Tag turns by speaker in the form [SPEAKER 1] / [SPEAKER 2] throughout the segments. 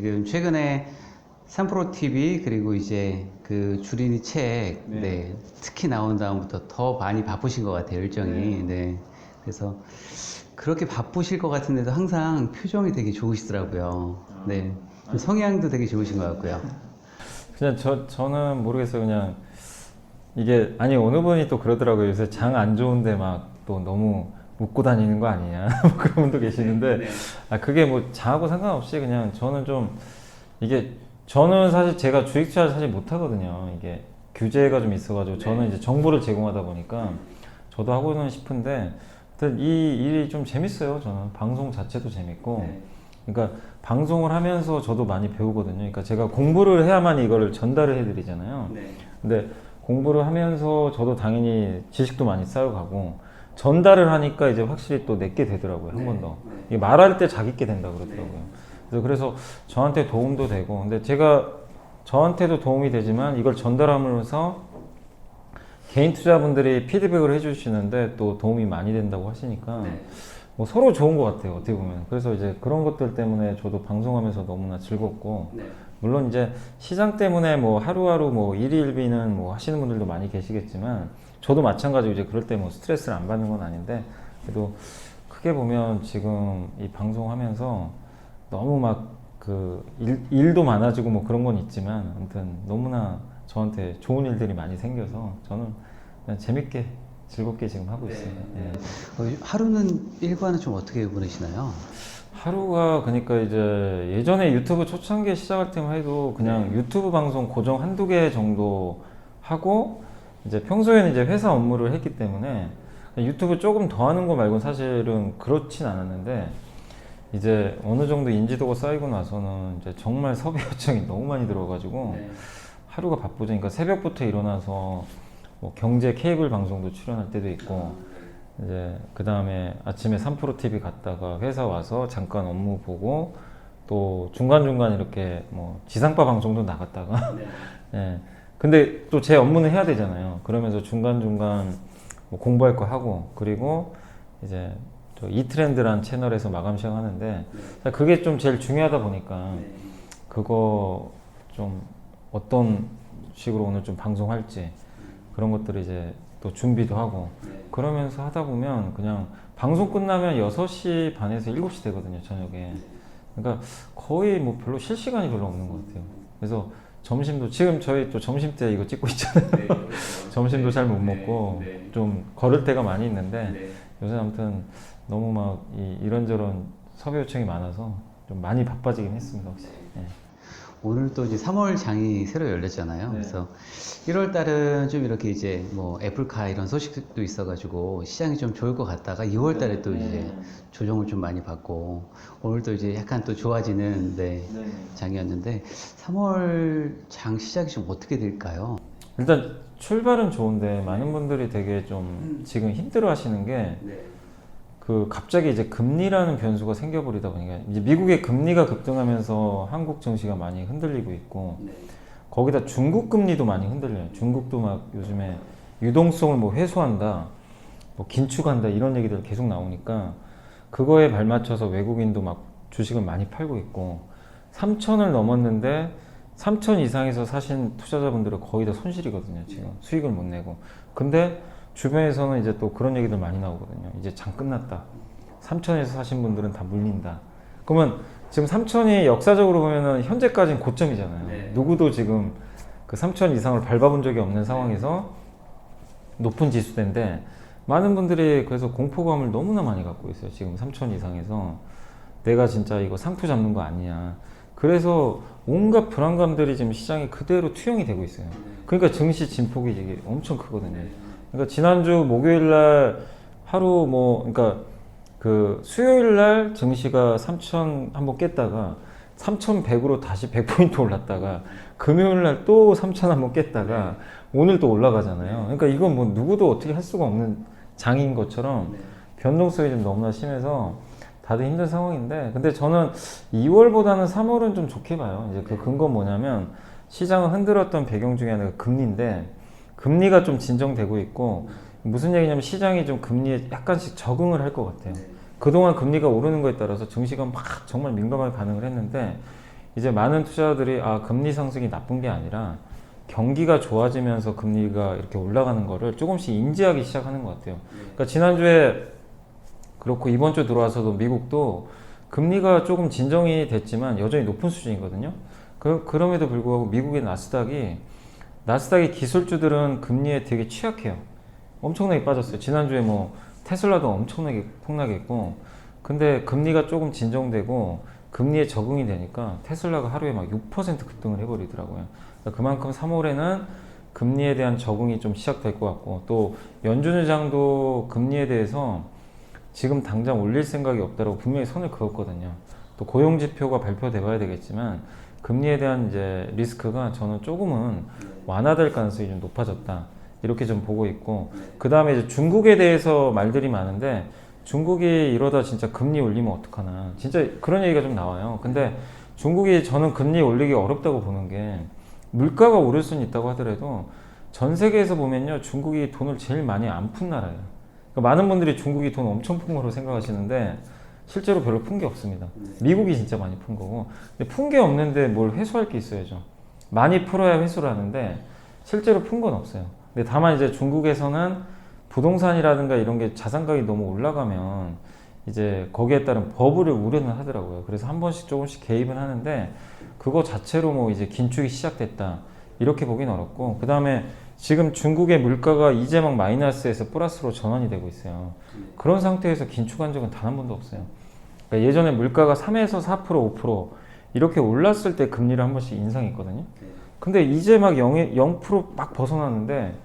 [SPEAKER 1] 지금 최근에 3프로 TV 그리고 이제 그 주린이 책, 네, 특히 나온 다음부터 더 많이 바쁘신 것 같아요, 일정이. 네. 그래서 그렇게 바쁘실 것 같은데도 항상 표정이 되게 좋으시더라고요. 네. 성향도 되게 좋으신 것 같고요.
[SPEAKER 2] 그냥 저는 모르겠어요. 그냥 이게 아니 어느 분이 또 그러더라고요. 요새 장 안 좋은데 막 또 너무 웃고 다니는 거 아니냐 뭐 그런 분도 계시는데 아 그게 뭐 장하고 상관없이 그냥 저는 좀 이게 저는 사실 제가 주식 투자를 사실 못 하거든요. 이게 규제가 좀 있어가지고 저는 이제 정보를 제공하다 보니까 저도 하고는 싶은데 하여튼 이 일이 좀 재밌어요. 저는 방송 자체도 재밌고 그러니까 방송을 하면서 저도 많이 배우거든요. 그러니까 제가 공부를 해야만 이거를 전달을 해드리잖아요. 근데 공부를 하면서 저도 당연히 지식도 많이 쌓여가고 전달을 하니까 이제 확실히 또 내게 되더라고요. 한 번 더. 이게 말할 때 자기게 된다 그러더라고요. 그래서 저한테 도움도 되고 근데 제가 저한테도 도움이 되지만 이걸 전달하면서 개인 투자분들이 피드백을 해주시는데 또 도움이 많이 된다고 하시니까 뭐 서로 좋은 것 같아요. 어떻게 보면. 그래서 이제 그런 것들 때문에 저도 방송하면서 너무나 즐겁고 물론 이제 시장 때문에 뭐 하루하루 뭐 일희일비는 뭐 하시는 분들도 많이 계시겠지만 저도 마찬가지로 이제 그럴 때 뭐 스트레스를 안 받는 건 아닌데 그래도 크게 보면 지금 이 방송하면서 너무 막 그 일도 많아지고 뭐 그런 건 있지만 아무튼 너무나 저한테 좋은 일들이 많이 생겨서 저는 그냥 재밌게 즐겁게 지금 하고 있습니다. 예.
[SPEAKER 1] 하루는 일과는 좀 어떻게 보내시나요?
[SPEAKER 2] 하루가 그러니까 이제 예전에 유튜브 초창기에 시작할 때만 해도 그냥 유튜브 방송 고정 한두 개 정도 하고 이제 평소에는 이제 회사 업무를 했기 때문에 유튜브 조금 더 하는 거 말고는 사실은 그렇진 않았는데 이제 어느 정도 인지도가 쌓이고 나서는 이제 정말 섭외 요청이 너무 많이 들어가지고 하루가 바쁘죠. 그러니까 새벽부터 일어나서 뭐 경제 케이블 방송도 출연할 때도 있고 이제 그 다음에 아침에 3프로 TV 갔다가 회사 와서 잠깐 업무 보고 또 중간중간 이렇게 뭐 지상파 방송도 나갔다가 예. 근데 또 제 업무는 해야 되잖아요. 그러면서 중간중간 뭐 공부할 거 하고 그리고 이제 저 이트렌드란 채널에서 마감 시험 하는데 그게 좀 제일 중요하다 보니까 그거 좀 어떤 식으로 오늘 좀 방송할지 그런 것들을 이제 또 준비도 하고 그러면서 하다 보면 그냥 방송 끝나면 6시 반에서 7시 되거든요, 저녁에. 그러니까 거의 뭐 별로 쉴 시간이 별로 없는 것 같아요. 그래서 점심도 지금 저희 또 점심 때 이거 찍고 있잖아요. 점심도 잘 못 먹고 좀 걸을 때가 많이 있는데 요새 아무튼 너무 막 이런저런 섭외 요청이 많아서 좀 많이 바빠지긴 했습니다, 확실히. 예.
[SPEAKER 1] 오늘 또 이제 3월 장이 새로 열렸잖아요. 그래서 1월 달은 좀 이렇게 이제 뭐 애플카 이런 소식도 있어가지고 시장이 좀 좋을 것 같다가 2월 달에 또 이제 조정을 좀 많이 받고 오늘 또 이제 약간 또 좋아지는 장이었는데 3월 장 시작이 좀 어떻게 될까요?
[SPEAKER 2] 일단 출발은 좋은데 많은 분들이 되게 좀 지금 힘들어 하시는 게 그 갑자기 이제 금리라는 변수가 생겨버리다 보니까 이제 미국의 금리가 급등하면서 한국 증시가 많이 흔들리고 있고 거기다 중국 금리도 많이 흔들려요. 중국도 막 요즘에 유동성을 뭐 회수한다, 뭐 긴축한다 이런 얘기들 계속 나오니까 그거에 발맞춰서 외국인도 막 주식을 많이 팔고 있고 3천을 넘었는데 3천 이상에서 사신 투자자분들은 거의 다 손실이거든요. 지금 수익을 못 내고. 근데 주변에서는 이제 또 그런 얘기들 많이 나오거든요. 이제 장 끝났다. 3천에서 사신 분들은 다 물린다. 그러면 지금 3천이 역사적으로 보면은 현재까지는 고점이잖아요. 누구도 지금 그 3천 이상을 밟아본 적이 없는 상황에서 높은 지수대인데 많은 분들이 그래서 공포감을 너무나 많이 갖고 있어요. 지금 3천 이상에서 내가 진짜 이거 상투 잡는 거 아니냐. 그래서 온갖 불안감들이 지금 시장에 그대로 투영이 되고 있어요. 그러니까 증시 진폭이 되게 엄청 크거든요. 그러니까 지난주 목요일 날 하루 뭐 그러니까 그 수요일 날 증시가 3천 한번 깼다가 3,100으로 다시 100포인트 올랐다가 금요일 날 또 3천 한번 깼다가 오늘 또 올라가잖아요. 그러니까 이건 뭐 누구도 어떻게 할 수가 없는 장인 것처럼 변동성이 좀 너무나 심해서 다들 힘든 상황인데 근데 저는 2월보다는 3월은 좀 좋게 봐요. 이제 그 근거는 뭐냐면 시장을 흔들었던 배경 중에 하나가 금리인데 금리가 좀 진정되고 있고 무슨 얘기냐면 시장이 좀 금리에 약간씩 적응을 할 것 같아요. 그동안 금리가 오르는 거에 따라서 증시가 막 정말 민감하게 반응을 했는데 이제 많은 투자자들이 금리 상승이 나쁜 게 아니라 경기가 좋아지면서 금리가 이렇게 올라가는 거를 조금씩 인지하기 시작하는 것 같아요. 그러니까 지난주에 그렇고 이번 주 들어와서도 미국도 금리가 조금 진정이 됐지만 여전히 높은 수준이거든요. 그럼에도 불구하고 미국의 나스닥의 기술주들은 금리에 되게 취약해요. 엄청나게 빠졌어요. 지난주에 뭐 테슬라도 엄청나게 폭락했고, 근데 금리가 조금 진정되고 금리에 적응이 되니까 테슬라가 하루에 막 6% 급등을 해버리더라고요. 그러니까 그만큼 3월에는 금리에 대한 적응이 좀 시작될 것 같고, 또 연준 의장도 금리에 대해서 지금 당장 올릴 생각이 없다고 분명히 선을 그었거든요. 또 고용 지표가 발표돼 봐야 되겠지만 금리에 대한 이제 리스크가 저는 조금은 완화될 가능성이 좀 높아졌다, 이렇게 좀 보고 있고, 그 다음에 이제 중국에 대해서 말들이 많은데, 중국이 이러다 진짜 금리 올리면 어떡하나, 진짜 그런 얘기가 좀 나와요. 근데 중국이 저는 금리 올리기 어렵다고 보는 게, 물가가 오를 수는 있다고 하더라도 전 세계에서 보면요, 중국이 돈을 제일 많이 안 푼 나라예요. 그러니까 많은 분들이 중국이 돈 엄청 푼 거로 생각하시는데 실제로 별로 푼 게 없습니다. 미국이 진짜 많이 푼 거고, 근데 푼 게 없는데 뭘 회수할 게 있어야죠. 많이 풀어야 회수를 하는데 실제로 푼 건 없어요. 근데 다만 이제 중국에서는 부동산이라든가 이런 게 자산 가격이 너무 올라가면 이제 거기에 따른 버블을 우려는 하더라고요. 그래서 한 번씩 조금씩 개입을 하는데, 그거 자체로 뭐 이제 긴축이 시작됐다, 이렇게 보긴 어렵고, 그 다음에 지금 중국의 물가가 이제 막 마이너스에서 플러스로 전환이 되고 있어요. 그런 상태에서 긴축한 적은 단 한 번도 없어요. 그러니까 예전에 물가가 3에서 4%, 5% 이렇게 올랐을 때 금리를 한 번씩 인상했거든요. 근데 이제 막 0% 벗어났는데,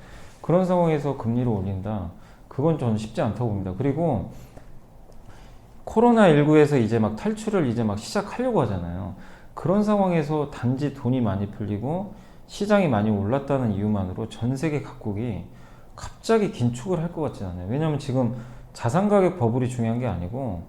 [SPEAKER 2] 그런 상황에서 금리를 올린다, 그건 저는 쉽지 않다고 봅니다. 그리고 코로나19에서 이제 막 탈출을 이제 막 시작하려고 하잖아요. 그런 상황에서 단지 돈이 많이 풀리고 시장이 많이 올랐다는 이유만으로 전 세계 각국이 갑자기 긴축을 할 것 같지는 않아요. 왜냐하면 지금 자산 가격 버블이 중요한 게 아니고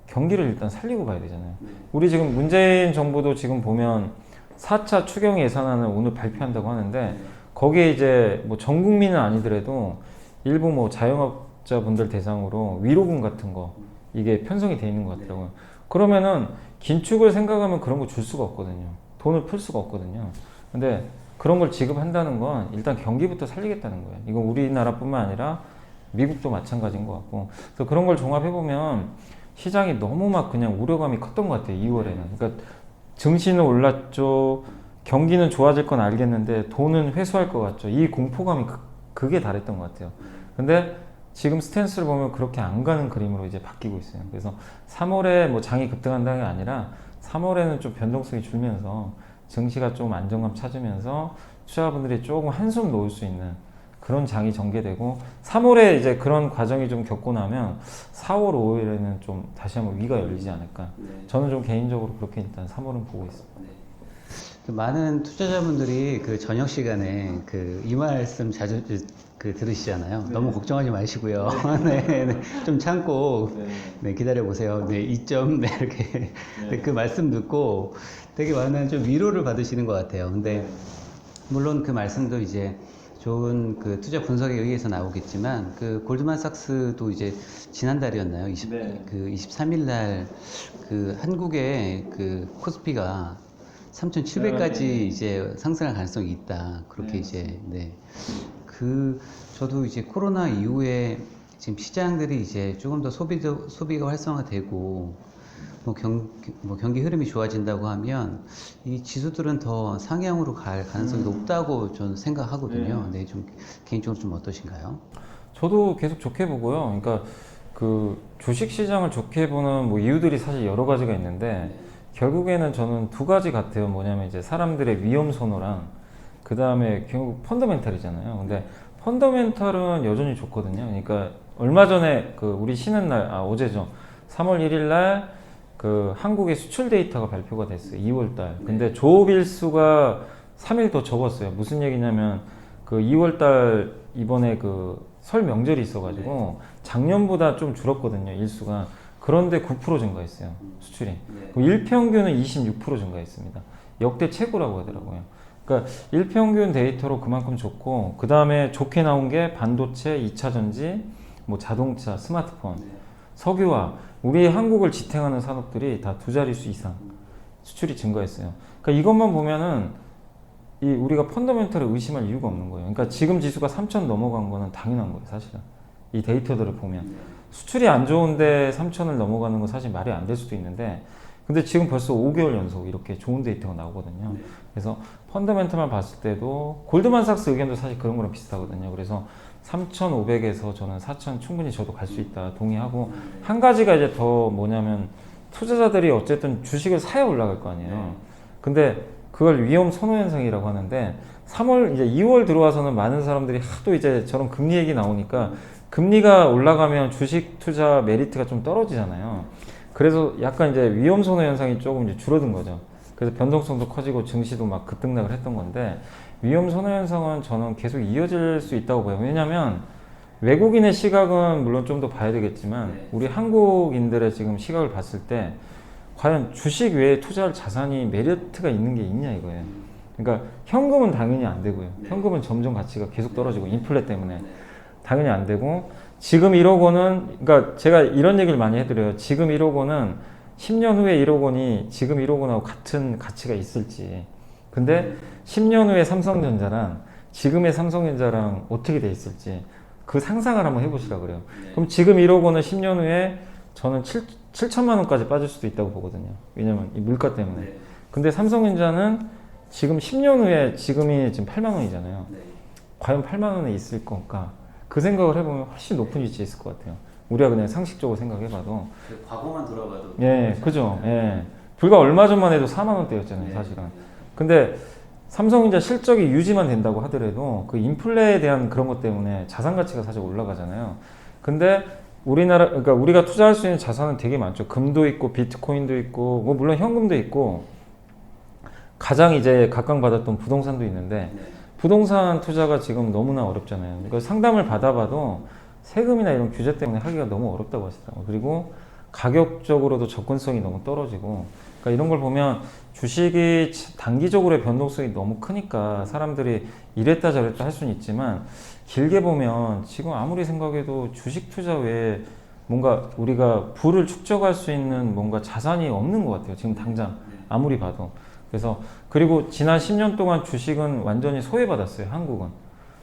[SPEAKER 2] 경기를 일단 살리고 가야 되잖아요. 우리 지금 문재인 정부도 지금 보면 4차 추경 예산안을 오늘 발표한다고 하는데, 거기에 이제 뭐 전 국민은 아니더라도 일부 뭐 자영업자분들 대상으로 위로금 같은 거 이게 편성이 돼 있는 것 같더라고요. 그러면은 긴축을 생각하면 그런 거 줄 수가 없거든요. 돈을 풀 수가 없거든요. 근데 그런 걸 지급한다는 건 일단 경기부터 살리겠다는 거예요. 이건 우리나라뿐만 아니라 미국도 마찬가지인 것 같고, 그래서 그런 걸 종합해보면 시장이 너무 막 그냥 우려감이 컸던 것 같아요, 2월에는. 그러니까 증시는 올랐죠, 경기는 좋아질 건 알겠는데 돈은 회수할 것 같죠. 이 공포감이 그게 달했던 것 같아요. 근데 지금 스탠스를 보면 그렇게 안 가는 그림으로 이제 바뀌고 있어요. 그래서 3월에 뭐 장이 급등한다는 게 아니라 3월에는 좀 변동성이 줄면서 증시가 좀 안정감 찾으면서 투자자분들이 조금 한숨 놓을 수 있는 그런 장이 전개되고, 3월에 이제 그런 과정이 좀 겪고 나면 4월, 5월에는 좀 다시 한번 위가 열리지 않을까. 저는 좀 개인적으로 그렇게 일단 3월은 보고 있습니다.
[SPEAKER 1] 그 많은 투자자분들이 그 저녁 시간에 이 말씀 자주 들으시잖아요. 너무 걱정하지 마시고요. 네, 네. 좀 참고 기다려 보세요. 네, 2점 이렇게 그 말씀 듣고 되게 많은 좀 위로를 받으시는 것 같아요. 근데 물론 그 말씀도 이제 좋은 그 투자 분석에 의해서 나오겠지만, 그 골드만삭스도 이제 지난달이었나요? 23일 날 그 한국의 그 코스피가 3,700까지 이제 상승할 가능성이 있다, 그렇게 이제 저도 이제 코로나 이후에 지금 시장들이 이제 조금 더 소비가 활성화되고 경기 흐름이 좋아진다고 하면 이 지수들은 더 상향으로 갈 가능성이 높다고 저는 생각하거든요. 네, 좀 개인적으로 좀 어떠신가요?
[SPEAKER 2] 저도 계속 좋게 보고요. 그러니까 그 주식 시장을 좋게 보는 뭐 이유들이 사실 여러 가지가 있는데, 결국에는 저는 두 가지 같아요. 뭐냐면 이제 사람들의 위험 선호랑, 그 다음에 결국 펀더멘탈이잖아요. 근데 펀더멘탈은 여전히 좋거든요. 그러니까 얼마 전에 그 우리 쉬는 날, 어제죠. 3월 1일 날 그 한국의 수출 데이터가 발표가 됐어요. 2월 달. 근데 조업일수가 3일 더 적었어요. 무슨 얘기냐면 그 2월 달 이번에 그 설 명절이 있어가지고 작년보다 좀 줄었거든요, 일수가. 그런데 9% 증가했어요, 수출이. 일평균은 26% 증가했습니다. 역대 최고라고 하더라고요. 그러니까 일평균 데이터로 그만큼 좋고, 그 다음에 좋게 나온 게 반도체, 2차전지, 뭐 자동차, 스마트폰, 석유화, 우리 한국을 지탱하는 산업들이 다 두 자릿수 이상 수출이 증가했어요. 그러니까 이것만 보면은 우리가 펀더멘털을 의심할 이유가 없는 거예요. 그러니까 지금 지수가 3천 넘어간 거는 당연한 거예요, 사실은. 이 데이터들을 보면 수출이 안 좋은데 3천을 넘어가는 건 사실 말이 안 될 수도 있는데, 근데 지금 벌써 5개월 연속 이렇게 좋은 데이터가 나오거든요. 그래서 펀더멘털만 봤을 때도 골드만삭스 의견도 사실 그런 거랑 비슷하거든요. 그래서 3,500에서 저는 4,000 충분히 저도 갈 수 있다 동의하고, 한 가지가 이제 더 뭐냐면 투자자들이 어쨌든 주식을 사야 올라갈 거 아니에요. 근데 그걸 위험 선호 현상이라고 하는데, 3월 이제 2월 들어와서는 많은 사람들이 하도 이제 저런 금리 얘기 나오니까 금리가 올라가면 주식 투자 메리트가 좀 떨어지잖아요. 그래서 약간 이제 위험 선호 현상이 조금 이제 줄어든 거죠. 그래서 변동성도 커지고 증시도 막 급등락을 했던 건데, 위험 선호 현상은 저는 계속 이어질 수 있다고 봐요. 왜냐하면 외국인의 시각은 물론 좀 더 봐야 되겠지만 우리 한국인들의 지금 시각을 봤을 때 과연 주식 외에 투자할 자산이 메리트가 있는 게 있냐 이거예요. 그러니까 현금은 당연히 안 되고요. 현금은 점점 가치가 계속 떨어지고 인플레 때문에 당연히 안 되고, 지금 1억 원은, 그러니까 제가 이런 얘기를 많이 해드려요. 지금 1억 원은 10년 후에 1억 원이 지금 1억 원하고 같은 가치가 있을지, 근데 10년 후에 삼성전자랑 지금의 삼성전자랑 어떻게 돼 있을지 그 상상을 한번 해보시라 그래요. 그럼 지금 1억 원은 10년 후에 저는 7천만 원까지 빠질 수도 있다고 보거든요. 왜냐면 이 물가 때문에. 근데 삼성전자는 지금 10년 후에 지금이 지금 8만 원이잖아요. 과연 8만 원에 있을 건가? 그 생각을 해보면 훨씬 높은 위치에 있을 것 같아요. 우리가 그냥 상식적으로 생각해봐도.
[SPEAKER 1] 과거만 돌아봐도.
[SPEAKER 2] 예, 그죠. 예. 불과 얼마 전만 해도 4만 원대였잖아요, 사실은. 근데 삼성전자 실적이 유지만 된다고 하더라도 그 인플레에 대한 그런 것 때문에 자산 가치가 사실 올라가잖아요. 근데 우리나라, 그러니까 우리가 투자할 수 있는 자산은 되게 많죠. 금도 있고 비트코인도 있고 뭐 물론 현금도 있고, 가장 이제 각광받았던 부동산도 있는데, 부동산 투자가 지금 너무나 어렵잖아요. 그러니까 상담을 받아봐도 세금이나 이런 규제 때문에 하기가 너무 어렵다고 하시더라고요. 그리고 가격적으로도 접근성이 너무 떨어지고, 그러니까 이런 걸 보면 주식이 단기적으로의 변동성이 너무 크니까 사람들이 이랬다 저랬다 할 수는 있지만, 길게 보면 지금 아무리 생각해도 주식 투자 외에 뭔가 우리가 부를 축적할 수 있는 뭔가 자산이 없는 것 같아요. 지금 당장 아무리 봐도. 그래서 그리고 지난 10년 동안 주식은 완전히 소외받았어요. 한국은.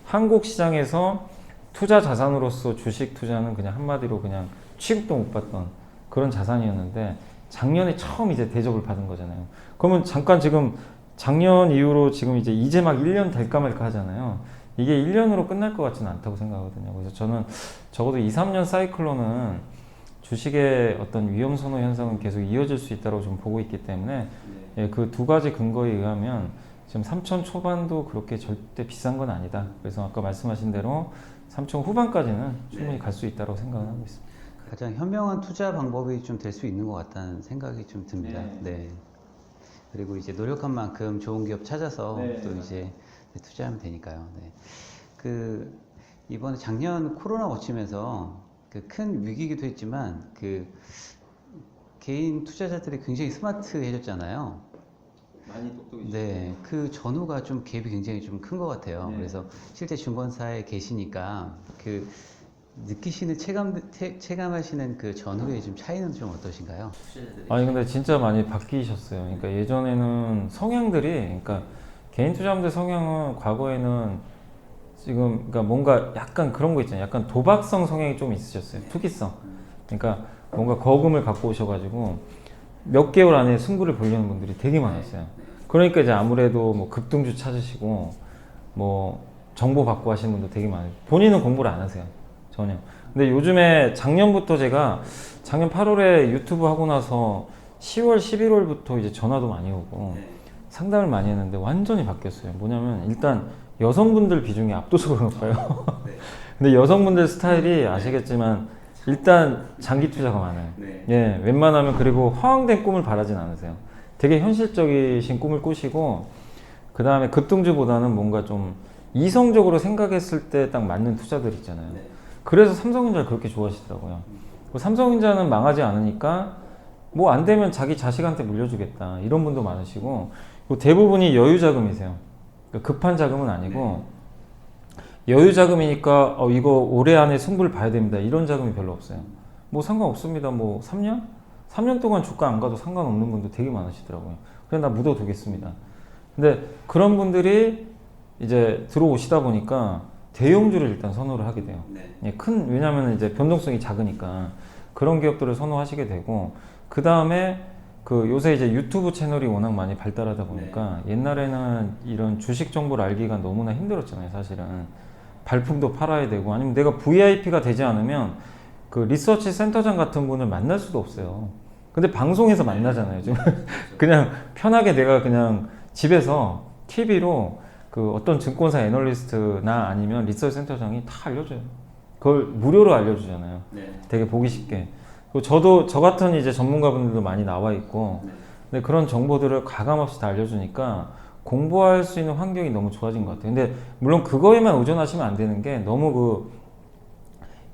[SPEAKER 2] 한국 시장에서 투자 자산으로서 주식 투자는 그냥 한마디로 그냥 취급도 못 받던 그런 자산이었는데, 작년에 처음 이제 대접을 받은 거잖아요. 그러면 잠깐 지금 작년 이후로 지금 이제 막 1년 될까 말까 하잖아요. 이게 1년으로 끝날 것 같지는 않다고 생각하거든요. 그래서 저는 적어도 2, 3년 사이클로는 주식의 어떤 위험 선호 현상은 계속 이어질 수 있다고 좀 보고 있기 때문에, 예, 그 두 가지 근거에 의하면 지금 3천 초반도 그렇게 절대 비싼 건 아니다. 그래서 아까 말씀하신 대로 3천 후반까지는 충분히 갈 수 있다고 생각을 하고 있습니다.
[SPEAKER 1] 가장 현명한 투자 방법이 좀 될 수 있는 것 같다는 생각이 좀 듭니다. 네. 그리고 이제 노력한 만큼 좋은 기업 찾아서 또 이제 투자하면 되니까요. 네. 그 이번에 작년 코로나 거치면서 그 큰 위기이기도 했지만 그 개인 투자자들이 굉장히 스마트해졌잖아요.
[SPEAKER 2] 많이 똑똑해지죠.
[SPEAKER 1] 네, 그 전후가 좀 갭이 굉장히 좀 큰 것 같아요. 그래서 실제 증권사에 계시니까 그 느끼시는 체감하시는 그 전후의 좀 차이는 좀 어떠신가요?
[SPEAKER 2] 아니 근데 진짜 많이 바뀌셨어요. 그러니까 예전에는 성향들이, 그러니까 개인 투자자들 성향은 과거에는 지금 그러니까 뭔가 약간 그런 거 있잖아요. 약간 도박성 성향이 좀 있으셨어요. 투기성. 그러니까 뭔가 거금을 갖고 오셔가지고 몇 개월 안에 승부를 보려는 분들이 되게 많았어요. 그러니까 이제 아무래도 뭐 급등주 찾으시고 뭐 정보 받고 하시는 분도 되게 많아요. 본인은 공부를 안 하세요. 전혀. 근데 요즘에 작년부터 제가 작년 8월에 유튜브 하고 나서 10월, 11월부터 이제 전화도 많이 오고 상담을 많이 했는데 완전히 바뀌었어요. 뭐냐면 일단 여성분들 비중이 압도적으로 높아요. 근데 여성분들 스타일이 아시겠지만 일단 장기 투자가 많아요. 예, 웬만하면. 그리고 허황된 꿈을 바라진 않으세요. 되게 현실적이신 꿈을 꾸시고, 그 다음에 급등주보다는 뭔가 좀 이성적으로 생각했을 때 딱 맞는 투자들 있잖아요. 그래서 삼성전자를 그렇게 좋아하시더라고요. 삼성전자는 망하지 않으니까 뭐 안 되면 자기 자식한테 물려주겠다 이런 분도 많으시고, 대부분이 여유 자금이세요. 급한 자금은 아니고 여유 자금이니까 이거 올해 안에 승부를 봐야 됩니다 이런 자금이 별로 없어요. 뭐 상관없습니다. 뭐 3년? 3년 동안 주가 안 가도 상관없는 분도 되게 많으시더라고요. 그냥 나 묻어두겠습니다. 근데 그런 분들이 이제 들어오시다 보니까 대형주를 일단 선호를 하게 돼요. 예, 왜냐하면 이제 변동성이 작으니까 그런 기업들을 선호하시게 되고, 그 다음에 그 요새 이제 유튜브 채널이 워낙 많이 발달하다 보니까 옛날에는 이런 주식 정보를 알기가 너무나 힘들었잖아요, 사실은. 발품도 팔아야 되고, 아니면 내가 VIP가 되지 않으면 그 리서치 센터장 같은 분을 만날 수도 없어요. 근데 방송에서 만나잖아요, 지금. 그냥 편하게 내가 그냥 집에서 TV로 그 어떤 증권사 애널리스트나 아니면 리서치 센터장이 다 알려줘요. 그걸 무료로 알려주잖아요. 되게 보기 쉽게. 그리고 저 같은 이제 전문가분들도 많이 나와 있고, 근데 그런 정보들을 가감없이 다 알려주니까 공부할 수 있는 환경이 너무 좋아진 것 같아요. 근데 물론 그거에만 의존하시면 안 되는 게, 너무 그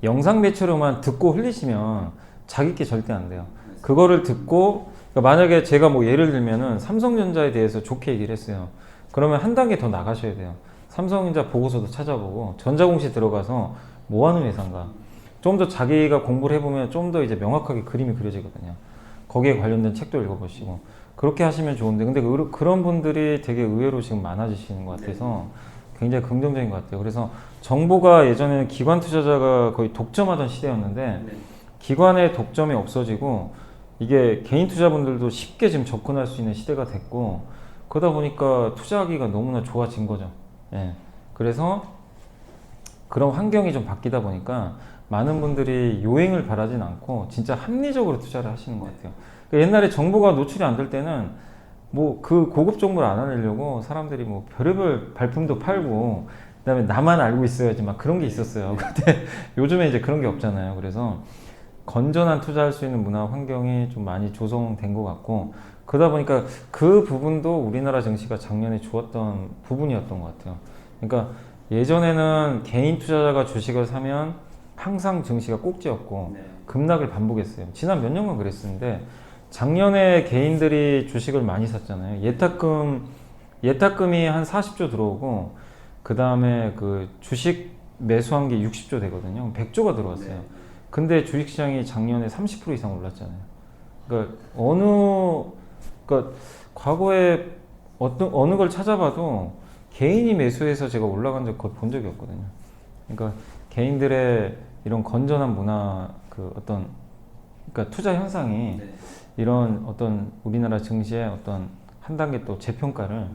[SPEAKER 2] 영상 매체로만 듣고 흘리시면 자기 게 절대 안 돼요. 그거를 듣고, 그러니까 만약에 제가 뭐 예를 들면은 삼성전자에 대해서 좋게 얘기를 했어요. 그러면 한 단계 더 나가셔야 돼요. 삼성전자 보고서도 찾아보고, 전자공시 들어가서 뭐 하는 회사인가. 좀 더 자기가 공부를 해보면 좀 더 이제 명확하게 그림이 그려지거든요. 거기에 관련된 책도 읽어보시고. 그렇게 하시면 좋은데, 근데 그런 분들이 되게 의외로 지금 많아지시는 것 같아서 굉장히 긍정적인 것 같아요. 그래서 정보가 예전에는 기관 투자자가 거의 독점하던 시대였는데, 기관의 독점이 없어지고 이게 개인 투자분들도 쉽게 지금 접근할 수 있는 시대가 됐고, 그러다 보니까 투자하기가 너무나 좋아진 거죠. 예. 그래서 그런 환경이 좀 바뀌다 보니까 많은 분들이 요행을 바라진 않고 진짜 합리적으로 투자를 하시는 것 같아요. 그러니까 옛날에 정보가 노출이 안 될 때는 뭐 그 고급 정보를 알아내려고 사람들이 뭐 별의별 발품도 팔고, 그다음에 나만 알고 있어야지 막 그런 게 있었어요. 근데 요즘에 이제 그런 게 없잖아요. 그래서 건전한 투자할 수 있는 문화 환경이 좀 많이 조성된 것 같고, 그러다 보니까 그 부분도 우리나라 증시가 작년에 좋았던 부분이었던 것 같아요. 그러니까 예전에는 개인 투자자가 주식을 사면 항상 증시가 꼭지였고 급락을 반복했어요. 지난 몇 년간 그랬었는데, 작년에 개인들이 주식을 많이 샀잖아요. 예탁금이 한 40조 들어오고, 그 다음에 그 주식 매수한 게 60조 되거든요. 100조가 들어왔어요. 근데 주식시장이 작년에 30% 이상 올랐잖아요. 그러니까 그러니까 과거에 어느 걸 찾아봐도 개인이 매수해서 제가 올라간 적 거의 본 적이 없거든요. 그러니까 개인들의 이런 건전한 문화, 그러니까 투자 현상이 이런 어떤 우리나라 증시의 어떤 한 단계 또 재평가를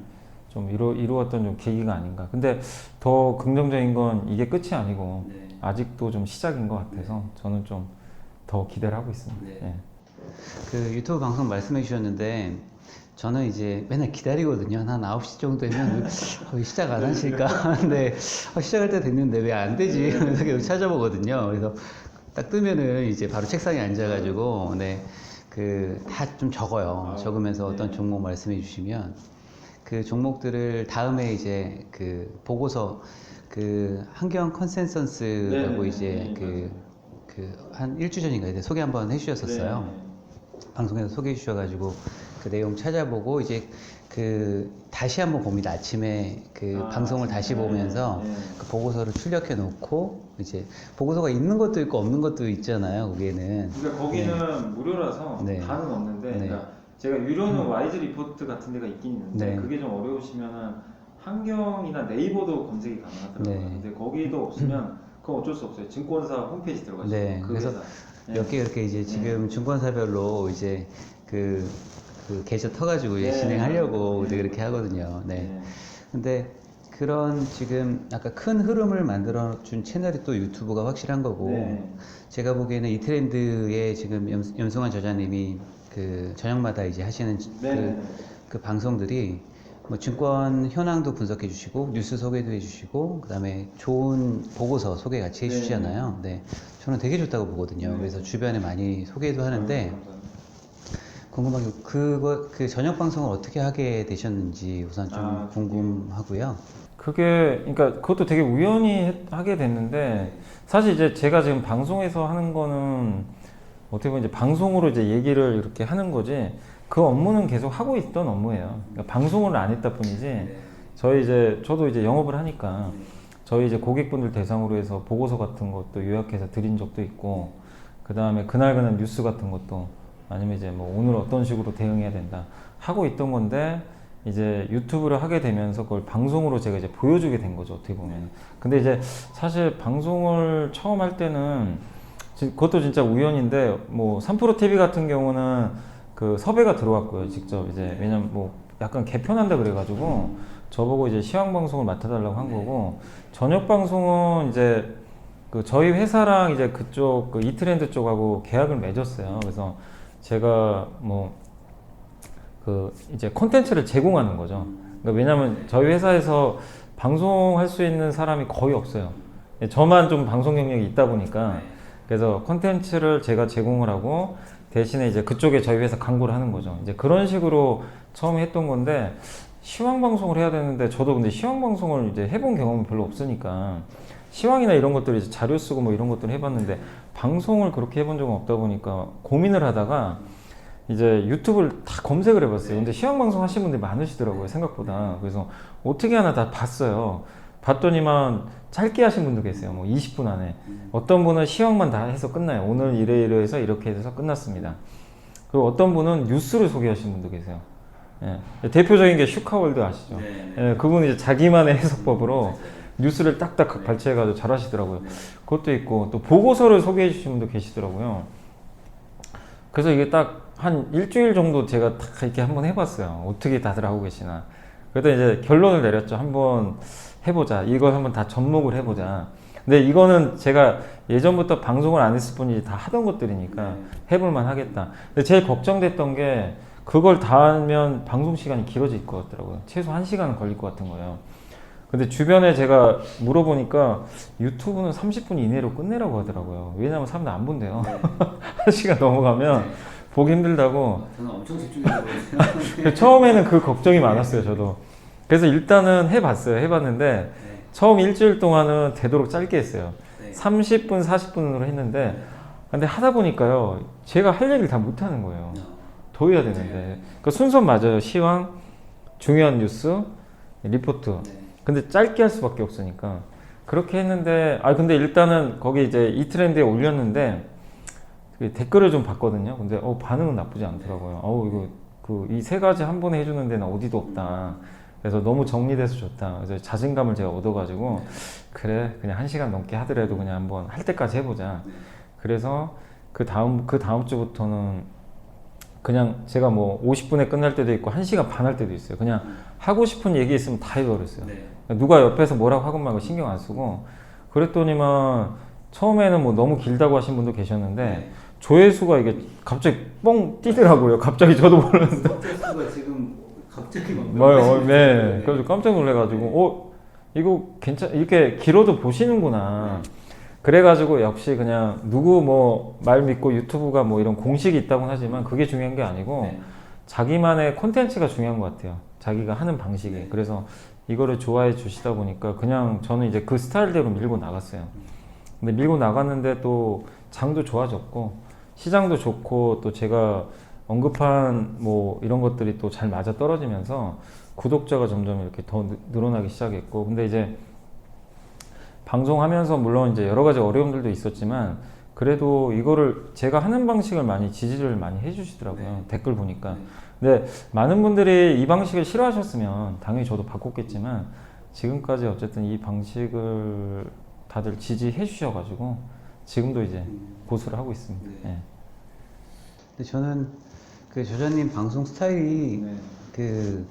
[SPEAKER 2] 좀 이루었던 좀 계기가 아닌가. 근데 더 긍정적인 건 이게 끝이 아니고 아직도 좀 시작인 것 같아서 저는 좀 더 기대를 하고 있습니다. 네.
[SPEAKER 1] 그 유튜브 방송 말씀해 주셨는데, 저는 이제 맨날 기다리거든요. 한 9시 정도 되면 거의 시작 안 하실까? 근데 시작할 때 됐는데 왜 안 되지? 그래서 계속 찾아보거든요. 그래서 딱 뜨면은 이제 바로 책상에 앉아가지고, 다 좀 적어요. 적으면서 어떤 종목 말씀해 주시면 그 종목들을 다음에 이제 그 보고서, 그 환경 컨센서스라고 이제 한 일주 전인가 이제 소개 한번 해주셨었어요. 방송에서 소개해 주셔가지고 그 내용 찾아보고 이제 다시 한번 봅니다. 아침에 방송을 다시 보면서 그 보고서를 출력해 놓고, 이제 보고서가 있는 것도 있고 없는 것도 있잖아요. 거기에는.
[SPEAKER 2] 그러니까 거기는 무료라서 다는 없는데, 그러니까 제가 유료는 와이즈 리포트 같은 데가 있긴 있는데 그게 좀 어려우시면은 환경이나 네이버도 검색이 가능하더라고요. 근데 거기도 없으면 그건 어쩔 수 없어요. 증권사 홈페이지 들어가시면
[SPEAKER 1] 그래서 몇 개 이렇게 이제 지금 증권사별로 이제 그 계좌 터가지고 이제 진행하려고 그렇게 하거든요. 근데 그런 지금 아까 큰 흐름을 만들어준 채널이 또 유튜브가 확실한 거고, 제가 보기에는 이트렌드에 지금 염승환 저자님이 그 저녁마다 이제 하시는 그 방송들이 뭐 증권 현황도 분석해 주시고 뉴스 소개도 해 주시고, 그다음에 좋은 보고서 소개 같이 해 주시잖아요. 저는 되게 좋다고 보거든요. 그래서 주변에 많이 소개도 하는데, 궁금한 게 그 저녁 방송을 어떻게 하게 되셨는지 우선 좀 궁금하고요.
[SPEAKER 2] 그러니까 그것도 되게 우연히 하게 됐는데, 사실 이제 제가 지금 방송에서 하는 거는 어떻게 보면 이제 방송으로 이제 얘기를 이렇게 하는 거지, 그 업무는 계속 하고 있던 업무예요. 그러니까 방송을 안 했다 뿐이지, 저도 이제 영업을 하니까 저희 이제 고객분들 대상으로 해서 보고서 같은 것도 요약해서 드린 적도 있고, 그 다음에 그날 뉴스 같은 것도, 아니면 이제 뭐 오늘 어떤 식으로 대응해야 된다 하고 있던 건데 이제 유튜브를 하게 되면서 그걸 방송으로 제가 이제 보여주게 된 거죠, 어떻게 보면. 근데 이제 사실 방송을 처음 할 때는 그것도 진짜 우연인데 뭐 3프로 TV 같은 경우는 그 섭외가 들어왔고요, 직접 이제. 왜냐면 뭐 약간 개편한다 그래가지고 저보고 이제 시황 방송을 맡아달라고 한 거고, 저녁 방송은 이제 그 저희 회사랑 이제 그쪽 그 이트렌드 쪽하고 계약을 맺었어요. 그래서 제가 뭐 그 이제 콘텐츠를 제공하는 거죠. 그러니까 왜냐면 저희 회사에서 방송할 수 있는 사람이 거의 없어요. 저만 좀 방송 경력이 있다 보니까. 그래서 콘텐츠를 제가 제공을 하고 대신에 이제 그쪽에 저희 회사 광고를 하는 거죠. 이제 그런 식으로 처음 했던 건데, 시황 방송을 해야 되는데 저도 근데 시황 방송을 이제 해본 경험이 별로 없으니까 시황이나 이런 것들 이제 자료 쓰고 뭐 이런 것들을 해봤는데 방송을 그렇게 해본 적은 없다 보니까 고민을 하다가 이제 유튜브를 다 검색을 해봤어요. 근데 시황 방송 하시는 분들이 많으시더라고요, 생각보다. 그래서 어떻게 하나 다 봤어요. 봤더니만 짧게 하신 분도 계세요. 뭐 20분 안에. 어떤 분은 시황만 다 해서 끝나요. 오늘 이래 해서 이렇게 해서 끝났습니다. 그리고 어떤 분은 뉴스를 소개하시는 분도 계세요. 예. 대표적인 게 슈카월드 아시죠? 예, 그분은 이제 자기만의 해석법으로 뉴스를 딱딱 발췌해가지고 잘 하시더라고요. 그것도 있고, 또 보고서를 소개해 주시는 분도 계시더라고요. 그래서 이게 딱 한 일주일 정도 제가 딱 이렇게 한번 해봤어요. 어떻게 다들 하고 계시나. 그래서 이제 결론을 내렸죠. 한번 해보자. 이걸 한번 다 접목을 해보자. 근데 이거는 제가 예전부터 방송을 안 했을 뿐이지 다 하던 것들이니까 해볼만 하겠다. 근데 제일 걱정됐던 게 그걸 다 하면 방송 시간이 길어질 것 같더라고요. 최소 1시간은 걸릴 것 같은 거예요. 근데 주변에 제가 물어보니까 유튜브는 30분 이내로 끝내라고 하더라고요. 왜냐면 사람들 안 본대요. 1시간 넘어가면 보기 힘들다고.
[SPEAKER 1] 저는 엄청 집중해서 보거든요.
[SPEAKER 2] 처음에는 그 걱정이 많았어요, 저도. 그래서 일단은 해봤어요. 해봤는데 처음 일주일 동안은 되도록 짧게 했어요. 30분, 40분으로 했는데, 근데 하다 보니까요, 제가 할 얘기를 다 못하는 거예요. 더 해야 되는데. 그 순서 맞아요. 시황, 중요한 뉴스, 리포트. 근데 짧게 할 수밖에 없으니까. 그렇게 했는데, 근데 일단은 거기 이제 이 트렌드에 올렸는데, 댓글을 좀 봤거든요. 근데 반응은 나쁘지 않더라고요. 이거 이 세 가지 한 번에 해주는 데는 어디도 없다. 그래서 너무 정리돼서 좋다. 그래서 자신감을 제가 얻어가지고 그래, 그냥 1시간 넘게 하더라도 그냥 한번 할 때까지 해보자. 그래서 그 다음 주부터는 그냥 제가 뭐 50분에 끝날 때도 있고 1시간 반 할 때도 있어요. 그냥 하고 싶은 얘기 있으면 다 해버렸어요. 누가 옆에서 뭐라고 하건 말고 신경 안 쓰고. 그랬더니만 처음에는 뭐 너무 길다고 하신 분도 계셨는데 조회수가 이게 갑자기 뻥 뛰더라고요. 갑자기 저도 모르는데.
[SPEAKER 1] 조회수가 지금 갑자기 막
[SPEAKER 2] 네. 그래서 깜짝 놀래가지고 이거 이렇게 길어도 보시는구나. 그래가지고 역시 그냥 누구 뭐 말 믿고 유튜브가 뭐 이런 공식이 있다고는 하지만 그게 중요한 게 아니고 자기만의 콘텐츠가 중요한 것 같아요. 자기가 하는 방식이. 그래서 이거를 좋아해 주시다 보니까 그냥 저는 이제 그 스타일대로 밀고 나갔어요. 근데 밀고 나갔는데 또 장도 좋아졌고 시장도 좋고 또 제가 언급한 뭐 이런 것들이 또 잘 맞아 떨어지면서 구독자가 점점 이렇게 더 늘어나기 시작했고, 근데 이제 방송하면서 물론 이제 여러 가지 어려움들도 있었지만 그래도 이거를 제가 하는 방식을 많이 지지를 많이 해주시더라고요. 댓글 보니까. 근데 많은 분들이 이 방식을 싫어하셨으면 당연히 저도 바꿨겠지만 지금까지 어쨌든 이 방식을 다들 지지해 주셔가지고 지금도 이제 고수를 하고 있습니다. 네.
[SPEAKER 1] 근데 저는 그 조자님 방송 스타일이 그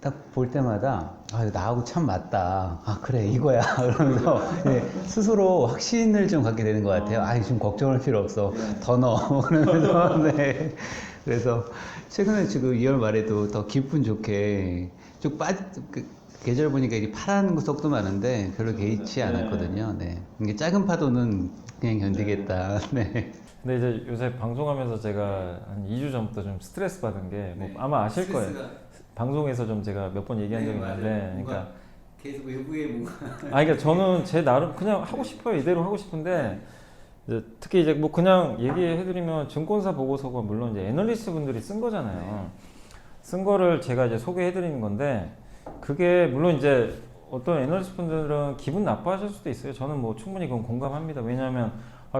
[SPEAKER 1] 딱 볼 때마다 나하고 참 맞다. 그래 이거야. 그러면서 스스로 확신을 좀 갖게 되는 것 같아요. 지금 걱정할 필요 없어. 더 넣어. 그러면서 그래서 최근에 지금 2월 말에도 더 기분 좋게 쭉 계절 보니까 이게 파란 속도 많은데 별로 개의치 않았거든요. 이게 작은 파도는 그냥 견디겠다.
[SPEAKER 2] 근데 이제 요새 방송하면서 제가 한 2주 전부터 좀 스트레스 받은 게 뭐 아마 아실 거예요. 방송에서 좀 제가 몇 번 얘기한 적이 있는데, 그러니까
[SPEAKER 1] 계속 외부에 뭔가.
[SPEAKER 2] 그러니까 저는 제 나름 그냥 하고 싶어요. 이대로 하고 싶은데 이제 특히 이제 뭐 그냥 얘기해드리면 증권사 보고서가 물론 이제 애널리스트 분들이 쓴 거잖아요. 쓴 거를 제가 이제 소개해드리는 건데 그게 물론 이제 어떤 애널리스트 분들은 기분 나빠하실 수도 있어요. 저는 뭐 충분히 그건 공감합니다. 왜냐하면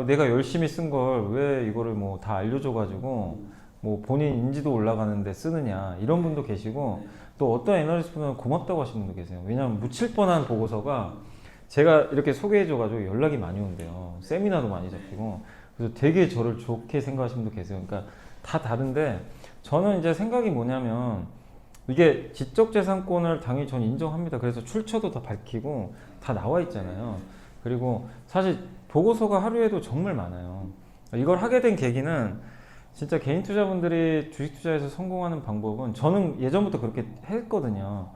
[SPEAKER 2] 내가 열심히 쓴 걸 왜 이거를 뭐 다 알려줘가지고 뭐 본인 인지도 올라가는데 쓰느냐 이런 분도 계시고 또 어떤 애널리스트는 고맙다고 하시는 분도 계세요. 왜냐하면 묻힐 뻔한 보고서가 제가 이렇게 소개해줘가지고 연락이 많이 온대요. 세미나도 많이 잡히고 그래서 되게 저를 좋게 생각하시는 분도 계세요. 그러니까 다 다른데 저는 이제 생각이 뭐냐면 이게 지적재산권을 당연히 전 인정합니다. 그래서 출처도 다 밝히고 다 나와 있잖아요. 그리고 사실 보고서가 하루에도 정말 많아요. 이걸 하게 된 계기는 진짜 개인 투자분들이 주식 투자에서 성공하는 방법은 저는 예전부터 그렇게 했거든요.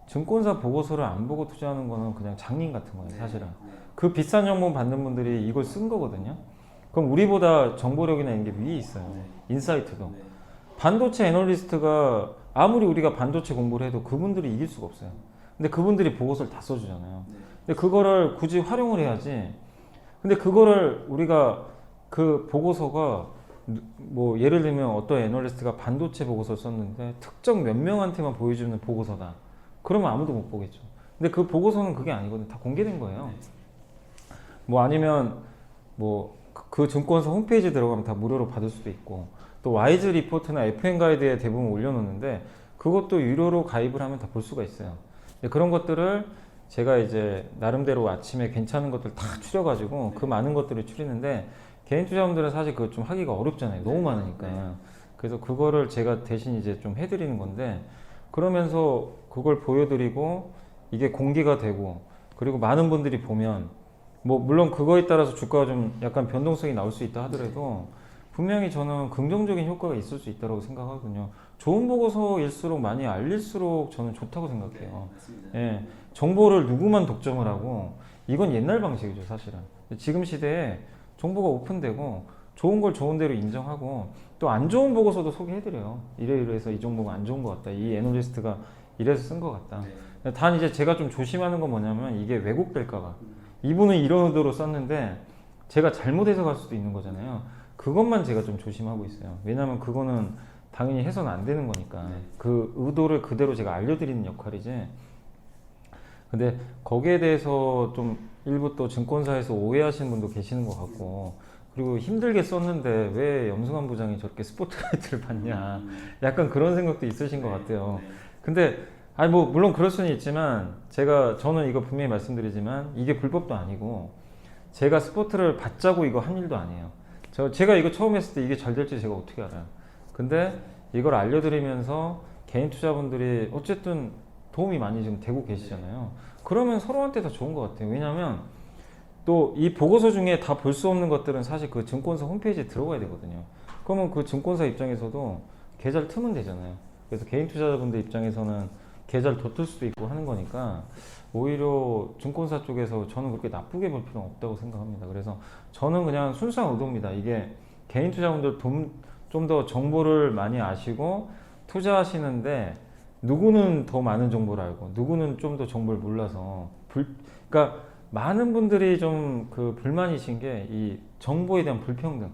[SPEAKER 2] 증권사 보고서를 안 보고 투자하는 거는 그냥 장님 같은 거예요, 사실은. 그 비싼 정보 받는 분들이 이걸 쓴 거거든요. 그럼 우리보다 정보력이나 이런 게 위에 있어요. 인사이트도. 반도체 애널리스트가 아무리 우리가 반도체 공부를 해도 그분들이 이길 수가 없어요. 근데 그분들이 보고서를 다 써주잖아요. 근데 그거를 굳이 활용을 해야지. 근데 그거를 우리가 그 보고서가 뭐 예를 들면 어떤 애널리스트가 반도체 보고서를 썼는데 특정 몇 명한테만 보여주는 보고서다. 그러면 아무도 못 보겠죠. 근데 그 보고서는 그게 아니거든요. 다 공개된 거예요. 뭐 아니면 뭐 그 증권사 홈페이지 들어가면 다 무료로 받을 수도 있고 또 와이즈 리포트나 FM 가이드에 대부분 올려놓는데 그것도 유료로 가입을 하면 다 볼 수가 있어요. 그런 것들을 제가 이제 나름대로 아침에 괜찮은 것들 다 추려가지고 그 많은 것들을 추리는데 개인 투자자분들은 사실 그거 좀 하기가 어렵잖아요. 너무 많으니까. 그래서 그거를 제가 대신 이제 좀 해드리는 건데 그러면서 그걸 보여드리고 이게 공개가 되고 그리고 많은 분들이 보면 뭐 물론 그거에 따라서 주가가 좀 약간 변동성이 나올 수 있다 하더라도 분명히 저는 긍정적인 효과가 있을 수 있다고 생각하거든요. 좋은 보고서일수록 많이 알릴수록 저는 좋다고 생각해요. 예, 정보를 누구만 독점을 하고 이건 옛날 방식이죠, 사실은. 지금 시대에 정보가 오픈되고 좋은 걸 좋은 대로 인정하고 또 안 좋은 보고서도 소개해드려요. 이래서 이 정보가 안 좋은 것 같다. 이 애널리스트가 이래서 쓴 것 같다. 단 이제 제가 좀 조심하는 건 뭐냐면 이게 왜곡될까봐. 이분은 이런 의도로 썼는데 제가 잘못 해석할 수도 있는 거잖아요. 그것만 제가 좀 조심하고 있어요. 왜냐면 그거는 당연히 해서는 안 되는 거니까. 그 의도를 그대로 제가 알려드리는 역할이지. 근데 거기에 대해서 좀 일부 또 증권사에서 오해하시는 분도 계시는 것 같고 그리고 힘들게 썼는데 왜 염승환 부장이 저렇게 스포트라이트를 받냐 약간 그런 생각도 있으신 것 같아요. 근데 아니 뭐 물론 그럴 수는 있지만 저는 이거 분명히 말씀드리지만 이게 불법도 아니고 제가 스포트를 받자고 이거 한 일도 아니에요. 제가 이거 처음 했을 때 이게 잘 될지 제가 어떻게 알아요. 근데 이걸 알려드리면서 개인 투자분들이 어쨌든 도움이 많이 지금 되고 계시잖아요. 그러면 서로한테 다 좋은 것 같아요. 왜냐하면 또 이 보고서 중에 다 볼 수 없는 것들은 사실 그 증권사 홈페이지에 들어가야 되거든요. 그러면 그 증권사 입장에서도 계좌를 트면 되잖아요. 그래서 개인 투자자분들 입장에서는 계좌를 더 틀 수도 있고 하는 거니까 오히려 증권사 쪽에서 저는 그렇게 나쁘게 볼 필요는 없다고 생각합니다. 그래서 저는 그냥 순수한 의도입니다. 이게 개인 투자분들 좀 더 정보를 많이 아시고 투자하시는데 누구는 더 많은 정보를 알고 누구는 좀 더 정보를 몰라서 그러니까 많은 분들이 좀 그 불만이신 게 이 정보에 대한 불평등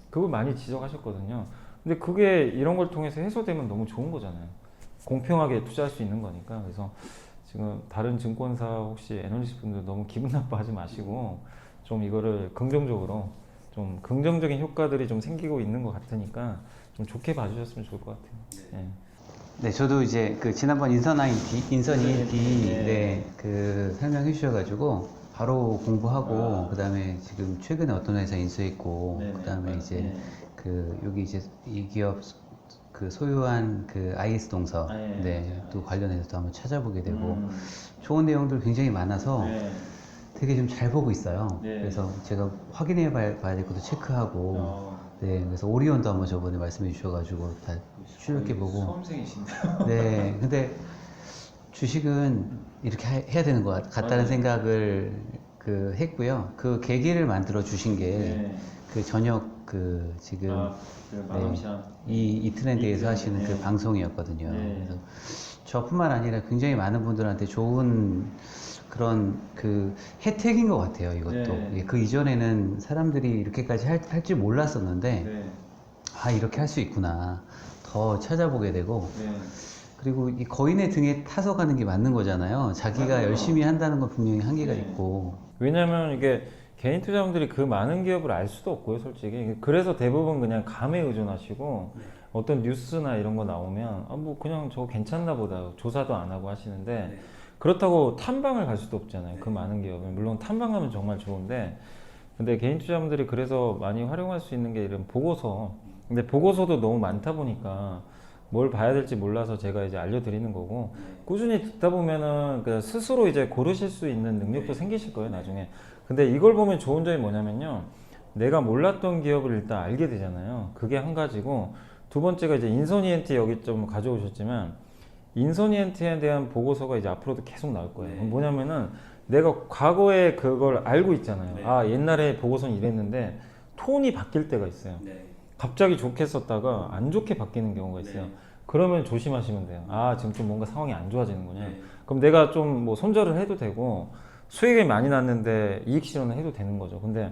[SPEAKER 2] 그걸 많이 지적하셨거든요. 근데 그게 이런 걸 통해서 해소되면 너무 좋은 거잖아요. 공평하게 투자할 수 있는 거니까. 그래서 지금 다른 증권사 혹시 애널리스트 분들 너무 기분 나빠하지 마시고 좀 이거를 긍정적으로 좀 긍정적인 효과들이 좀 생기고 있는 것 같으니까 좀 좋게 봐주셨으면 좋을 것 같아요.
[SPEAKER 1] 네, 저도 이제 그 지난번 인선 ENT 그 설명해 주셔가지고 바로 공부하고 그다음에 지금 최근에 어떤 회사 인수했고 그다음에 이제 그 여기 이제 이 기업 그 소유한 그 IS 동서 또 관련해서도 한번 찾아보게 되고 좋은 내용들 굉장히 많아서 되게 좀 잘 보고 있어요. 그래서 제가 확인해 봐야 될 것도 체크하고 그래서 오리온도 한번 저번에 말씀해 주셔가지고 다 출력해 보고
[SPEAKER 2] 수험생이신데요.
[SPEAKER 1] 네, 근데 주식은 이렇게 해야 되는 것 같다는 생각을 그 했고요. 그 계기를 만들어 주신 게 그 저녁 그 지금 이 트렌드에서 하시는 그 방송이었거든요. 그래서 저뿐만 아니라 굉장히 많은 분들한테 좋은 그런 그 혜택인 것 같아요. 이것도 그 이전에는 사람들이 이렇게까지 할 줄 몰랐었는데 아 이렇게 할 수 있구나 더 찾아보게 되고 그리고 이 거인의 등에 타서 가는 게 맞는 거잖아요. 자기가 열심히 한다는 건 분명히 한계가 있고.
[SPEAKER 2] 왜냐면 이게 개인 투자분들이 그 많은 기업을 알 수도 없고요, 솔직히. 그래서 대부분 그냥 감에 의존하시고 어떤 뉴스나 이런 거 나오면 뭐 그냥 저거 괜찮나 보다 조사도 안 하고 하시는데 그렇다고 탐방을 갈 수도 없잖아요. 그 많은 기업은 물론 탐방하면 정말 좋은데 근데 개인 투자자분들이 그래서 많이 활용할 수 있는 게 이런 보고서. 근데 보고서도 너무 많다 보니까 뭘 봐야 될지 몰라서 제가 이제 알려드리는 거고 꾸준히 듣다 보면은 그 스스로 이제 고르실 수 있는 능력도 생기실 거예요 나중에. 근데 이걸 보면 좋은 점이 뭐냐면요, 내가 몰랐던 기업을 일단 알게 되잖아요. 그게 한 가지고, 두 번째가 이제 인서니엔트 여기 좀 가져오셨지만 인서니엔트에 대한 보고서가 이제 앞으로도 계속 나올 거예요. 뭐냐면은 내가 과거에 그걸 알고 있잖아요. 아, 옛날에 보고서는 이랬는데 톤이 바뀔 때가 있어요. 갑자기 좋게 썼다가 안 좋게 바뀌는 경우가 있어요. 그러면 조심하시면 돼요. 아, 지금 좀 뭔가 상황이 안 좋아지는군요. 그럼 내가 좀 뭐 손절을 해도 되고 수익이 많이 났는데 이익 실현을 해도 되는 거죠. 근데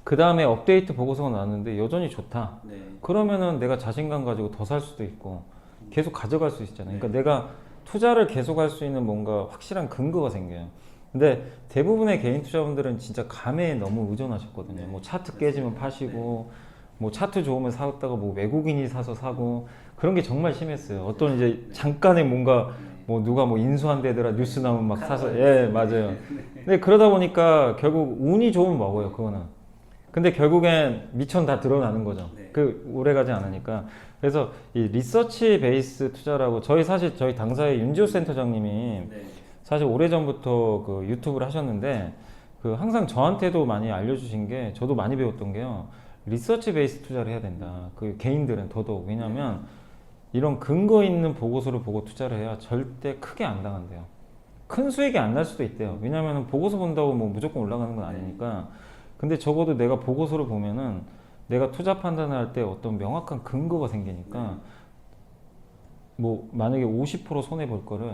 [SPEAKER 2] 그 다음에 업데이트 보고서가 나왔는데 여전히 좋다. 그러면은 내가 자신감 가지고 더 살 수도 있고 계속 가져갈 수 있잖아요. 그러니까 내가 투자를 계속할 수 있는 뭔가 확실한 근거가 생겨요. 근데 대부분의 개인 투자분들은 진짜 감에 너무 의존하셨거든요. 뭐 차트 깨지면 파시고, 뭐 차트 좋으면 사왔다가 뭐 외국인이 사서 사고, 그런 게 정말 심했어요. 어떤 이제 잠깐에 뭔가 뭐 누가 뭐 인수한대더라 뉴스 나오면 막 사서, 예, 맞아요. 근데 그러다 보니까 결국 운이 좋으면 먹어요, 그거는. 근데 결국엔 미천 다 드러나는 거죠. 그 오래 가지 않으니까. 그래서 이 리서치 베이스 투자라고, 사실 저희 당사의 윤지호 센터장님이 사실 오래전부터 그 유튜브를 하셨는데 그 항상 저한테도 많이 알려주신 게, 저도 많이 배웠던 게요, 리서치 베이스 투자를 해야 된다. 그 개인들은 더더욱. 왜냐면 이런 근거 있는 보고서를 보고 투자를 해야 절대 크게 안 당한대요. 큰 수익이 안 날 수도 있대요. 왜냐면 보고서 본다고 뭐 무조건 올라가는 건 아니니까. 근데 적어도 내가 보고서를 보면은 내가 투자 판단을 할 때 어떤 명확한 근거가 생기니까, 뭐 만약에 50% 손해 볼 거를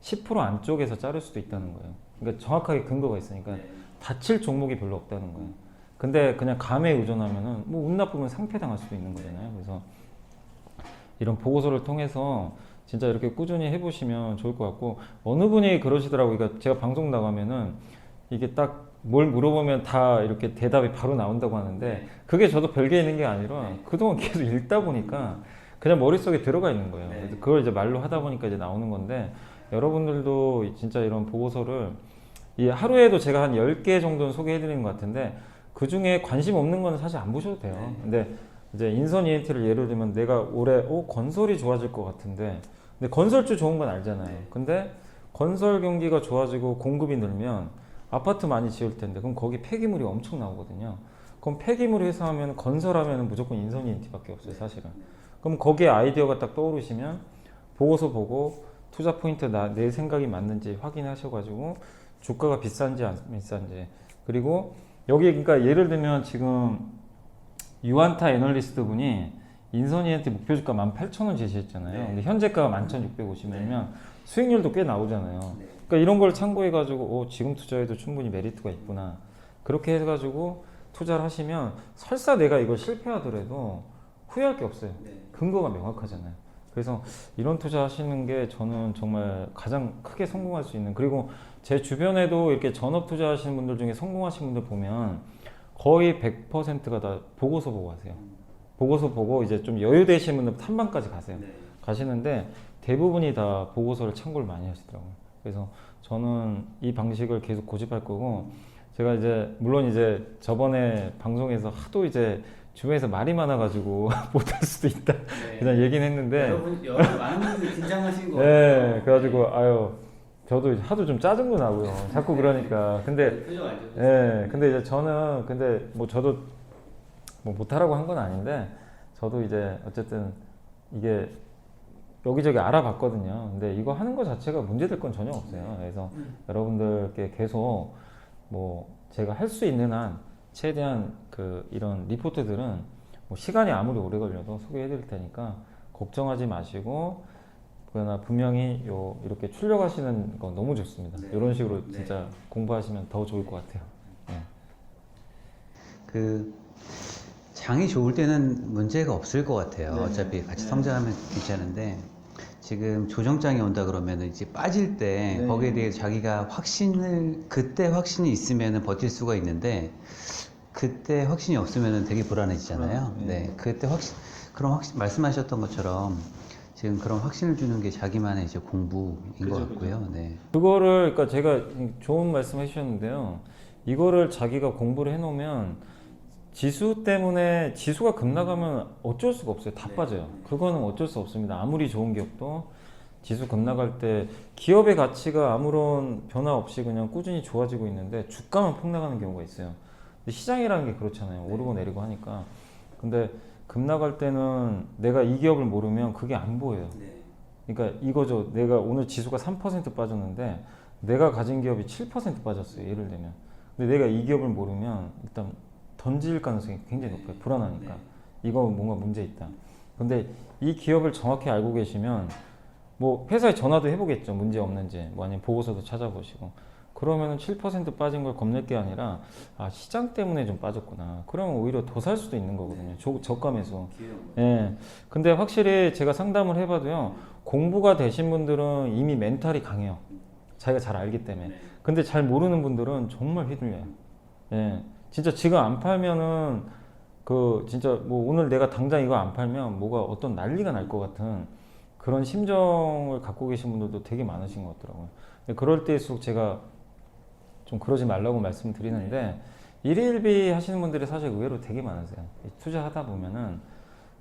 [SPEAKER 2] 10% 안쪽에서 자를 수도 있다는 거예요. 그러니까 정확하게 근거가 있으니까 다칠 종목이 별로 없다는 거예요. 근데 그냥 감에 의존하면은 뭐 운 나쁘면 상패 당할 수도 있는 거잖아요. 그래서 이런 보고서를 통해서 진짜 이렇게 꾸준히 해보시면 좋을 것 같고, 어느 분이 그러시더라고요. 그러니까 제가 방송 나가면은 이게 딱 뭘 물어보면 다 이렇게 대답이 바로 나온다고 하는데, 그게 저도 별게 있는 게 아니라 그동안 계속 읽다 보니까 그냥 머릿속에 들어가 있는 거예요. 그래서 그걸 이제 말로 하다 보니까 이제 나오는 건데, 여러분들도 진짜 이런 보고서를 이 하루에도 제가 한 10개 정도는 소개해 드리는 것 같은데, 그 중에 관심 없는 거는 사실 안 보셔도 돼요. 근데 이제 인선 ENT를 예를 들면 내가 올해 건설이 좋아질 것 같은데, 근데 건설주 좋은 건 알잖아요. 근데 건설 경기가 좋아지고 공급이 늘면 아파트 많이 지을 텐데, 그럼 거기 폐기물이 엄청 나오거든요. 그럼 폐기물 회수하면, 건설하면 무조건 인선 ENT밖에 없어요, 사실은. 그럼 거기에 아이디어가 딱 떠오르시면 보고서 보고 투자 포인트 내 생각이 맞는지 확인하셔가지고 주가가 비싼지 안 비싼지, 그리고 여기 그러니까 예를 들면 지금 유안타 애널리스트 분이 인선이한테 목표 주가 18,000원 제시했잖아요. 근데 현재가가 11,650원이면 수익률도 꽤 나오잖아요. 그러니까 이런 걸 참고해가지고 지금 투자해도 충분히 메리트가 있구나. 그렇게 해가지고 투자를 하시면 설사 내가 이걸 실패하더라도 후회할 게 없어요. 근거가 명확하잖아요. 그래서 이런 투자 하시는 게 저는 정말 가장 크게 성공할 수 있는, 그리고 제 주변에도 이렇게 전업 투자 하시는 분들 중에 성공하신 분들 보면 거의 100%가 다 보고서 보고 하세요. 보고서 보고 이제 좀 여유 되시는 분들 탐방까지 가세요. 가시는데 대부분이 다 보고서를 참고를 많이 하시더라고요. 그래서 저는 이 방식을 계속 고집할 거고, 제가 이제 물론 이제 저번에 방송에서 하도 이제 주변에서 말이 많아가지고 못할 수도 있다 그냥 얘기는 했는데,
[SPEAKER 1] 여러분 많은 분들이 긴장하신 거
[SPEAKER 2] 네, 그래가지고 저도 하도 좀 짜증도 나고요. 자꾸 그러니까. 근데 예, 근데 이제 저는 근데 뭐 저도 뭐 못하라고 한 건 아닌데, 저도 이제 어쨌든 이게 여기저기 알아봤거든요. 근데 이거 하는 것 자체가 문제될 건 전혀 없어요. 그래서 여러분들께 계속 뭐 제가 할 수 있는 한 최대한 이런 리포트들은 뭐 시간이 아무리 오래 걸려도 소개해 드릴 테니까 걱정하지 마시고, 그러나 분명히 이렇게 출력하시는 거 너무 좋습니다. 이런 식으로 진짜 공부하시면 더 좋을 것 같아요.
[SPEAKER 1] 장이 좋을 때는 문제가 없을 것 같아요. 어차피 같이 성장하면 괜찮은데, 지금 조정장이 온다 그러면 이제 빠질 때 거기에 대해 자기가 그때 확신이 있으면 버틸 수가 있는데, 그때 확신이 없으면 되게 불안해지잖아요. 그때 그런 말씀하셨던 것처럼 지금 그런 확신을 주는 게 자기만의 이제 공부인 것 같고요. 네.
[SPEAKER 2] 그거를 그러니까 제가 좋은 말씀 해주셨는데요. 이거를 자기가 공부를 해놓으면 지수 때문에 지수가 급락하면 어쩔 수가 없어요. 다 빠져요. 그거는 어쩔 수 없습니다. 아무리 좋은 기업도 지수 급락할 때 기업의 가치가 아무런 변화 없이 그냥 꾸준히 좋아지고 있는데 주가만 폭락하는 경우가 있어요. 근데 시장이라는 게 그렇잖아요. 오르고 내리고 하니까. 근데 급락할 때는 내가 이 기업을 모르면 그게 안 보여요. 그러니까 이거죠. 내가 오늘 지수가 3% 빠졌는데 내가 가진 기업이 7% 빠졌어요. 예를 들면. 근데 내가 이 기업을 모르면 일단 던질 가능성이 굉장히 높아요. 불안하니까. 이거 뭔가 문제 있다. 근데 이 기업을 정확히 알고 계시면 뭐 회사에 전화도 해보겠죠. 문제 없는지. 뭐 아니면 보고서도 찾아보시고. 그러면은 7% 빠진 걸 겁낼 게 아니라 아 시장 때문에 좀 빠졌구나. 그러면 오히려 더 살 수도 있는 거거든요. 저가 매수. 예. 근데 확실히 제가 상담을 해봐도요. 공부가 되신 분들은 이미 멘탈이 강해요. 자기가 잘 알기 때문에. 근데 잘 모르는 분들은 정말 휘둘려요. 예. 진짜 지금 안 팔면은 그 진짜 뭐 오늘 내가 당장 이거 안 팔면 뭐가 어떤 난리가 날 것 같은 그런 심정을 갖고 계신 분들도 되게 많으신 것 같더라고요. 근데 그럴 때일수록 제가 좀 그러지 말라고 말씀드리는데 일일비 하시는 분들이 사실 의외로 되게 많으세요. 투자하다 보면은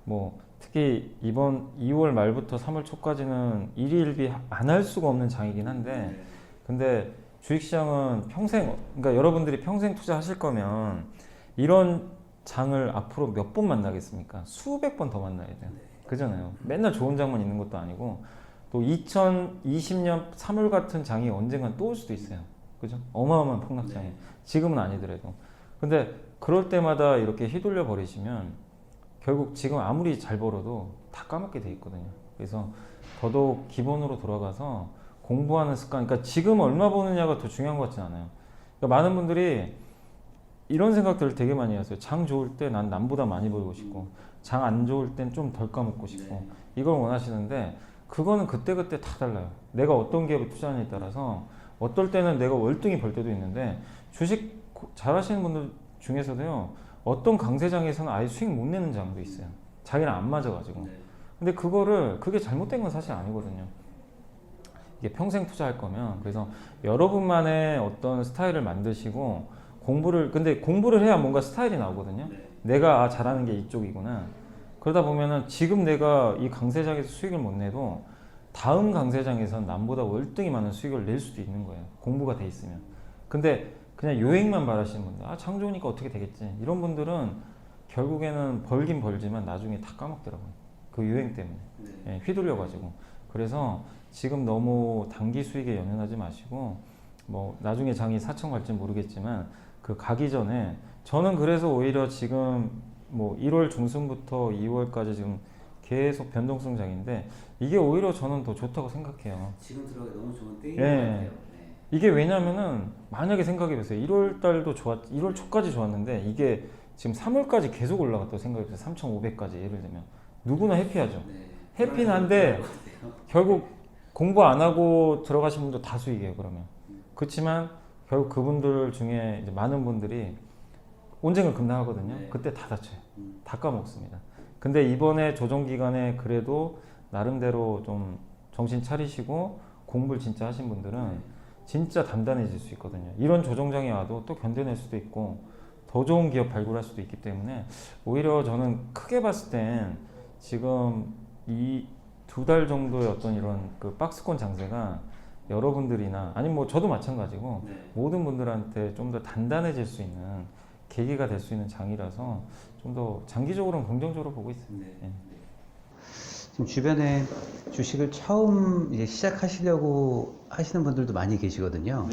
[SPEAKER 2] 뭐 특히 이번 2월 말부터 3월 초까지는 일일비 안 할 수가 없는 장이긴 한데 근데 주식시장은 평생 그러니까 여러분들이 평생 투자하실 거면 이런 장을 앞으로 몇 번 만나겠습니까? 수백 번 더 만나야 돼요. 그잖아요. 맨날 좋은 장만 있는 것도 아니고 또 2020년 3월 같은 장이 언젠간 또 올 수도 있어요. 그죠? 어마어마한 폭락장이. 지금은 아니더라도. 근데 그럴 때마다 이렇게 휘둘려 버리시면 결국 지금 아무리 잘 벌어도 다 까먹게 돼 있거든요. 그래서 더더욱 기본으로 돌아가서 공부하는 습관, 그러니까 지금 얼마 버느냐가 더 중요한 것 같진 않아요. 그러니까 많은 분들이 이런 생각들을 되게 많이 하세요. 장 좋을 때 난 남보다 많이 벌고 싶고 장 안 좋을 땐 좀 덜 까먹고 싶고 이걸 원하시는데 그거는 그때그때 다 달라요. 내가 어떤 기업에 투자하느냐에 따라서 어떨 때는 내가 월등히 벌 때도 있는데 주식 잘 하시는 분들 중에서도요 어떤 강세장에서는 아예 수익 못 내는 장도 있어요. 자기랑 안 맞아가지고. 근데 그게 잘못된 건 사실 아니거든요. 이게 평생 투자할 거면 그래서 여러분만의 어떤 스타일을 만드시고 근데 공부를 해야 뭔가 스타일이 나오거든요. 내가 잘하는 게 이쪽이구나. 그러다 보면은 지금 내가 이 강세장에서 수익을 못 내도 다음 강세장에서는 남보다 월등히 많은 수익을 낼 수도 있는 거예요. 공부가 돼 있으면. 근데 그냥 요행만 바라시는 분들, 장 좋으니까 어떻게 되겠지. 이런 분들은 결국에는 벌긴 벌지만 나중에 다 까먹더라고요. 그 요행 때문에. 예, 휘둘려가지고. 그래서 지금 너무 단기 수익에 연연하지 마시고, 뭐, 나중에 장이 4천 갈지 모르겠지만, 그 가기 전에, 저는 그래서 오히려 지금 뭐 1월 중순부터 2월까지 지금 계속 변동성 장인데, 이게 오히려 저는 더 좋다고 생각해요.
[SPEAKER 1] 지금 들어가기 너무 좋은 때인
[SPEAKER 2] 것 같아요. 이게 왜냐면은 만약에 생각해보세요. 1월 달도 1월 초까지 좋았는데 이게 지금 3월까지 계속 올라갔다고 생각해보세요. 3,500까지 예를 들면 누구나 해피하죠. 해피는 한데 결국 공부 안 하고 들어가신 분도 다 수익이에요. 그러면 그렇지만 결국 그분들 중에 이제 많은 분들이 언젠가 급락하거든요. 그때 다 다쳐요. 다 까먹습니다. 근데 이번에 조정 기간에 그래도 나름대로 좀 정신 차리시고 공부를 진짜 하신 분들은 진짜 단단해질 수 있거든요. 이런 조정장이 와도 또 견뎌낼 수도 있고 더 좋은 기업 발굴할 수도 있기 때문에 오히려 저는 크게 봤을 땐 지금 이 2달 정도의 어떤 이런 그 박스권 장세가 여러분들이나 아니면 뭐 저도 마찬가지고 모든 분들한테 좀 더 단단해질 수 있는 계기가 될 수 있는 장이라서 좀 더 장기적으로는 긍정적으로 보고 있습니다.
[SPEAKER 1] 지금 주변에 주식을 처음 이제 시작하시려고 하시는 분들도 많이 계시거든요.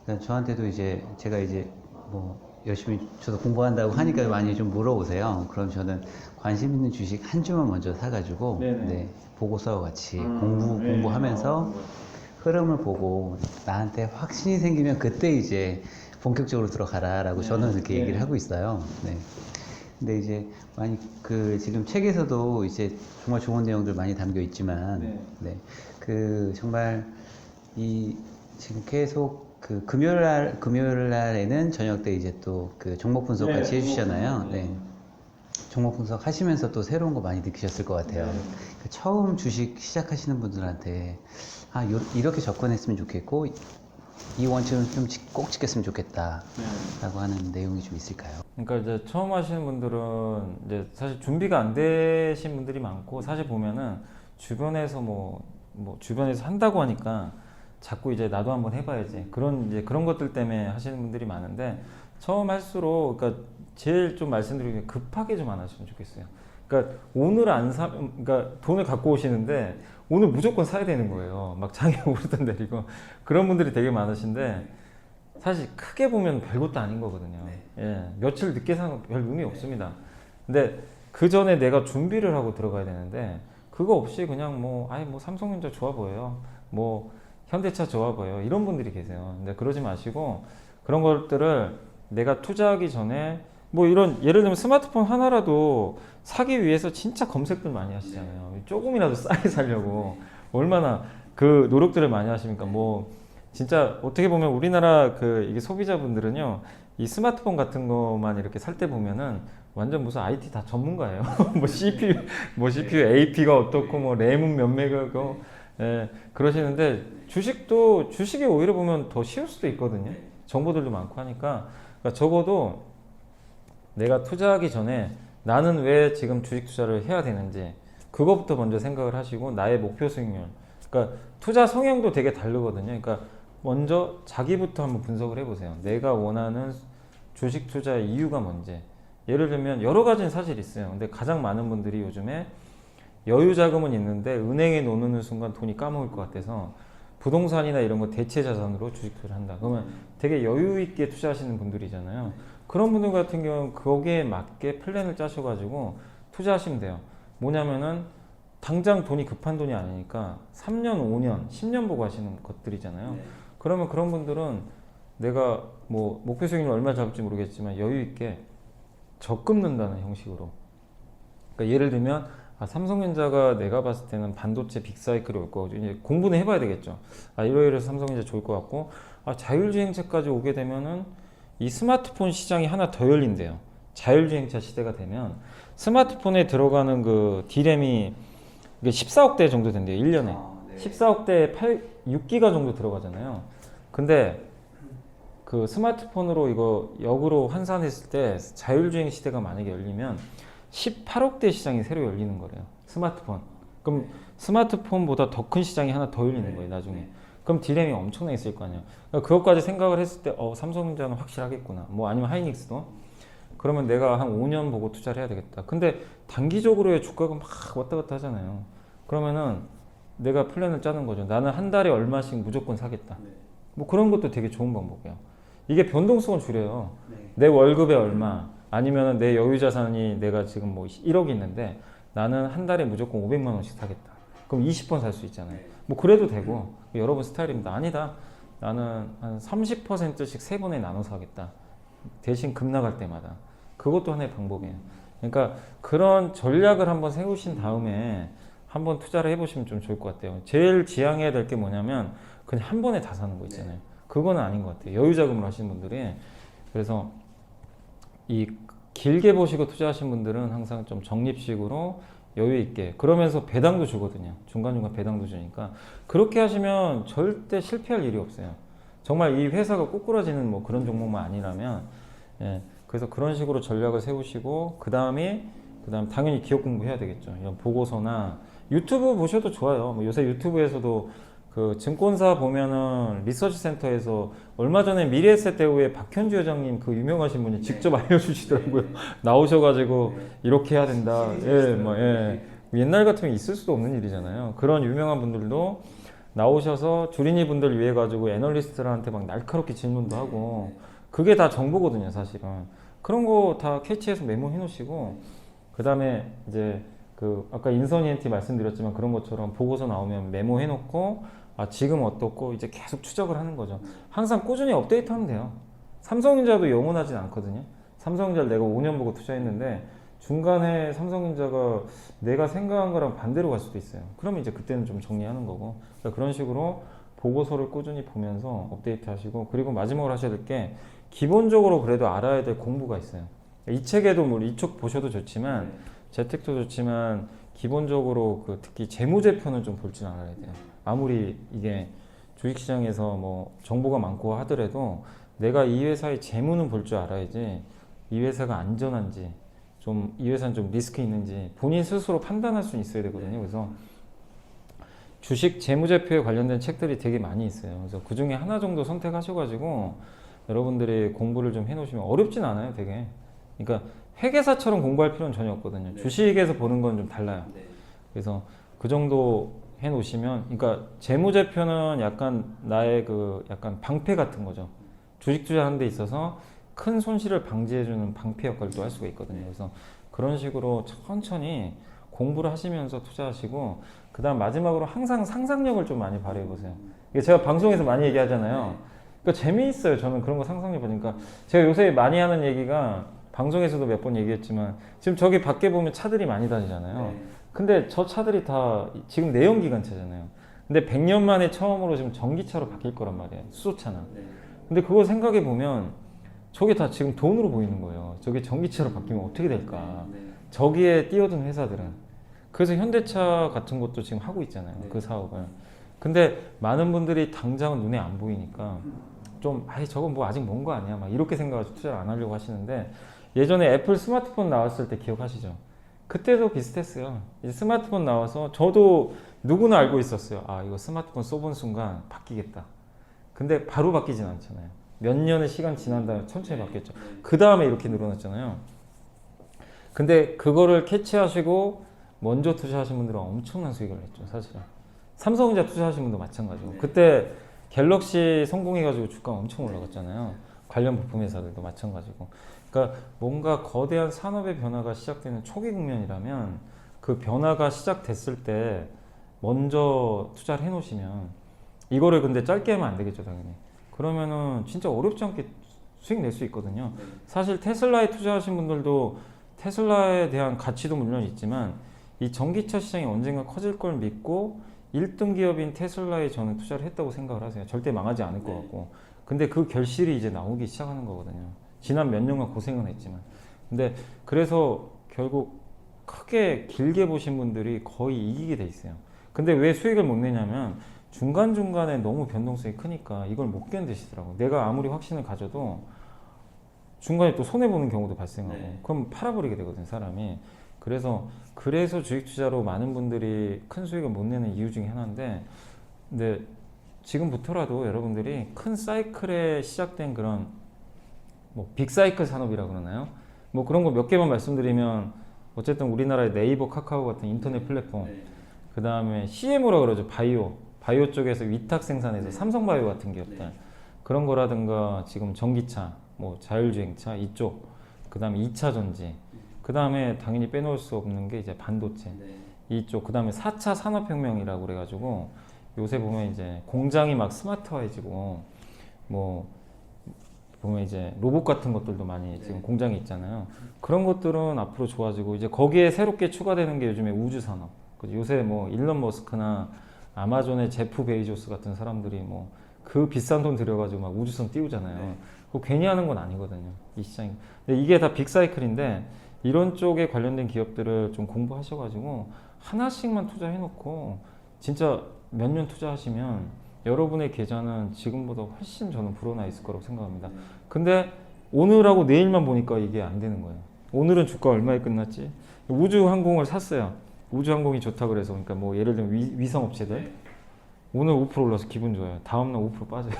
[SPEAKER 1] 그러니까 저한테도 이제 제가 이제 뭐 열심히 저도 공부한다고 하니까 많이 좀 물어보세요. 그럼 저는 관심 있는 주식 한 주만 먼저 사가지고 보고서와 같이 공부하면서 흐름을 보고 나한테 확신이 생기면 그때 이제 본격적으로 들어가라라고 저는 그렇게 얘기를 하고 있어요. 근데 이제 많이 지금 책에서도 이제 정말 좋은 내용들 많이 담겨 있지만, 그 정말 지금 계속 금요일 날에는 저녁 때 이제 또 그 종목 분석 같이 해주시잖아요. 종목 분석 하시면서 또 새로운 거 많이 느끼셨을 것 같아요. 그 처음 주식 시작하시는 분들한테 이렇게 접근했으면 좋겠고 이 원칙은 좀 꼭 지켰으면 좋겠다 라고 하는 내용이 좀 있을까요?
[SPEAKER 2] 그러니까 이제 처음 하시는 분들은 이제 사실 준비가 안 되신 분들이 많고, 사실 보면은 주변에서 주변에서 한다고 하니까 자꾸 이제 나도 한번 해봐야지, 그런 것들 때문에 하시는 분들이 많은데, 처음 할수록 그러니까 제일 좀 말씀드리면 급하게 좀 안 하시면 좋겠어요. 그러니까 오늘 안 사, 그러니까 돈을 갖고 오시는데 오늘 무조건 사야 되는 거예요. 막 장에 오르던 내리고 그런 분들이 되게 많으신데, 사실 크게 보면 별것도 아닌 거거든요. 예, 며칠 늦게 사는 별 의미 없습니다. 근데 그 전에 내가 준비를 하고 들어가야 되는데, 그거 없이 그냥 삼성전자 좋아 보여요, 현대차 좋아 보여요, 이런 분들이 계세요. 근데 그러지 마시고, 그런 것들을 내가 투자하기 전에 이런, 예를 들면 스마트폰 하나라도 사기 위해서 진짜 검색들 많이 하시잖아요. 조금이라도 싸게 사려고 얼마나 그 노력들을 많이 하십니까? 진짜 어떻게 보면 우리나라 이게 소비자분들은요, 이 스마트폰 같은 거만 이렇게 살 때 보면은 완전 무슨 IT 다 전문가예요. CPU AP가 어떻고 램은 몇 메가고, 예, 그러시는데, 주식이 오히려 보면 더 쉬울 수도 있거든요. 정보들도 많고 하니까. 그러니까 적어도 내가 투자하기 전에 나는 왜 지금 주식 투자를 해야 되는지, 그것부터 먼저 생각을 하시고, 나의 목표 수익률, 그러니까 투자 성향도 되게 다르거든요. 그러니까 먼저 자기부터 한번 분석을 해보세요. 내가 원하는 주식 투자의 이유가 뭔지. 예를 들면 여러 가지는 사실 있어요. 근데 가장 많은 분들이 요즘에 여유 자금은 있는데 은행에 놓는 순간 돈이 까먹을 것 같아서 부동산이나 이런 거 대체 자산으로 주식 투자를 한다. 그러면 되게 여유 있게 투자하시는 분들이잖아요. 그런 분들 같은 경우는 거기에 맞게 플랜을 짜셔가지고 투자하시면 돼요. 뭐냐면은 당장 돈이 급한 돈이 아니니까 3년, 5년, 10년 보고 하시는 것들이잖아요. 그러면 그런 분들은 내가 목표 수익률 얼마 잡을지 모르겠지만 여유 있게 적금 넣는다는 형식으로. 그러니까 예를 들면 삼성전자가 내가 봤을 때는 반도체 빅사이클이 올 거고, 이제 공부는 해봐야 되겠죠. 이러이러해서 삼성전자 좋을 것 같고, 자율주행차까지 오게 되면은 이 스마트폰 시장이 하나 더 열린대요. 자율주행차 시대가 되면 스마트폰에 들어가는 그 D램이 14억대 정도 된대요. 1년에. 14억대에 6기가 정도 들어가잖아요. 근데 그 스마트폰으로 이거 역으로 환산했을 때 자율주행 시대가 만약에 열리면 18억대 시장이 새로 열리는 거래요. 스마트폰. 그럼 스마트폰보다 더 큰 시장이 하나 더 열리는 거예요, 나중에. 그럼 D램이 엄청나게 있을 거 아니에요. 그러니까 그것까지 생각을 했을 때 삼성전자는 확실하겠구나. 아니면 하이닉스도. 그러면 내가 한 5년 보고 투자를 해야 되겠다. 근데 단기적으로의 주가가 막 왔다 갔다 하잖아요. 그러면은 내가 플랜을 짜는 거죠. 나는 한 달에 얼마씩 무조건 사겠다. 그런 것도 되게 좋은 방법이에요. 이게 변동성을 줄여요. 내 월급에 얼마, 아니면 내 여유 자산이 내가 지금 1억이 있는데 나는 한 달에 무조건 500만 원씩 사겠다. 그럼 20번 살 수 있잖아요. 그래도 되고, 여러분 스타일입니다. 아니다, 나는 한 30%씩 3번에 나눠서 하겠다. 대신 급 나갈 때마다. 그것도 하나의 방법이에요. 그러니까 그런 전략을 한번 세우신 다음에 한번 투자를 해보시면 좀 좋을 것 같아요. 제일 지향해야 될 게 뭐냐면 그냥 한 번에 다 사는 거 있잖아요. 그거는 아닌 것 같아요. 여유 자금을 하시는 분들이. 그래서 이 길게 보시고 투자하신 분들은 항상 좀 적립식으로 여유 있게, 그러면서 배당도 주거든요. 중간중간 배당도 주니까 그렇게 하시면 절대 실패할 일이 없어요. 정말 이 회사가 꼬꾸라지는 그런 종목만 아니라면. 예, 그래서 그런 식으로 전략을 세우시고, 그 다음 당연히 기업 공부해야 되겠죠. 이런 보고서나 유튜브 보셔도 좋아요. 요새 유튜브에서도 그 증권사 보면은 리서치 센터에서 얼마 전에 미래에셋 대우의 박현주 회장님, 그 유명하신 분이 직접 알려주시더라고요. 나오셔가지고 이렇게 해야 된다. 옛날 같으면 있을 수도 없는 일이잖아요. 그런 유명한 분들도 나오셔서 주린이 분들 위해 가지고 애널리스트들한테 막 날카롭게 질문도 하고, 그게 다 정보거든요, 사실은. 그런 거 다 캐치해서 메모해 놓으시고, 그 다음에 이제 아까 인서니엔티 말씀드렸지만 그런 것처럼 보고서 나오면 메모해 놓고, 지금 어떻고 이제 계속 추적을 하는 거죠. 항상 꾸준히 업데이트하면 돼요. 삼성전자도 영원하진 않거든요. 삼성전자를 내가 5년 보고 투자했는데 중간에 삼성전자가 내가 생각한 거랑 반대로 갈 수도 있어요. 그러면 이제 그때는 좀 정리하는 거고. 그러니까 그런 식으로 보고서를 꾸준히 보면서 업데이트 하시고, 그리고 마지막으로 하셔야 될 게, 기본적으로 그래도 알아야 될 공부가 있어요. 이 책에도 뭐 이쪽 보셔도 좋지만 재테크도 좋지만 기본적으로 그 특히 재무제표는 좀 볼 줄 알아야 돼요. 아무리 이게 주식시장에서 뭐 정보가 많고 하더라도 내가 이 회사의 재무는 볼 줄 알아야지 이 회사가 안전한지 좀 이 회사는 좀 리스크 있는지 본인 스스로 판단할 수 있어야 되거든요. 그래서 주식 재무제표에 관련된 책들이 되게 많이 있어요. 그래서 그 중에 하나 정도 선택하셔가지고 여러분들이 공부를 좀 해놓으시면 어렵진 않아요, 되게. 그러니까 회계사처럼 공부할 필요는 전혀 없거든요. 주식에서 보는 건 좀 달라요. 그래서 그 정도 해놓으시면, 그러니까 재무제표는 약간 나의 그 약간 방패 같은 거죠. 주식 투자하는 데 있어서 큰 손실을 방지해주는 방패 역할도 할 수가 있거든요. 그래서 그런 식으로 천천히 공부를 하시면서 투자하시고, 그 다음 마지막으로 항상 상상력을 좀 많이 발휘해 보세요. 이게 제가 방송에서 많이 얘기하잖아요. 그러니까 재미있어요. 저는 그런 거 상상해 보니까. 제가 요새 많이 하는 얘기가 방송에서도 몇 번 얘기했지만 지금 저기 밖에 보면 차들이 많이 다니잖아요. 근데 저 차들이 다 지금 내연기관차잖아요. 근데 100년 만에 처음으로 지금 전기차로 바뀔 거란 말이에요. 수소차는. 근데 그거 생각해 보면 저게 다 지금 돈으로 보이는 거예요. 저게 전기차로 바뀌면 어떻게 될까. 저기에 뛰어든 회사들은. 그래서 현대차 같은 것도 지금 하고 있잖아요. 그 사업을. 근데 많은 분들이 당장은 눈에 안 보이니까 좀 아이 저건 뭐 아직 먼 거 아니야 막 이렇게 생각해서 투자를 안 하려고 하시는데, 예전에 애플 스마트폰 나왔을 때 기억하시죠? 그때도 비슷했어요. 이제 스마트폰 나와서 저도 누구나 알고 있었어요. 아 이거 스마트폰 써본 순간 바뀌겠다. 근데 바로 바뀌진 않잖아요. 몇 년의 시간 지난 다음에 천천히 바뀌었죠. 그 다음에 이렇게 늘어났잖아요. 근데 그거를 캐치하시고 먼저 투자하신 분들은 엄청난 수익을 냈죠, 사실은. 삼성전자 투자하신 분도 마찬가지고. 그때 갤럭시 성공해가지고 주가가 엄청 올라갔잖아요. 관련 부품 회사들도 마찬가지고. 그러니까 뭔가 거대한 산업의 변화가 시작되는 초기 국면이라면 그 변화가 시작됐을 때 먼저 투자를 해놓으시면, 이거를 근데 짧게 하면 안 되겠죠, 당연히. 그러면은 진짜 어렵지 않게 수익 낼 수 있거든요. 사실 테슬라에 투자하신 분들도 테슬라에 대한 가치도 물론 있지만 이 전기차 시장이 언젠가 커질 걸 믿고 1등 기업인 테슬라에 저는 투자를 했다고 생각을 하세요. 절대 망하지 않을 것 같고. 근데 그 결실이 이제 나오기 시작하는 거거든요. 지난 몇 년간 고생은 했지만. 근데 그래서 결국 크게 길게 보신 분들이 거의 이기게 돼 있어요. 근데 왜 수익을 못 내냐면 중간중간에 너무 변동성이 크니까 이걸 못 견디시더라고요. 내가 아무리 확신을 가져도 중간에 또 손해보는 경우도 발생하고 그럼 팔아버리게 되거든요, 사람이. 그래서 주식 투자로 많은 분들이 큰 수익을 못 내는 이유 중에 하나인데, 근데 지금부터라도 여러분들이 큰 사이클에 시작된 그런 뭐 빅사이클 산업이라고 그러나요? 뭐 그런 거 몇 개만 말씀드리면, 어쨌든 우리나라의 네이버, 카카오 같은 인터넷 플랫폼, 그 다음에 CMO라고 그러죠. 바이오 쪽에서 위탁 생산해서 삼성바이오 같은 기업들, 그런 거라든가 지금 전기차, 뭐 자율주행차 이쪽, 그 다음에 2차 전지, 그 다음에 당연히 빼놓을 수 없는 게 이제 반도체 이쪽, 그 다음에 4차 산업혁명이라고 그래가지고 요새 보면 이제 공장이 막 스마트화해지고, 뭐 보면 이제 로봇 같은 것들도 많이 지금 공장에 있잖아요. 그런 것들은 앞으로 좋아지고, 이제 거기에 새롭게 추가되는 게 요즘에 우주 산업. 요새 뭐 일론 머스크나 아마존의 제프 베이조스 같은 사람들이 뭐 그 비싼 돈 들여가지고 막 우주선 띄우잖아요. 그거 괜히 하는 건 아니거든요, 이 시장이. 근데 이게 다 빅사이클인데, 이런 쪽에 관련된 기업들을 좀 공부하셔가지고 하나씩만 투자해놓고 진짜 몇 년 투자하시면 여러분의 계좌는 지금보다 훨씬 저는 불어나 있을 거라고 생각합니다. 근데 오늘하고 내일만 보니까 이게 안 되는 거예요. 오늘은 주가 얼마에 끝났지? 우주항공을 샀어요. 우주항공이 좋다 그래서. 그러니까 뭐 예를 들면 위성업체들 오늘 5% 올라서 기분 좋아요. 다음날 5% 빠져요.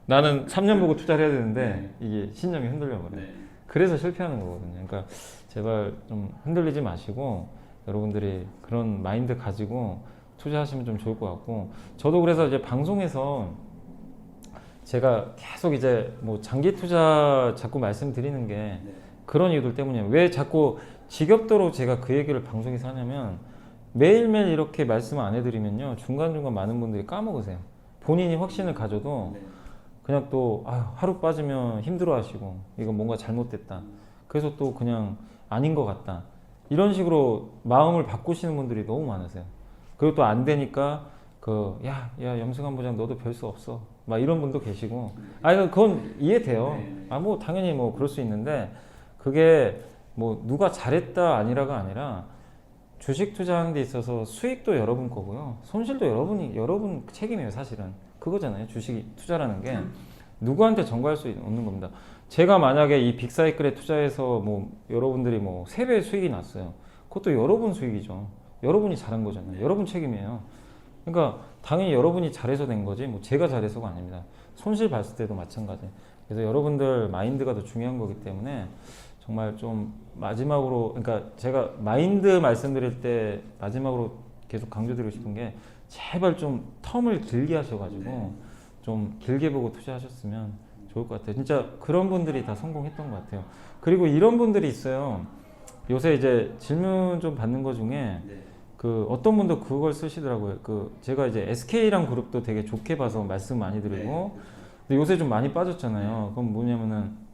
[SPEAKER 2] 나는 3년 보고 투자를 해야 되는데 이게 신념이 흔들려 버려요. 그래서 실패하는 거거든요. 그러니까 제발 좀 흔들리지 마시고 여러분들이 그런 마인드 가지고 투자하시면 좀 좋을 것 같고, 저도 그래서 이제 방송에서 제가 계속 이제 뭐 장기 투자 자꾸 말씀드리는 게 그런 이유들 때문이에요. 왜 자꾸 지겹도록 제가 그 얘기를 방송에서 하냐면, 매일매일 이렇게 말씀 안 해드리면요, 중간중간 많은 분들이 까먹으세요. 본인이 확신을 가져도 그냥 또 하루 빠지면 힘들어하시고 이거 뭔가 잘못됐다, 그래서 또 그냥 아닌 것 같다, 이런 식으로 마음을 바꾸시는 분들이 너무 많으세요. 그리고 또 안 되니까 야 염승환 부장 너도 별 수 없어 막 이런 분도 계시고 그건 이해돼요. 뭐 당연히 뭐 그럴 수 있는데 그게 뭐 누가 잘했다 아니라가 아니라 주식 투자하는 데 있어서 수익도 여러분 거고요. 손실도 여러분 책임이에요, 사실은. 그거잖아요. 주식 투자라는 게 누구한테 전가할 수 없는 겁니다. 제가 만약에 이 빅사이클에 투자해서 뭐 여러분들이 뭐 3배의 수익이 났어요. 그것도 여러분 수익이죠. 여러분이 잘한 거잖아요. 여러분 책임이에요. 그러니까 당연히 여러분이 잘해서 된 거지 뭐 제가 잘해서가 아닙니다. 손실 봤을 때도 마찬가지. 그래서 여러분들 마인드가 더 중요한 거기 때문에 정말 좀 마지막으로 그러니까 제가 마인드 말씀드릴 때 마지막으로 계속 강조드리고 싶은 게 제발 좀 텀을 길게 하셔가지고 좀 길게 보고 투자하셨으면 좋을 것 같아요. 진짜 그런 분들이 다 성공했던 것 같아요. 그리고 이런 분들이 있어요. 요새 이제 질문 좀 받는 것 중에 그 어떤 분도 그걸 쓰시더라고요. 그 제가 이제 SK랑 그룹도 되게 좋게 봐서 말씀 많이 드리고 근데 요새 좀 많이 빠졌잖아요. 그럼 뭐냐면은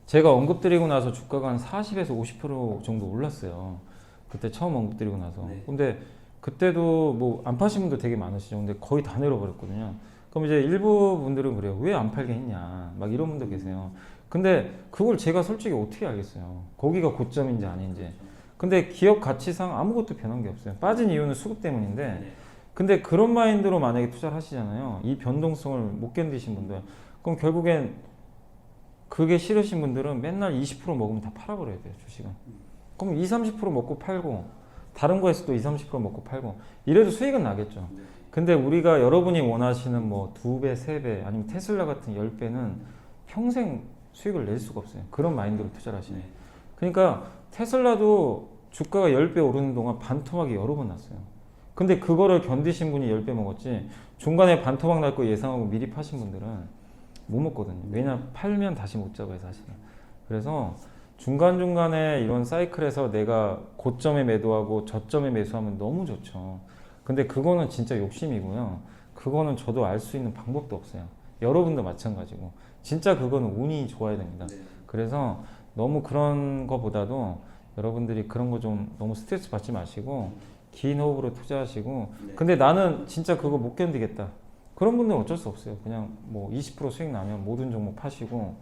[SPEAKER 2] 제가 언급드리고 나서 주가가 한 40에서 50% 정도 올랐어요. 그때 처음 언급드리고 나서. 근데 그때도 뭐 안 파신 분도 되게 많으시죠. 근데 거의 다 내려버렸거든요. 그럼 이제 일부 분들은 그래요. 왜 안 팔게 했냐. 막 이런 분도 계세요. 근데 그걸 제가 솔직히 어떻게 알겠어요. 거기가 고점인지 아닌지. 근데 기업 가치상 아무것도 변한 게 없어요. 빠진 이유는 수급 때문인데 근데 그런 마인드로 만약에 투자를 하시잖아요. 이 변동성을 못 견디신 분들. 그럼 결국엔 그게 싫으신 분들은 맨날 20% 먹으면 다 팔아버려야 돼요, 주식은. 그럼 20, 30% 먹고 팔고 다른 거에서 또 20, 30% 먹고 팔고 이래도 수익은 나겠죠. 근데 우리가 여러분이 원하시는 뭐 2배, 3배 아니면 테슬라 같은 10배는 평생 수익을 낼 수가 없어요. 그런 마인드로 투자를 하시네. 그러니까 테슬라도 주가가 10배 오르는 동안 반토막이 여러 번 났어요. 근데 그거를 견디신 분이 10배 먹었지 중간에 반토막 날 거 예상하고 미리 파신 분들은 못 먹거든요. 왜냐 팔면 다시 못 잡아요, 사실은. 그래서 중간중간에 이런 사이클에서 내가 고점에 매도하고 저점에 매수하면 너무 좋죠. 근데 그거는 진짜 욕심이고요. 그거는 저도 알 수 있는 방법도 없어요. 여러분도 마찬가지고. 진짜 그거는 운이 좋아야 됩니다. 그래서 너무 그런 거보다도 여러분들이 그런 거 좀 너무 스트레스 받지 마시고 긴 호흡으로 투자하시고 근데 나는 진짜 그거 못 견디겠다. 그런 분들은 어쩔 수 없어요. 그냥 뭐 20% 수익 나면 모든 종목 파시고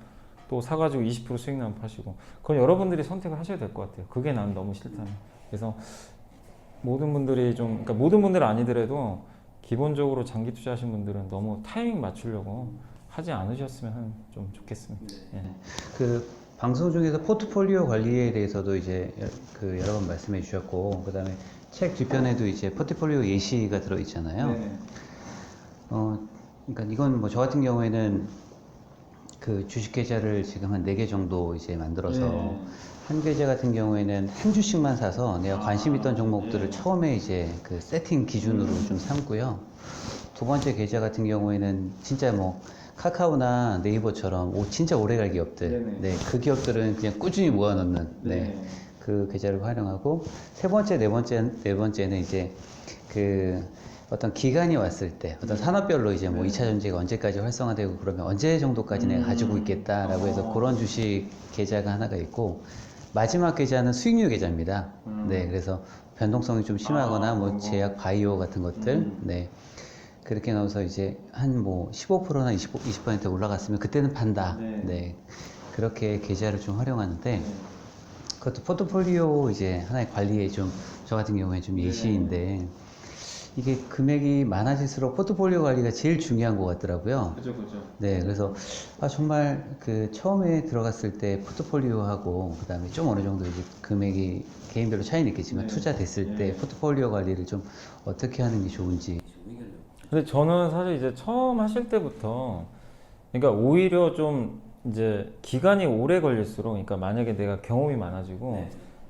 [SPEAKER 2] 또 사가지고 20% 수익 나면 파시고 그건 여러분들이 선택을 하셔야 될 것 같아요. 그게 난 너무 싫다면. 그래서 모든 분들이 좀 그러니까 모든 분들은 아니더라도 기본적으로 장기 투자하신 분들은 너무 타이밍 맞추려고 하지 않으셨으면 좀 좋겠습니다. 예.
[SPEAKER 1] 그 방송 중에서 포트폴리오 관리에 대해서도 이제 그 여러 번 말씀해 주셨고 그다음에 책 뒤편에도 이제 포트폴리오 예시가 들어 있잖아요. 그러니까 이건 뭐 저 같은 경우에는 그 주식 계좌를 지금 한 4개 정도 이제 만들어서 한 계좌 같은 경우에는 한 주씩만 사서 내가 관심 있던 종목들을 처음에 이제 그 세팅 기준으로 좀 삼고요. 두 번째 계좌 같은 경우에는 진짜 뭐 카카오나 네이버처럼 진짜 오래갈 기업들, 그 기업들은 그냥 꾸준히 모아놓는, 그 계좌를 활용하고 세 번째, 네 번째는 이제 그 어떤 기간이 왔을 때 어떤 산업별로 이제 뭐 2차 전지가 언제까지 활성화되고 그러면 언제 정도까지 내가 가지고 있겠다라고 해서 그런 주식 계좌가 하나가 있고 마지막 계좌는 수익률 계좌입니다. 네, 그래서 변동성이 좀 심하거나 뭐 제약 바이오 같은 것들, 그렇게 나와서 이제 한 뭐 15%나 20% 올라갔으면 그때는 판다. 네, 그렇게 계좌를 좀 활용하는데 그것도 포트폴리오 이제 하나의 관리에 좀 저 같은 경우에 좀 예시인데. 이게 금액이 많아질수록 포트폴리오 관리가 제일 중요한 것 같더라고요.
[SPEAKER 2] 그죠.
[SPEAKER 1] 네, 그래서 정말 그 처음에 들어갔을 때 포트폴리오하고 그다음에 좀 어느 정도 이제 금액이 개인별로 차이는 있겠지만 투자됐을 때 포트폴리오 관리를 좀 어떻게 하는 게 좋은지.
[SPEAKER 2] 근데 저는 사실 이제 처음 하실 때부터 그러니까 오히려 좀 이제 기간이 오래 걸릴수록 그러니까 만약에 내가 경험이 많아지고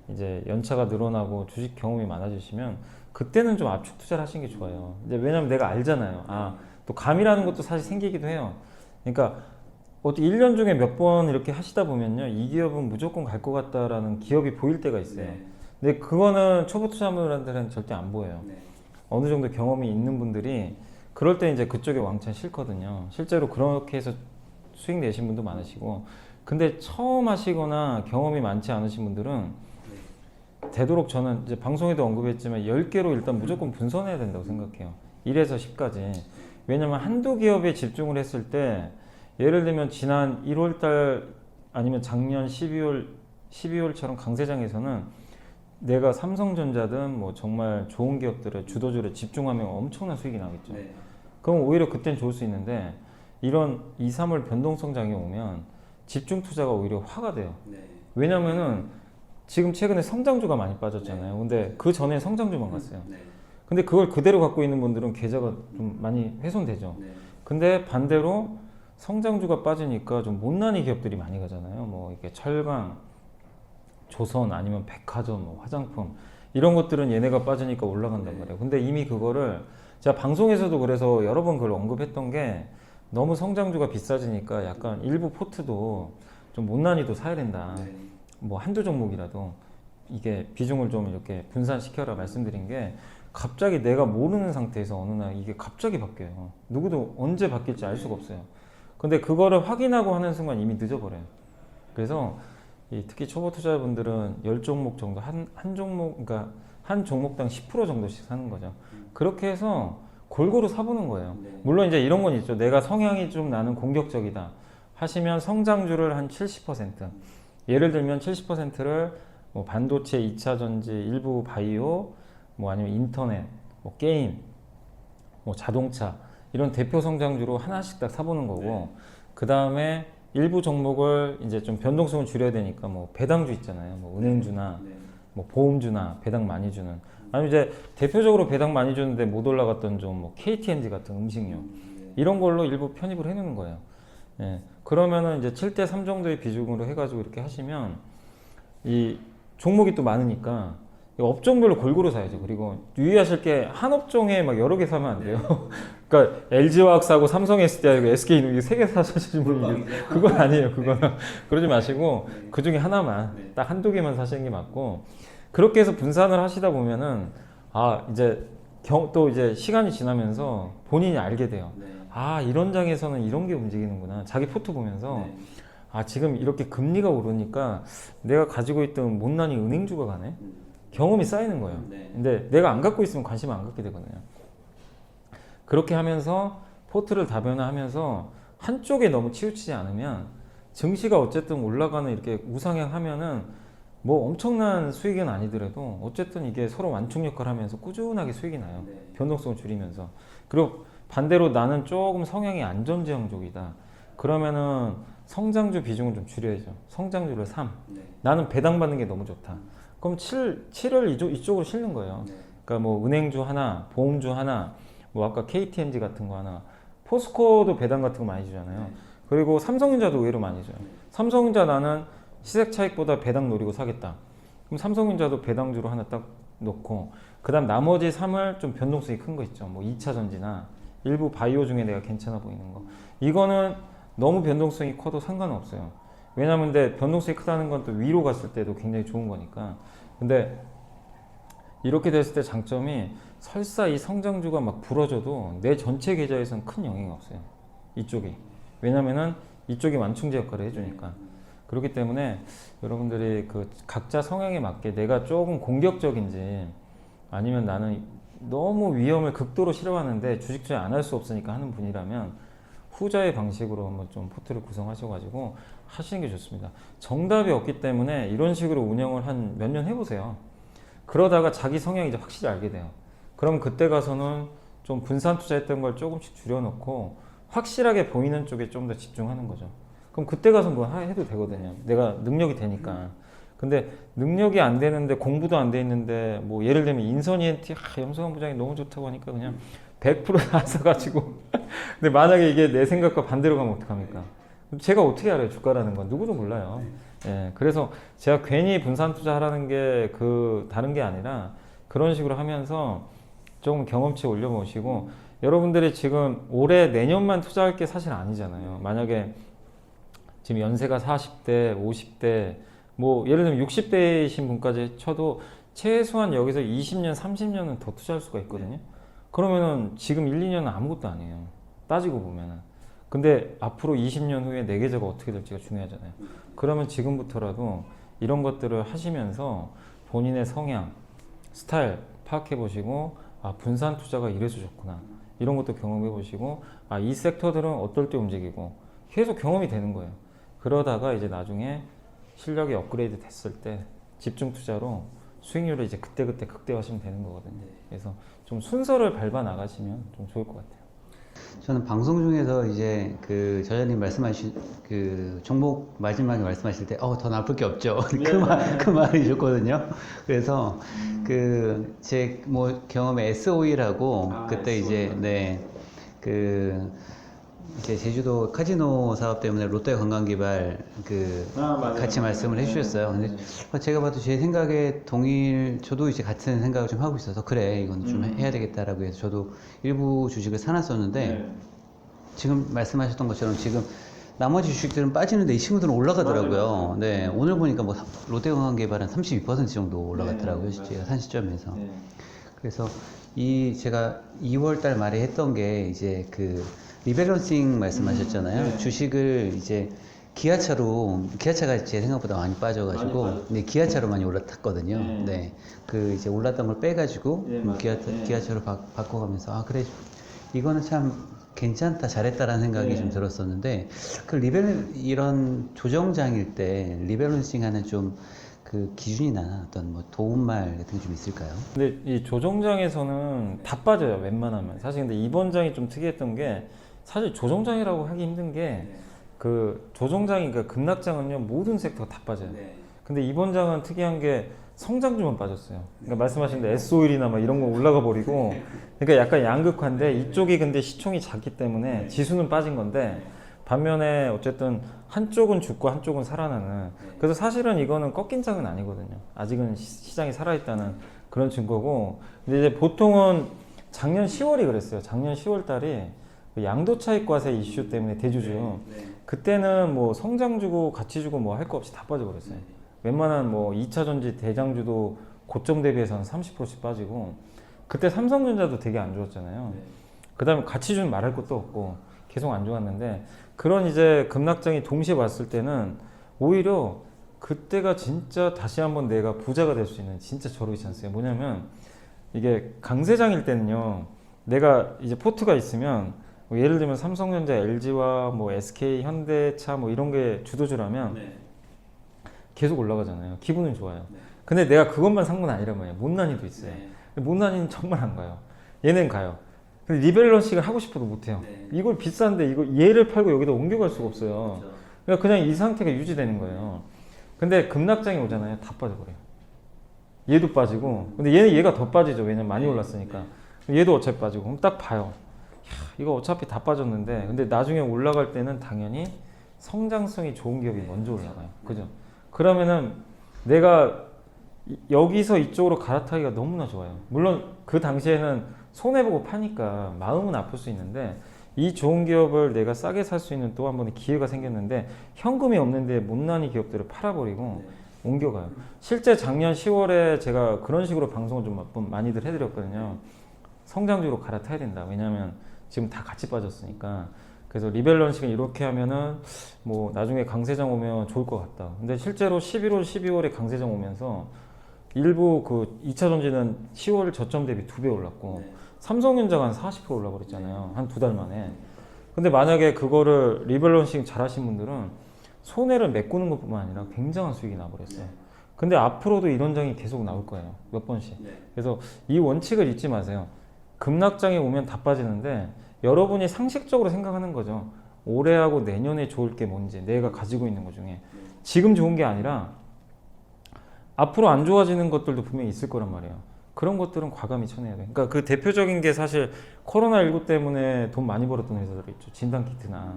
[SPEAKER 2] 이제 연차가 늘어나고 주식 경험이 많아지시면 그때는 좀 압축 투자를 하시는 게 좋아요. 이제 왜냐면 내가 알잖아요. 또 감이라는 것도 사실 생기기도 해요. 그러니까 어떻게 1년 중에 몇 번 이렇게 하시다 보면요. 이 기업은 무조건 갈 것 같다라는 기업이 보일 때가 있어요. 근데 그거는 초보 투자자분들한테는 절대 안 보여요. 어느 정도 경험이 있는 분들이 그럴 때 이제 그쪽에 왕창 싫거든요. 실제로 그렇게 해서 수익 내신 분도 많으시고 근데 처음 하시거나 경험이 많지 않으신 분들은 되도록 저는 이제 방송에도 언급했지만 10개로 일단 무조건 분선해야 된다고 생각해요. 1에서 10까지. 왜냐면 한두 기업에 집중을 했을 때 예를 들면 지난 1월달 아니면 작년 12월처럼 강세장에서는 내가 삼성전자든 뭐 정말 좋은 기업들을 주도주를 집중하면 엄청난 수익이 나겠죠.
[SPEAKER 3] 네.
[SPEAKER 2] 그럼 오히려 그땐 좋을 수 있는데 이런 2, 3월 변동성장이 오면 집중 투자가 오히려 화가 돼요.
[SPEAKER 3] 네.
[SPEAKER 2] 왜냐면은 지금 최근에 성장주가 많이 빠졌잖아요. 근데 그 전에 성장주만 갔어요.
[SPEAKER 3] 네.
[SPEAKER 2] 근데 그걸 그대로 갖고 있는 분들은 계좌가 좀 많이 훼손되죠.
[SPEAKER 3] 네.
[SPEAKER 2] 근데 반대로 성장주가 빠지니까 좀 못난이 기업들이 많이 가잖아요. 뭐 이렇게 철강, 조선 아니면 백화점, 뭐 화장품 이런 것들은 얘네가 빠지니까 올라간단 말이에요. 근데 이미 그거를 제가 방송에서도 그래서 여러 번 그걸 언급했던 게 너무 성장주가 비싸지니까 약간 일부 포트도 좀 못난이도 사야 된다.
[SPEAKER 3] 네.
[SPEAKER 2] 뭐 한두 종목이라도 이게 비중을 좀 이렇게 분산시켜라 말씀드린 게 갑자기 내가 모르는 상태에서 어느 날 이게 갑자기 바뀌어요. 누구도 언제 바뀔지 알 수가 없어요. 근데 그거를 확인하고 하는 순간 이미 늦어버려요. 그래서 특히 초보 투자자분들은 10종목 정도 한 종목 그러니까 한 종목당 10% 정도씩 사는 거죠. 그렇게 해서 골고루 사보는 거예요.
[SPEAKER 3] 네.
[SPEAKER 2] 물론 이제 이런 건 있죠. 내가 성향이 좀 나는 공격적이다 하시면 성장주를 한 70%. 예를 들면 70%를 뭐 반도체, 2차 전지, 일부 바이오, 뭐 아니면 인터넷, 뭐 게임, 뭐 자동차 이런 대표 성장주로 하나씩 딱 사보는 거고
[SPEAKER 3] 네.
[SPEAKER 2] 그 다음에 일부 종목을 이제 좀 변동성을 줄여야 되니까 뭐 배당주 있잖아요. 뭐 은행주나
[SPEAKER 3] 네.
[SPEAKER 2] 뭐 보험주나 배당 많이 주는 아니면 이제 대표적으로 배당 많이 주는데 못 올라갔던 좀 뭐 KTNG 같은 음식료
[SPEAKER 3] 네.
[SPEAKER 2] 이런 걸로 일부 편입을 해놓는 거예요. 예. 그러면은 이제 7대3 정도의 비중으로 해가지고 이렇게 하시면 이 종목이 또 많으니까 업종별로 골고루 사야죠. 그리고 유의하실 게 한 업종에 막 여러 개 사면 안 돼요. 그러니까 LG화학사하고 삼성 SDI고 SK이노 세 개 사시는 분이 그건 아니에요. 그거는 그러지 마시고 그 중에 하나만
[SPEAKER 3] 네.
[SPEAKER 2] 딱 한두 개만 사시는 게 맞고 그렇게 해서 분산을 하시다 보면은 이제 또 이제 시간이 지나면서 본인이 알게 돼요.
[SPEAKER 3] 네.
[SPEAKER 2] 이런 장에서는 이런 게 움직이는구나. 자기 포트 보면서
[SPEAKER 3] 네.
[SPEAKER 2] 지금 이렇게 금리가 오르니까 내가 가지고 있던 못난이 은행주가 가네. 경험이 쌓이는 거예요.
[SPEAKER 3] 네.
[SPEAKER 2] 근데 내가 안 갖고 있으면 관심 안 갖게 되거든요. 그렇게 하면서 포트를 다변화하면서 한쪽에 너무 치우치지 않으면 증시가 어쨌든 올라가는 이렇게 우상향 하면은 뭐 엄청난 수익은 아니더라도 어쨌든 이게 서로 완충 역할을 하면서 꾸준하게 수익이 나요.
[SPEAKER 3] 네.
[SPEAKER 2] 변동성을 줄이면서. 그리고 반대로 나는 조금 성향이 안전지향적이다. 그러면은 성장주 비중을 좀 줄여야죠. 성장주를 3.
[SPEAKER 3] 네.
[SPEAKER 2] 나는 배당받는 게 너무 좋다. 그럼 7을 이쪽으로 실는 거예요.
[SPEAKER 3] 네.
[SPEAKER 2] 그러니까 뭐 은행주 하나, 보험주 하나, 뭐 아까 KTNG 같은 거 하나, 포스코도 배당 같은 거 많이 주잖아요.
[SPEAKER 3] 네.
[SPEAKER 2] 그리고 삼성전자도 의외로 많이 줘요. 삼성전자 나는 시세 차익보다 배당 노리고 사겠다. 그럼 삼성전자도 배당주로 하나 딱 놓고 그 다음 나머지 3을 좀 변동성이 큰 거 있죠. 뭐 2차 전지나 일부 바이오 중에 내가 괜찮아 보이는 거. 이거는 너무 변동성이 커도 상관없어요. 왜냐면 근데 변동성이 크다는 건 또 위로 갔을 때도 굉장히 좋은 거니까. 근데 이렇게 됐을 때 장점이 설사 이 성장주가 막 부러져도 내 전체 계좌에서는 큰 영향이 없어요. 이쪽이. 왜냐면은 이쪽이 완충제 역할을 해주니까. 그렇기 때문에 여러분들이 그 각자 성향에 맞게 내가 조금 공격적인지 아니면 나는 너무 위험을 극도로 싫어하는데 주식 투자 안 할 수 없으니까 하는 분이라면 후자의 방식으로 한번 좀 포트를 구성하셔가지고 하시는 게 좋습니다. 정답이 없기 때문에 이런 식으로 운영을 한 몇 년 해보세요. 그러다가 자기 성향이 이제 확실히 알게 돼요. 그럼 그때 가서는 좀 분산 투자했던 걸 조금씩 줄여놓고 확실하게 보이는 쪽에 좀 더 집중하는 거죠. 그럼 그때 가서 뭐 해도 되거든요. 내가 능력이 되니까. 근데 능력이 안 되는데 공부도 안 돼 있는데 뭐 예를 들면 인선이엔티 염성환 부장이 너무 좋다고 하니까 그냥 100% 나서가지고 근데 만약에 이게 내 생각과 반대로 가면 어떡합니까? 제가 어떻게 알아요? 주가라는 건 누구도 몰라요. 예, 그래서 제가 괜히 분산 투자하라는 게 다른 게 아니라 그런 식으로 하면서 조금 경험치 올려보시고 여러분들이 지금 올해 내년만 투자할 게 사실 아니잖아요. 만약에 지금 연세가 40대, 50대, 뭐 예를 들면 60대이신 분까지 쳐도 최소한 여기서 20년, 30년은 더 투자할 수가 있거든요. 그러면은 지금 1, 2년은 아무것도 아니에요. 따지고 보면은. 근데 앞으로 20년 후에 내 계좌가 어떻게 될지가 중요하잖아요. 그러면 지금부터라도 이런 것들을 하시면서 본인의 성향, 스타일 파악해 보시고 아, 분산 투자가 이래서 좋구나. 이런 것도 경험해 보시고, 아, 이 섹터들은 어떨 때 움직이고 계속 경험이 되는 거예요. 그러다가 이제 나중에 실력이 업그레이드 됐을 때 집중 투자로 수익률을 이제 그때그때 극대화하시면 되는 거거든요. 그래서 좀 순서를 밟아 나가시면 좀 좋을 것 같아요.
[SPEAKER 1] 저는 방송 중에서 이제 그 저자님 말씀하신 그 종목 마지막에 말씀하실 때, 더 나쁠 게 없죠. 그 말이셨거든요. 그래서 그 제 뭐 경험에 SOE라고 그때 이제 이제 제주도 카지노 사업 때문에 롯데 관광개발 같이 말씀을 해주셨어요. 근데 제가 봐도 제 생각에 저도 이제 같은 생각을 좀 하고 있어서 그래 이건 좀 해야 되겠다라고 해서 저도 일부 주식을 사놨었는데 지금 말씀하셨던 것처럼 지금 나머지 주식들은 빠지는데 이 친구들은 올라가더라고요. 네, 오늘 보니까 뭐 롯데관광개발은 32% 정도 올라갔더라고요. 제가 산 시점에서. 그래서 제가 2월 달 말에 했던 게 이제 그 리밸런싱 말씀하셨잖아요. 주식을 이제 기아차가 제 생각보다 많이 빠져가지고, 네, 기아차로 많이 올랐거든요. 네. 그 이제 올랐던 걸 빼가지고, 기아차로 바꿔가면서, 아, 그래. 이거는 참 괜찮다, 잘했다라는 생각이 좀 들었었는데, 이런 조정장일 때, 리밸런싱 하는 좀 그 기준이나 어떤 뭐 도움말 같은 게 좀 있을까요?
[SPEAKER 2] 근데 이 조정장에서는 다 빠져요, 웬만하면. 사실 근데 이번 장이 좀 특이했던 게, 사실 조정장이라고 하기 힘든 게, 그 조정장이, 그러니까 급락장은요, 모든 섹터가 다 빠져요. 근데 이번 장은 특이한 게 성장주만 빠졌어요. 그러니까 말씀하신 대로 S-오일이나 막 이런 거 올라가 버리고, 그러니까 약간 양극화인데, 이쪽이 근데 시총이 작기 때문에 지수는 빠진 건데, 반면에 어쨌든 한쪽은 죽고 한쪽은 살아나는, 그래서 사실은 이거는 꺾인 장은 아니거든요. 아직은 시장이 살아있다는 그런 증거고, 근데 이제 보통은 작년 10월이 그랬어요. 작년 10월 달이 그 양도차익과세 이슈 때문에 대주주, 그때는 뭐 성장주고 가치주고 뭐 할 거 없이 다 빠져버렸어요. 웬만한 뭐 2차전지 대장주도 고점 대비해서는 30%씩 빠지고, 그때 삼성전자도 되게 안 좋았잖아요. 그 다음에 가치주는 말할 것도 없고 계속 안 좋았는데, 그런 이제 급락장이 동시에 왔을 때는 오히려 그때가 진짜 다시 한번 내가 부자가 될 수 있는 진짜 저로의 찬스예요. 뭐냐면 이게 강세장일 때는요, 내가 이제 포트가 있으면 뭐 예를 들면 삼성전자, LG와 뭐 SK, 현대차 뭐 이런 게 주도주라면 계속 올라가잖아요. 기분은 좋아요. 근데 내가 그것만 산 건 아니란 말이에요. 못난이도 있어요. 못난이는 정말 안 가요. 얘는 가요. 근데 리밸런싱을 하고 싶어도 못해요. 이걸 비싼데 얘를 팔고 여기다 옮겨갈 수가 없어요. 그러니까 그냥 이 상태가 유지되는 거예요. 근데 급락장이 오잖아요. 다 빠져버려요. 얘도 빠지고, 근데 얘가 더 빠지죠. 왜냐면 많이 올랐으니까. 얘도 어차피 빠지고. 그럼 딱 봐요. 이거 어차피 다 빠졌는데, 근데 나중에 올라갈 때는 당연히 성장성이 좋은 기업이 먼저 올라가요. 그죠? 그러면은 내가 여기서 이쪽으로 갈아타기가 너무나 좋아요. 물론 그 당시에는 손해보고 파니까 마음은 아플 수 있는데, 이 좋은 기업을 내가 싸게 살 수 있는 또 한 번의 기회가 생겼는데, 현금이 없는데 못난이 기업들을 팔아버리고 옮겨가요. 실제 작년 10월에 제가 그런 식으로 방송을 좀 많이들 해드렸거든요. 성장주로 갈아타야 된다. 왜냐하면 지금 다 같이 빠졌으니까. 그래서 리밸런싱을 이렇게 하면은 뭐 나중에 강세장 오면 좋을 것 같다. 근데 실제로 11월, 12월에 강세장 오면서 일부 그 2차전지는 10월 저점 대비 2배 올랐고, 삼성전자가 한 40% 올라버렸잖아요. 한 2달 만에. 근데 만약에 그거를 리밸런싱 잘 하신 분들은 손해를 메꾸는 것뿐만 아니라 굉장한 수익이 나버렸어요. 근데 앞으로도 이런 장이 계속 나올 거예요. 몇 번씩. 그래서 이 원칙을 잊지 마세요. 급락장이 오면 다 빠지는데, 여러분이 상식적으로 생각하는 거죠. 올해하고 내년에 좋을 게 뭔지, 내가 가지고 있는 것 중에 지금 좋은 게 아니라 앞으로 안 좋아지는 것들도 분명히 있을 거란 말이에요. 그런 것들은 과감히 쳐내야 돼요. 그러니까 그 대표적인 게 사실 코로나19 때문에 돈 많이 벌었던 회사들이 있죠. 진단키트나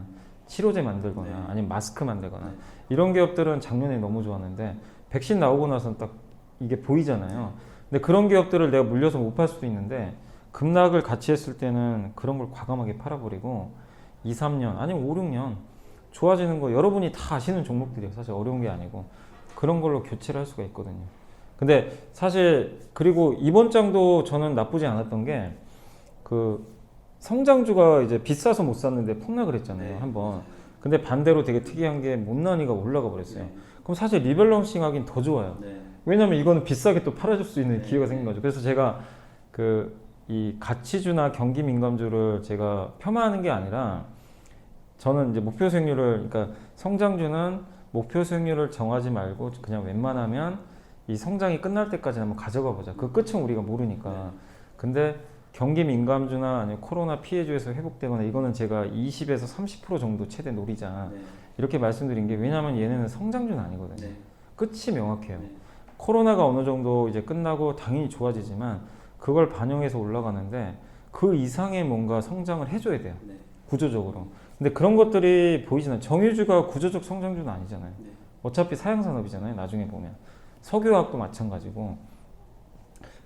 [SPEAKER 2] 치료제 만들거나 아니면 마스크 만들거나 이런 기업들은 작년에 너무 좋았는데 백신 나오고 나서는 딱 이게 보이잖아요. 근데 그런 기업들을 내가 물려서 못 팔 수도 있는데, 급락을 같이 했을 때는 그런 걸 과감하게 팔아버리고 2, 3년 아니면 5, 6년 좋아지는 거 여러분이 다 아시는 종목들이에요. 사실 어려운 게 아니고 그런 걸로 교체를 할 수가 있거든요. 근데 사실 그리고 이번 장도 저는 나쁘지 않았던 게, 그 성장주가 이제 비싸서 못 샀는데 폭락을 했잖아요. 한번. 근데 반대로 되게 특이한 게 못난이가 올라가 버렸어요. 그럼 사실 리밸런싱 하긴 더 좋아요. 왜냐면 이거는 비싸게 또 팔아줄 수 있는 기회가 생긴 거죠. 그래서 제가 그 이 가치주나 경기 민감주를 제가 폄하하는 게 아니라 저는 이제 목표 수익률을 그러니까 성장주는 목표 수익률을 정하지 말고 그냥 웬만하면 이 성장이 끝날 때까지 한번 가져가 보자. 그 끝은 우리가 모르니까. 근데 경기 민감주나 아니면 코로나 피해주에서 회복되거나 이거는 제가 20에서 30% 정도 최대 노리자. 이렇게 말씀드린 게 왜냐하면 얘네는 성장주는 아니거든요. 끝이 명확해요. 코로나가 어느 정도 이제 끝나고 당연히 좋아지지만 그걸 반영해서 올라가는데 그 이상의 뭔가 성장을 해줘야 돼요. 구조적으로. 근데 그런 것들이 보이지는 정유주가 구조적 성장주는 아니잖아요. 어차피 사양산업이잖아요. 나중에 보면 석유화학도 마찬가지고.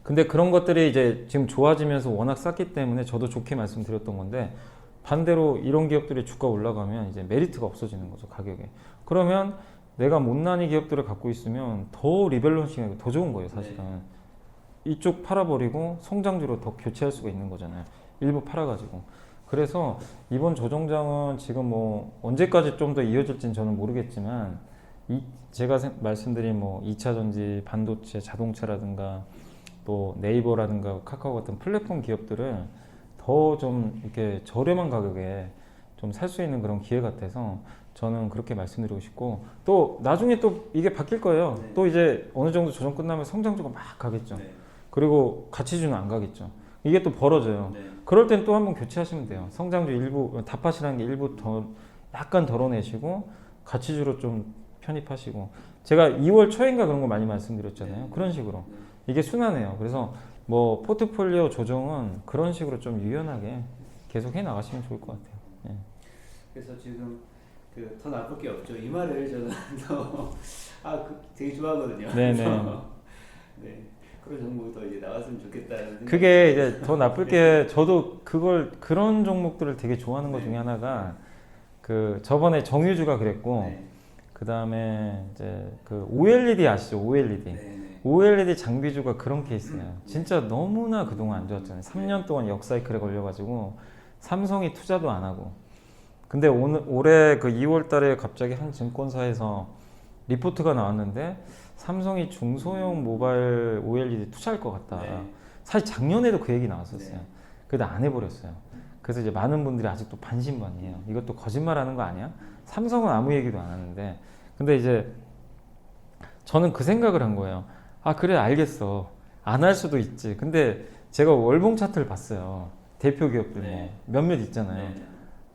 [SPEAKER 2] 근데 그런 것들이 이제 지금 좋아지면서 워낙 쌌기 때문에 저도 좋게 말씀드렸던 건데 반대로 이런 기업들이 주가 올라가면 이제 메리트가 없어지는 거죠. 가격에. 그러면 내가 못난이 기업들을 갖고 있으면 더 리밸런싱이 더 좋은 거예요. 사실은. 이쪽 팔아버리고 성장주로 더 교체할 수가 있는 거잖아요. 일부 팔아가지고. 그래서 이번 조정장은 지금 뭐 언제까지 좀 더 이어질지는 저는 모르겠지만 제가 말씀드린 뭐 2차전지, 반도체, 자동차라든가 또 네이버라든가 카카오 같은 플랫폼 기업들을 더 좀 이렇게 저렴한 가격에 좀 살 수 있는 그런 기회 같아서 저는 그렇게 말씀드리고 싶고 또 나중에 또 이게 바뀔 거예요. 또 이제 어느 정도 조정 끝나면 성장주가 막 가겠죠. 그리고 가치주는 안 가겠죠. 이게 또 벌어져요. 그럴 땐 또 한번 교체하시면 돼요. 성장주 일부 탑팟이라는 게 일부 더 약간 덜어내시고 가치주로 좀 편입하시고 제가 2월 초인가 그런 거 많이 말씀드렸잖아요. 그런 식으로 이게 순환해요. 그래서 뭐 포트폴리오 조정은 그런 식으로 좀 유연하게 계속 해 나가시면 좋을 것 같아요. 예.
[SPEAKER 1] 그래서 지금 그 더 나쁠 게 없죠. 이 말을 저는 되게 좋아하거든요.
[SPEAKER 2] 네네.
[SPEAKER 1] 네. 그런 정보도 이제 나왔으면 좋겠다는 생각이
[SPEAKER 2] 그게 이제 더 나쁠 게 저도 그런 종목들을 되게 좋아하는 것 중에 하나가 그 저번에 정유주가 그랬고 그 다음에 이제 그 OLED 아시죠? OLED. OLED 장비주가 그런 케이스예요. 진짜 너무나 그동안 안 좋았잖아요. 3년 동안 역사이클에 걸려가지고 삼성이 투자도 안 하고. 근데 올해 그 2월 달에 갑자기 한 증권사에서 리포트가 나왔는데 삼성이 중소형 모바일 OLED 투자할 것 같다. 사실 작년에도 그 얘기 나왔었어요. 그래도 안 해버렸어요. 그래서 이제 많은 분들이 아직도 반신반의해요. 이것도 거짓말하는 거 아니야? 삼성은 아무 얘기도 안 하는데. 근데 이제 저는 그 생각을 한 거예요. 아 그래 알겠어. 안 할 수도 있지. 근데 제가 월봉 차트를 봤어요. 대표 기업들 뭐 몇몇 있잖아요.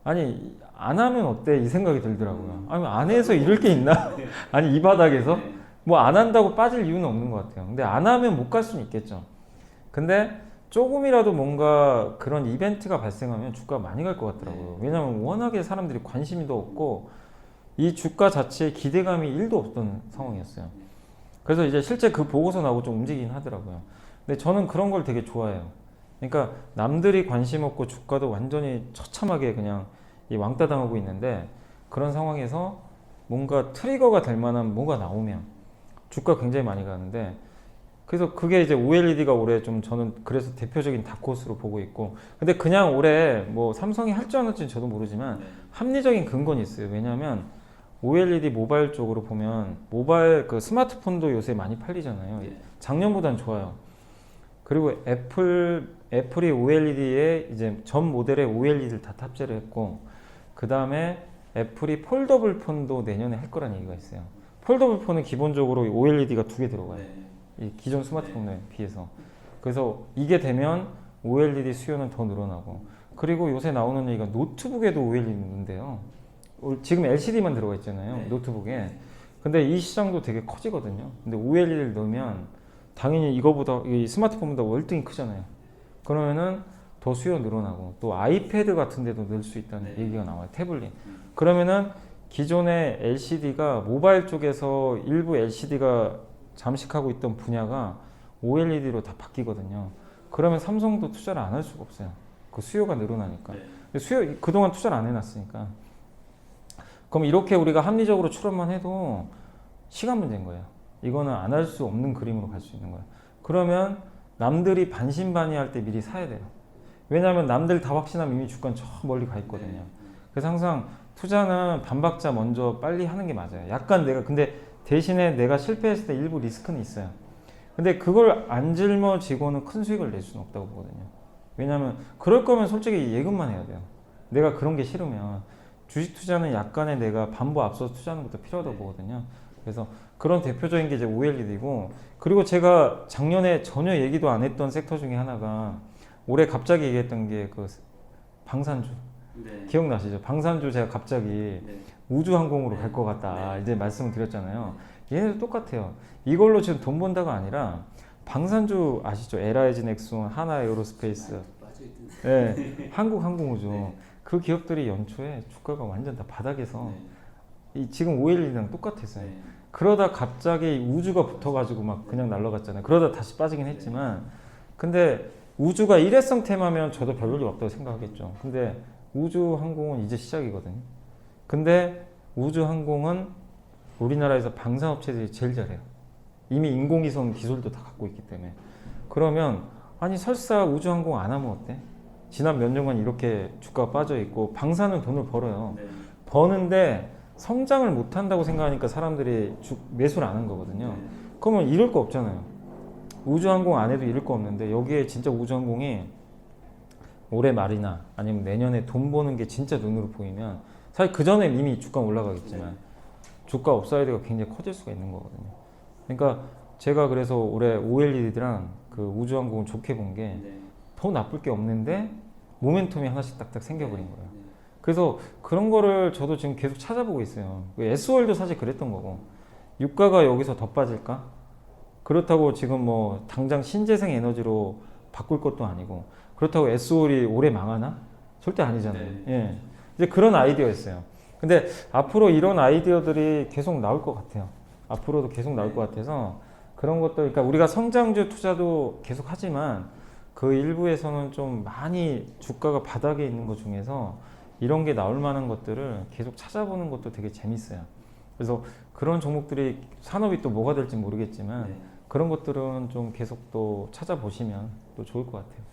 [SPEAKER 2] 아니 안 하면 어때? 이 생각이 들더라고요. 아니 안 해서 이럴 게 있나? 아니 이 바닥에서? 뭐 안 한다고 빠질 이유는 없는 것 같아요. 근데 안 하면 못 갈 수는 있겠죠. 근데 조금이라도 뭔가 그런 이벤트가 발생하면 주가가 많이 갈 것 같더라고요. 왜냐하면 워낙에 사람들이 관심이 더 없고 이 주가 자체에 기대감이 1도 없던 상황이었어요. 그래서 이제 실제 그 보고서 나오고 좀 움직이긴 하더라고요. 근데 저는 그런 걸 되게 좋아해요. 그러니까 남들이 관심 없고 주가도 완전히 처참하게 그냥 이 왕따 당하고 있는데 그런 상황에서 뭔가 트리거가 될 만한 뭐가 나오면 주가 굉장히 많이 가는데 그래서 그게 이제 OLED가 올해 좀 저는 그래서 대표적인 다크호스로 보고 있고 근데 그냥 올해 뭐 삼성이 할지 안 할지는 저도 모르지만 합리적인 근거는 있어요. 왜냐하면 OLED 모바일 쪽으로 보면 모바일 그 스마트폰도 요새 많이 팔리잖아요. 작년보단 좋아요. 그리고 애플이 OLED에 이제 전 모델에 OLED를 다 탑재를 했고 그 다음에 애플이 폴더블 폰도 내년에 할 거라는 얘기가 있어요. 폴더블 폰은 기본적으로 OLED가 2개 들어가요. 이 기존 스마트폰에 비해서. 그래서 이게 되면 OLED 수요는 더 늘어나고 그리고 요새 나오는 얘기가 노트북에도 OLED 있는데요. 지금 LCD만 들어가 있잖아요. 노트북에. 근데 이 시장도 되게 커지거든요. 근데 OLED를 넣으면 당연히 이거보다 이 스마트폰보다 월등히 크잖아요. 그러면은 더 수요 늘어나고 또 아이패드 같은 데도 넣을 수 있다는 얘기가 나와요. 태블릿. 그러면은 기존의 LCD가 모바일 쪽에서 일부 LCD가 잠식하고 있던 분야가 OLED로 다 바뀌거든요. 그러면 삼성도 투자를 안 할 수가 없어요. 그 수요가 늘어나니까. 그동안 투자를 안 해놨으니까. 그럼 이렇게 우리가 합리적으로 추론만 해도 시간 문제인 거예요. 이거는 안 할 수 없는 그림으로 갈 수 있는 거예요. 그러면 남들이 반신반의할 때 미리 사야 돼요. 왜냐하면 남들 다 확신하면 이미 주가는 저 멀리 가 있거든요. 그래서 항상 투자는 반박자 먼저 빨리 하는 게 맞아요. 약간 근데 대신에 내가 실패했을 때 일부 리스크는 있어요. 근데 그걸 안 짊어지고는 큰 수익을 낼 수는 없다고 보거든요. 왜냐하면 그럴 거면 솔직히 예금만 해야 돼요. 내가 그런 게 싫으면 주식 투자는 약간의 내가 반보 앞서 투자하는 것도 필요하다고 보거든요. 그래서 그런 대표적인 게 이제 OLED이고, 그리고 제가 작년에 전혀 얘기도 안 했던 섹터 중에 하나가 올해 갑자기 얘기했던 게 그 방산주.
[SPEAKER 3] 네.
[SPEAKER 2] 기억나시죠? 방산주 제가 갑자기
[SPEAKER 3] 네.
[SPEAKER 2] 우주항공으로 갈 것 같다
[SPEAKER 3] 네.
[SPEAKER 2] 이제 말씀을 드렸잖아요. 얘네도 똑같아요. 이걸로 지금 돈 번다가 아니라 방산주 아시죠? LIG 넥슨, 하나 에어로스페이스,
[SPEAKER 3] 빠져있던데.
[SPEAKER 2] 네, 한국항공우주.
[SPEAKER 3] 네.
[SPEAKER 2] 그 기업들이 연초에 주가가 완전 다 바닥에서
[SPEAKER 3] 네.
[SPEAKER 2] 지금 OLED랑 똑같았어요.
[SPEAKER 3] 네.
[SPEAKER 2] 그러다 갑자기 우주가 붙어가지고 막 그냥 날아갔잖아요. 그러다 다시 빠지긴 했지만, 근데 우주가 일회성 테마면 저도 별 볼일 없다고 생각하겠죠. 근데 우주항공은 이제 시작이거든요. 근데 우주항공은 우리나라에서 방산업체들이 제일 잘해요. 이미 인공위성 기술도 다 갖고 있기 때문에. 그러면 아니 설사 우주항공 안 하면 어때? 지난 몇 년간 이렇게 주가가 빠져 있고 방사는 돈을 벌어요.
[SPEAKER 3] 네.
[SPEAKER 2] 버는데 성장을 못 한다고 생각하니까 사람들이 매수를 안 한 거거든요.
[SPEAKER 3] 네.
[SPEAKER 2] 그러면 잃을 거 없잖아요. 우주항공 안 해도 잃을 거 없는데, 여기에 진짜 우주항공이 올해 말이나 아니면 내년에 돈 버는 게 진짜 눈으로 보이면, 사실 그 전에 이미 주가 올라가겠지만 주가 업사이드가 굉장히 커질 수가 있는 거거든요. 그러니까 제가 그래서 올해 OLED랑 그 우주항공을 좋게 본 게 더
[SPEAKER 3] 네.
[SPEAKER 2] 나쁠 게 없는데 모멘텀이 하나씩 딱딱 생겨버린 거예요.
[SPEAKER 3] 네.
[SPEAKER 2] 그래서 그런 거를 저도 지금 계속 찾아보고 있어요. S월도 사실 그랬던 거고, 유가가 여기서 더 빠질까? 그렇다고 지금 뭐 당장 신재생 에너지로 바꿀 것도 아니고, 그렇다고 S월이 올해 망하나? 절대 아니잖아요.
[SPEAKER 3] 네.
[SPEAKER 2] 예. 이제 그런 아이디어였어요. 근데 앞으로 이런 아이디어들이 계속 나올 것 같아요. 앞으로도 계속 나올 것 같아서 그런 것도, 그러니까 우리가 성장주 투자도 계속 하지만 그 일부에서는 좀 많이 주가가 바닥에 있는 것 중에서 이런 게 나올 만한 것들을 계속 찾아보는 것도 되게 재밌어요. 그래서 그런 종목들이, 산업이 또 뭐가 될지 모르겠지만
[SPEAKER 3] 네.
[SPEAKER 2] 그런 것들은 좀 계속 또 찾아보시면 또 좋을 것 같아요.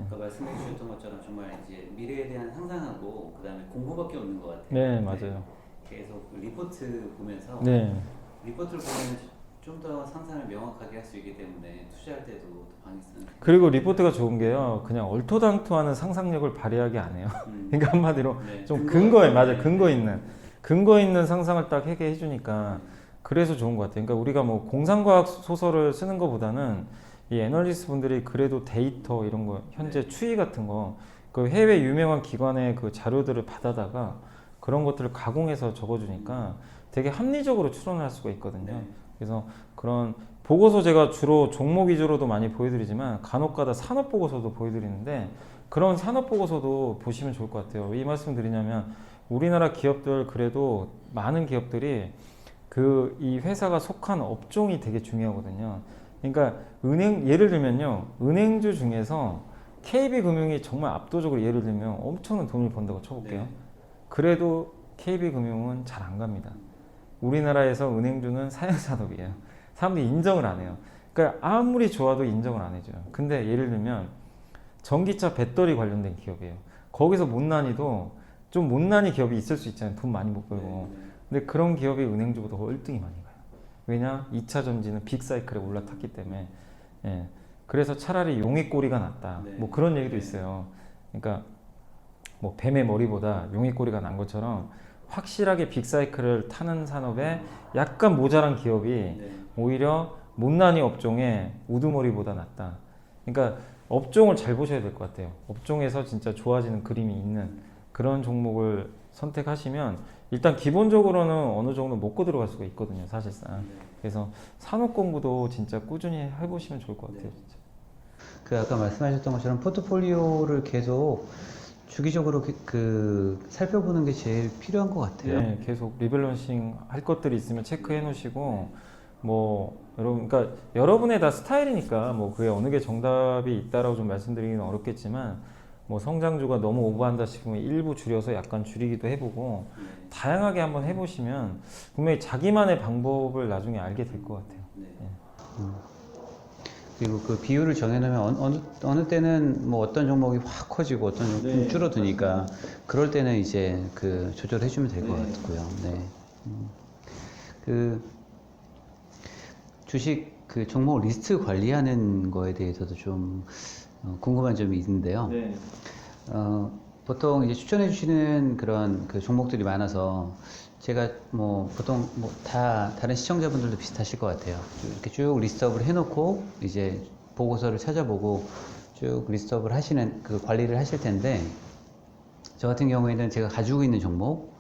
[SPEAKER 3] 아까 말씀해 주셨던 것처럼 정말 이제 미래에 대한 상상하고 그다음에 공부밖에 없는 것 같아요.
[SPEAKER 2] 네, 맞아요.
[SPEAKER 3] 계속 리포트 보면서
[SPEAKER 2] 네.
[SPEAKER 3] 리포트를 보면 좀 더 상상을 명확하게 할 수 있기 때문에 투자할 때도 더 방향성.
[SPEAKER 2] 그리고 리포트가 좋은 게요, 그냥 얼토당토하는 상상력을 발휘하게 안 해요. 그러니까 한마디로
[SPEAKER 3] 네.
[SPEAKER 2] 좀 근거에, 맞아, 근거 있는 상상을 딱 하게 해주니까 그래서 좋은 것 같아요. 그러니까 우리가 뭐 공상과학 소설을 쓰는 것보다는 이 애널리스트 분들이 그래도 데이터 이런 거, 현재 추이 같은 거, 그 해외 유명한 기관의 그 자료들을 받아다가 그런 것들을 가공해서 적어주니까 되게 합리적으로 추론을 할 수가 있거든요.
[SPEAKER 3] 네.
[SPEAKER 2] 그래서 그런 보고서 제가 주로 종목 위주로도 많이 보여드리지만 간혹가다 산업 보고서도 보여드리는데, 그런 산업 보고서도 보시면 좋을 것 같아요. 이 말씀 드리냐면 우리나라 기업들, 그래도 많은 기업들이 그 이 회사가 속한 업종이 되게 중요하거든요. 그러니까 예를 들면요, 은행주 중에서 KB금융이 정말 압도적으로, 예를 들면 엄청난 돈을 번다고 쳐볼게요.
[SPEAKER 3] 네.
[SPEAKER 2] 그래도 KB금융은 잘 안 갑니다. 우리나라에서 은행주는 사양산업이에요. 사람들이 인정을 안 해요. 그러니까 아무리 좋아도 인정을 안 해줘요. 근데 예를 들면 전기차 배터리 관련된 기업이에요. 거기서 못난이도 좀 못난이 기업이 있을 수 있잖아요. 돈 많이 못 벌고. 근데 그런 기업이 은행주보다 월등히 많이 가요. 왜냐? 2차 전지는 빅사이클에 올라탔기 때문에. 예. 그래서 차라리 용의 꼬리가 낫다.
[SPEAKER 3] 네.
[SPEAKER 2] 뭐 그런 얘기도 있어요. 그러니까 뭐 뱀의 머리보다 용의 꼬리가 난 것처럼, 확실하게 빅사이클을 타는 산업에 약간 모자란 기업이
[SPEAKER 3] 네.
[SPEAKER 2] 오히려 못난이 업종에 우두머리보다 낫다. 그러니까 업종을 잘 보셔야 될 것 같아요. 업종에서 진짜 좋아지는 그림이 있는 그런 종목을 선택하시면 일단 기본적으로는 어느 정도 먹고 들어갈 수가 있거든요, 사실상.
[SPEAKER 3] 네.
[SPEAKER 2] 그래서 산업 공부도 진짜 꾸준히 해보시면 좋을 것 같아요.
[SPEAKER 3] 네.
[SPEAKER 2] 진짜.
[SPEAKER 1] 그 아까 말씀하셨던 것처럼 포트폴리오를 계속 주기적으로 살펴보는 게 제일 필요한 것 같아요.
[SPEAKER 2] 네, 계속 리밸런싱 할 것들이 있으면 체크해 놓으시고, 뭐 여러분, 그러니까 여러분의 다 스타일이니까 뭐 그게 어느 게 정답이 있다라고 좀 말씀드리기는 어렵겠지만, 뭐 성장주가 너무 오버한다 싶으면 일부 줄여서 약간 줄이기도 해보고,
[SPEAKER 3] 네.
[SPEAKER 2] 다양하게 한번 해보시면 분명히 자기만의 방법을 나중에 알게 될 것 같아요.
[SPEAKER 3] 네.
[SPEAKER 1] 그리고 그 비율을 정해놓으면 어느 때는 뭐 어떤 종목이 확 커지고 어떤 종목이 좀
[SPEAKER 3] 네.
[SPEAKER 1] 줄어드니까, 그럴 때는 이제 그 조절해주면 될 것
[SPEAKER 3] 네.
[SPEAKER 1] 같고요. 네. 그 주식 그 종목 리스트 관리하는 거에 대해서도 좀 궁금한 점이 있는데요.
[SPEAKER 2] 네.
[SPEAKER 1] 보통 이제 추천해 주시는 그런 그 종목들이 많아서 제가 뭐 보통 뭐 다 다른 시청자분들도 비슷하실 것 같아요. 이렇게 쭉 리스트업을 해놓고 이제 보고서를 찾아보고 쭉 리스트업을 하시는 그 관리를 하실 텐데, 저 같은 경우에는 제가 가지고 있는 종목,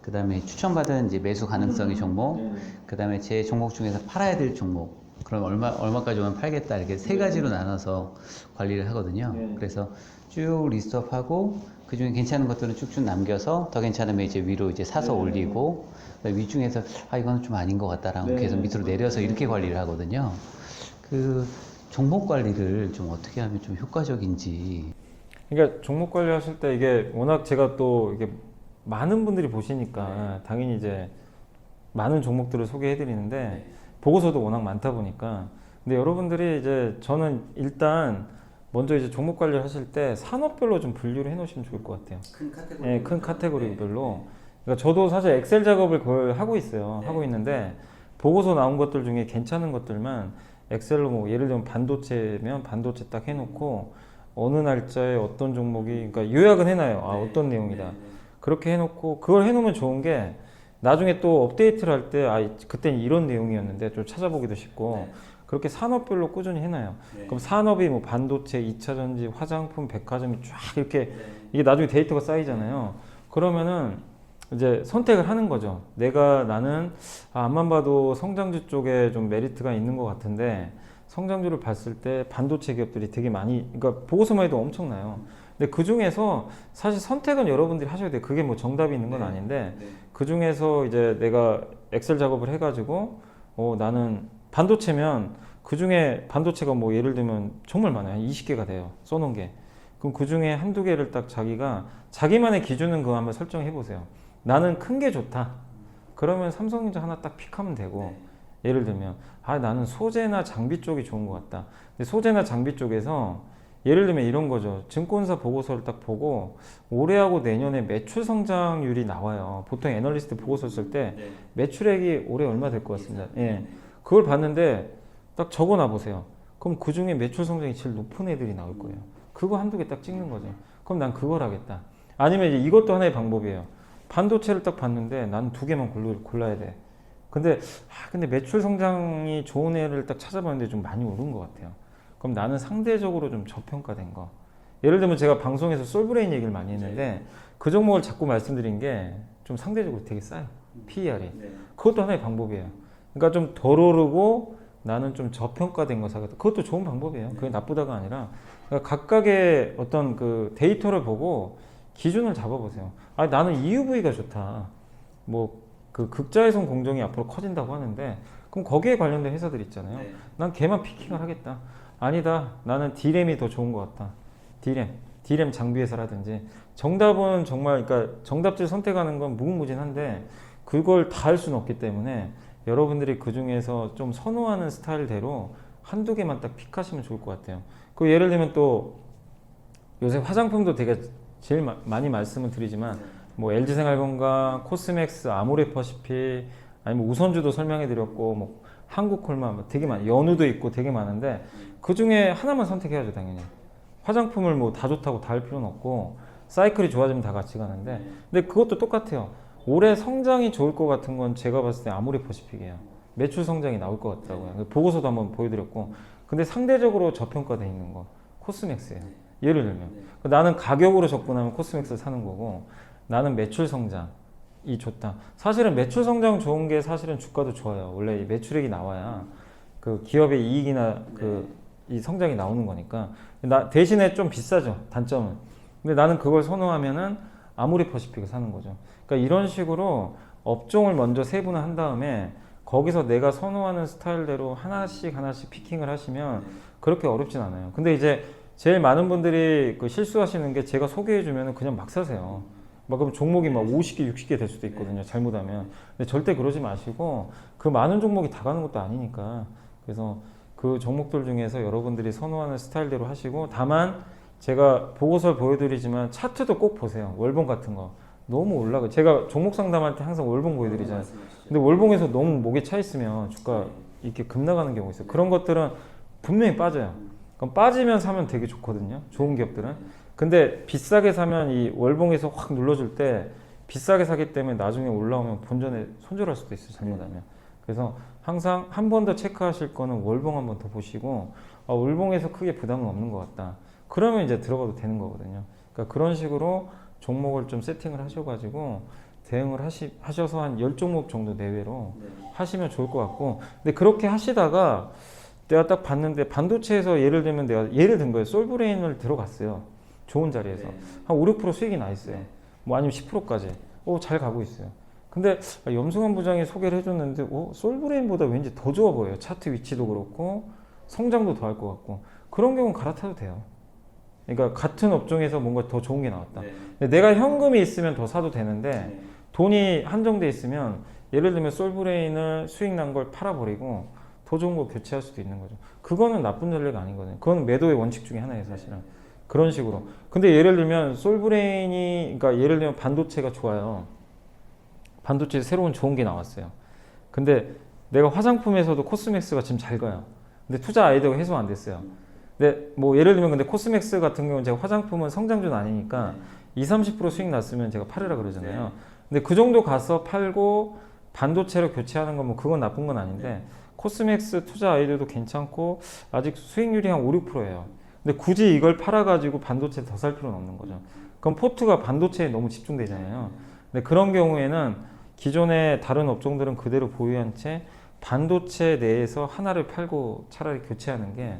[SPEAKER 1] 그 다음에 추천받은 이제 매수 가능성의 종목, 그 다음에 제 종목 중에서 팔아야 될 종목, 그럼 얼마까지 오면 팔겠다, 이렇게 세 가지로 나눠서 관리를 하거든요. 그래서 쭉 리스트업하고 그 중에 괜찮은 것들은 쭉쭉 남겨서 더 괜찮으면 이제 위로 이제 사서 올리고, 위중에서 아 이거는 좀 아닌 것 같다라고 계속 밑으로 내려서 이렇게 관리를 하거든요. 그 종목 관리를 좀 어떻게 하면 좀 효과적인지.
[SPEAKER 2] 그러니까 종목 관리하실 때 이게 워낙 제가 또 이게 많은 분들이 보시니까 당연히 이제 많은 종목들을 소개해 드리는데 보고서도 워낙 많다 보니까, 근데 여러분들이 이제 저는 일단 먼저 이제 종목 관리를 하실 때 산업별로 좀 분류를 해 놓으시면 좋을 것 같아요.
[SPEAKER 3] 큰 카테고리.
[SPEAKER 2] 예, 큰 카테고리별로. 그러니까 저도 사실 엑셀 작업을 그걸 하고 있어요. 하고 있는데 보고서 나온 것들 중에 괜찮은 것들만 엑셀로 뭐 예를 들면 반도체면 반도체 딱 해놓고 어느 날짜에 어떤 종목이, 그러니까 요약은 해놔요. 아 어떤 내용이다. 그렇게 해놓고 그걸 해놓으면 좋은 게 나중에 또 업데이트를 할 때 아 그때는 이런 내용이었는데 좀 찾아보기도 쉽고, 그렇게 산업별로 꾸준히 해놔요. 그럼 산업이 뭐 반도체, 2차전지, 화장품, 백화점이 쫙 이렇게 이게 나중에 데이터가 쌓이잖아요. 그러면은 이제 선택을 하는 거죠. 나는 앞만 봐도 성장주 쪽에 좀 메리트가 있는 것 같은데, 성장주를 봤을 때 반도체 기업들이 되게 많이, 그러니까 보고서만 해도 엄청나요. 근데 그 중에서 사실 선택은 여러분들이 하셔야 돼요. 그게 뭐 정답이 있는 건 아닌데, 그 중에서 이제 내가 엑셀 작업을 해가지고 나는 반도체면 그 중에 반도체가 뭐 예를 들면 정말 많아요. 20개가 돼요. 써놓은 게. 그럼 그 중에 한두 개를 딱 자기만의 기준은 그거 한번 설정해 보세요. 나는 큰 게 좋다. 그러면 삼성전자 하나 딱 픽하면 되고, 예를 들면 나는 소재나 장비 쪽이 좋은 것 같다. 근데 소재나 장비 쪽에서 예를 들면 이런 거죠. 증권사 보고서를 딱 보고 올해하고 내년에 매출 성장률이 나와요. 보통 애널리스트 보고서 쓸 때 매출액이 올해 얼마 될 것 같습니다. 예. 그걸 봤는데 딱 적어놔 보세요. 그럼 그 중에 매출 성장이 제일 높은 애들이 나올 거예요. 그거 한두 개 딱 찍는 거죠. 그럼 난 그걸 하겠다. 아니면 이제 이것도 하나의 방법이에요. 반도체를 딱 봤는데 난 두 개만 골라야 돼. 근데 매출 성장이 좋은 애를 딱 찾아봤는데 좀 많이 오른 것 같아요. 그럼 나는 상대적으로 좀 저평가된 거. 예를 들면 제가 방송에서 솔브레인 얘기를 많이 했는데 그 종목을 자꾸 말씀드린 게 좀 상대적으로 되게 싸요. PER이. 그것도 하나의 방법이에요. 그러니까 좀 덜 오르고 나는 좀 저평가된 거 사겠다. 그것도 좋은 방법이에요. 그게 나쁘다가 아니라, 그러니까 각각의 어떤 그 데이터를 보고 기준을 잡아보세요. 나는 EUV가 좋다. 뭐 그 극자외선 공정이 앞으로 커진다고 하는데, 그럼 거기에 관련된 회사들 있잖아요. 난 걔만 피킹을 하겠다. 아니다. 나는 D램이 더 좋은 것 같다. D램 장비 회사라든지. 정답은 정말, 그러니까 정답지를 선택하는 건 무궁무진한데 그걸 다 할 수는 없기 때문에 여러분들이 그 중에서 좀 선호하는 스타일대로 한두 개만 딱 픽하시면 좋을 것 같아요. 그 예를 들면 또 요새 화장품도 되게 제일 많이 말씀을 드리지만 뭐 LG생활건강, 코스맥스, 아모레퍼시픽, 아니면 우선주도 설명해 드렸고, 뭐 한국콜마 되게 많아요. 연우도 있고 되게 많은데 그 중에 하나만 선택해야죠. 당연히 화장품을 뭐 다 좋다고 다 할 필요는 없고, 사이클이 좋아지면 다 같이 가는데, 근데 그것도 똑같아요. 올해 성장이 좋을 것 같은 건 제가 봤을 때 아모레퍼시픽이에요. 매출 성장이 나올 것 같더라고요. 보고서도 한번 보여드렸고. 근데 상대적으로 저평가되어 있는 거 코스맥스예요. 예를 들면 나는 가격으로 접근하면 코스맥스를 사는 거고, 나는 매출 성장이 좋다. 사실은 매출 성장 좋은 게 사실은 주가도 좋아요. 원래 이 매출액이 나와야 그 기업의 이익이나 이 성장이 나오는 거니까. 대신에 좀 비싸죠, 단점은. 근데 나는 그걸 선호하면은 아모레퍼시픽을 사는 거죠. 그러니까 이런 식으로 업종을 먼저 세분화한 다음에 거기서 내가 선호하는 스타일대로 하나씩 피킹을 하시면 그렇게 어렵진 않아요. 근데 이제 제일 많은 분들이 그 실수하시는 게, 제가 소개해주면 그냥 막 사세요. 그럼 종목이 막 50개, 60개 될 수도 있거든요. 잘못하면. 근데 절대 그러지 마시고, 그 많은 종목이 다 가는 것도 아니니까. 그래서 그 종목들 중에서 여러분들이 선호하는 스타일대로 하시고, 다만 제가 보고서를 보여드리지만 차트도 꼭 보세요. 월봉 같은 거. 너무 올라가. 제가 종목 상담할 때 항상 월봉 보여드리잖아요. 근데 월봉에서 너무 목에 차 있으면 주가 이렇게 급 나가는 경우가 있어요. 그런 것들은 분명히 빠져요. 그럼 빠지면 사면 되게 좋거든요. 좋은 기업들은. 근데 비싸게 사면 이 월봉에서 확 눌러줄 때 비싸게 사기 때문에 나중에 올라오면 본전에 손절할 수도 있어요. 잘못하면. 그래서 항상 한 번 더 체크하실 거는 월봉 한 번 더 보시고 월봉에서 크게 부담은 없는 것 같다. 그러면 이제 들어가도 되는 거거든요. 그러니까 그런 식으로 종목을 좀 세팅을 하셔가지고 대응을 하셔서 한 10종목 정도 내외로 하시면 좋을 것 같고, 근데 그렇게 하시다가 내가 딱 봤는데 반도체에서 예를 들면 내가 예를 든 거예요. 솔브레인을 들어갔어요. 좋은 자리에서 한 5, 6% 수익이 나 있어요. 뭐 아니면 10%까지 잘 가고 있어요. 근데 염승환 부장이 소개를 해줬는데 솔브레인보다 왠지 더 좋아 보여요. 차트 위치도 그렇고 성장도 더 할 것 같고. 그런 경우는 갈아타도 돼요. 그러니까 같은 업종에서 뭔가 더 좋은 게 나왔다. 근데 내가 현금이 있으면 더 사도 되는데 돈이 한정돼 있으면 예를 들면 솔브레인을 수익 난 걸 팔아버리고 더 좋은 거 교체할 수도 있는 거죠. 그거는 나쁜 전략이 아니거든요. 그건 매도의 원칙 중에 하나예요, 사실은. 그런 식으로. 근데 예를 들면 솔브레인이, 그러니까 예를 들면 반도체가 좋아요. 반도체 새로운 좋은 게 나왔어요. 근데 내가 화장품에서도 코스맥스가 지금 잘 가요. 근데 투자 아이디어가 해소 안 됐어요. 근데 뭐 예를 들면 근데 코스맥스 같은 경우는 제가 화장품은 성장주는 아니니까 20-30% 수익 났으면 제가 팔으라 그러잖아요. 근데 그 정도 가서 팔고 반도체로 교체하는 건 뭐 그건 나쁜 건 아닌데 코스맥스 투자 아이디어도 괜찮고 아직 수익률이 한 5-6%예요. 근데 굳이 이걸 팔아가지고 반도체 더 살 필요는 없는 거죠. 그럼 포트가 반도체에 너무 집중되잖아요. 근데 그런 경우에는 기존의 다른 업종들은 그대로 보유한 채 반도체 내에서 하나를 팔고 차라리 교체하는 게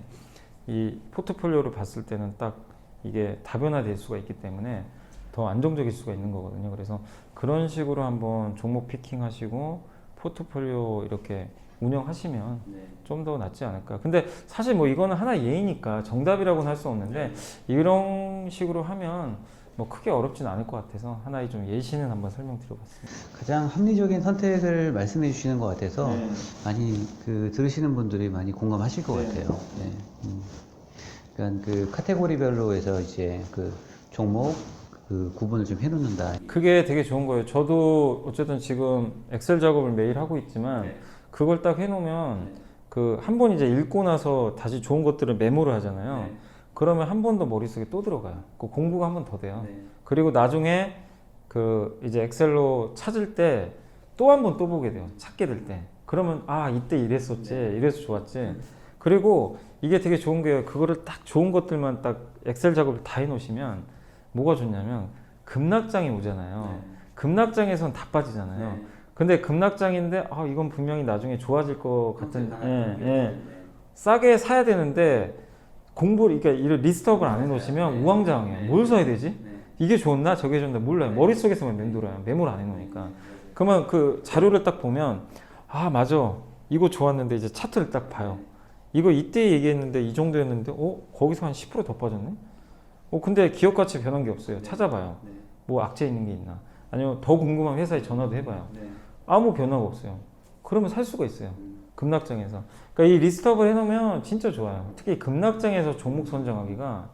[SPEAKER 2] 이 포트폴리오를 봤을 때는 딱 이게 다변화될 수가 있기 때문에 더 안정적일 수가 있는 거거든요. 그래서 그런 식으로 한번 종목 피킹하시고 포트폴리오 이렇게 운영하시면 좀 더 낫지 않을까. 근데 사실 뭐 이거는 하나의 예이니까 정답이라고는 할 수 없는데 이런 식으로 하면 뭐 크게 어렵진 않을 것 같아서 하나의 좀 예시는 한번 설명드려봤습니다.
[SPEAKER 1] 가장 합리적인 선택을 말씀해 주시는 것 같아서 많이 들으시는 분들이 많이 공감하실 것 같아요. 네. 그러니까 그 카테고리별로 해서 이제 그 종목 구분을 좀 해놓는다.
[SPEAKER 2] 그게 되게 좋은 거예요. 저도 어쨌든 지금 엑셀 작업을 매일 하고 있지만 그걸 딱 해놓으면 그 한 번 이제 읽고 나서 다시 좋은 것들을 메모를 하잖아요. 그러면 한 번 더 머릿속에 또 들어가요. 그 공부가 한 번 더 돼요. 그리고 나중에 그 이제 엑셀로 찾을 때 또 한 번 또 보게 돼요. 찾게 될 때. 그러면 이때 이랬었지, 이래서 좋았지. 그리고 이게 되게 좋은 게 그거를 딱 좋은 것들만 딱 엑셀 작업을 다 해놓으시면 뭐가 좋냐면 급락장이 오잖아요. 급락장에선 다 빠지잖아요. 근데 급락장인데 이건 분명히 나중에 좋아질 것 같은 싸게 사야 되는데 공부를 그러니까 이런 리스트업을 안 해놓으시면 우왕좌왕해요. 뭘 사야 되지? 이게 좋나 저게 좋나 몰라요. 머릿속에서만 맴돌아요. 메모를 안 해놓으니까. 그러면 그 자료를 딱 보면 맞아 이거 좋았는데 이제 차트를 딱 봐요. 이거 이때 얘기했는데 이 정도였는데 거기서 한 10% 더 빠졌네? 근데 기업 가치 변한 게 없어요. 찾아봐요. 뭐 악재 있는 게 있나? 아니면 더 궁금한 회사에 전화도 해봐요. 아무 변화가 없어요. 그러면 살 수가 있어요. 급락장에서. 그러니까 이 리스트업을 해놓으면 진짜 좋아요. 특히 급락장에서 종목 선정하기가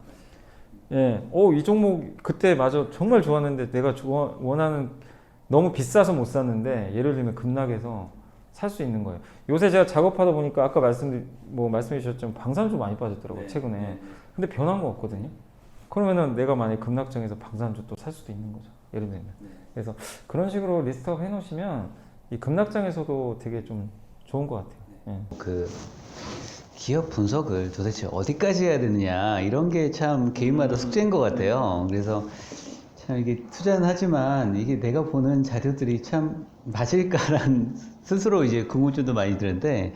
[SPEAKER 2] 이 종목 그때 맞아 정말 좋았는데 내가 원하는 너무 비싸서 못 샀는데 예를 들면 급락해서 살 수 있는 거예요. 요새 제가 작업하다 보니까 아까 말씀해 주셨지만 방산주 많이 빠졌더라고요. 최근에. 근데 변한 거 없거든요. 그러면은 내가 만약에 급락장에서 방산주 또 살 수도 있는 거죠. 예를 들면. 그래서 그런 식으로 리스트업 해놓으시면 이 급락장에서도 되게 좀 좋은 것 같아요.
[SPEAKER 1] 그 기업 분석을 도대체 어디까지 해야 되느냐 이런 게 참 개인마다 숙제인 것 같아요. 그래서 참 이게 투자는 하지만 이게 내가 보는 자료들이 참 맞을까란 스스로 이제 궁금증도 많이 드는데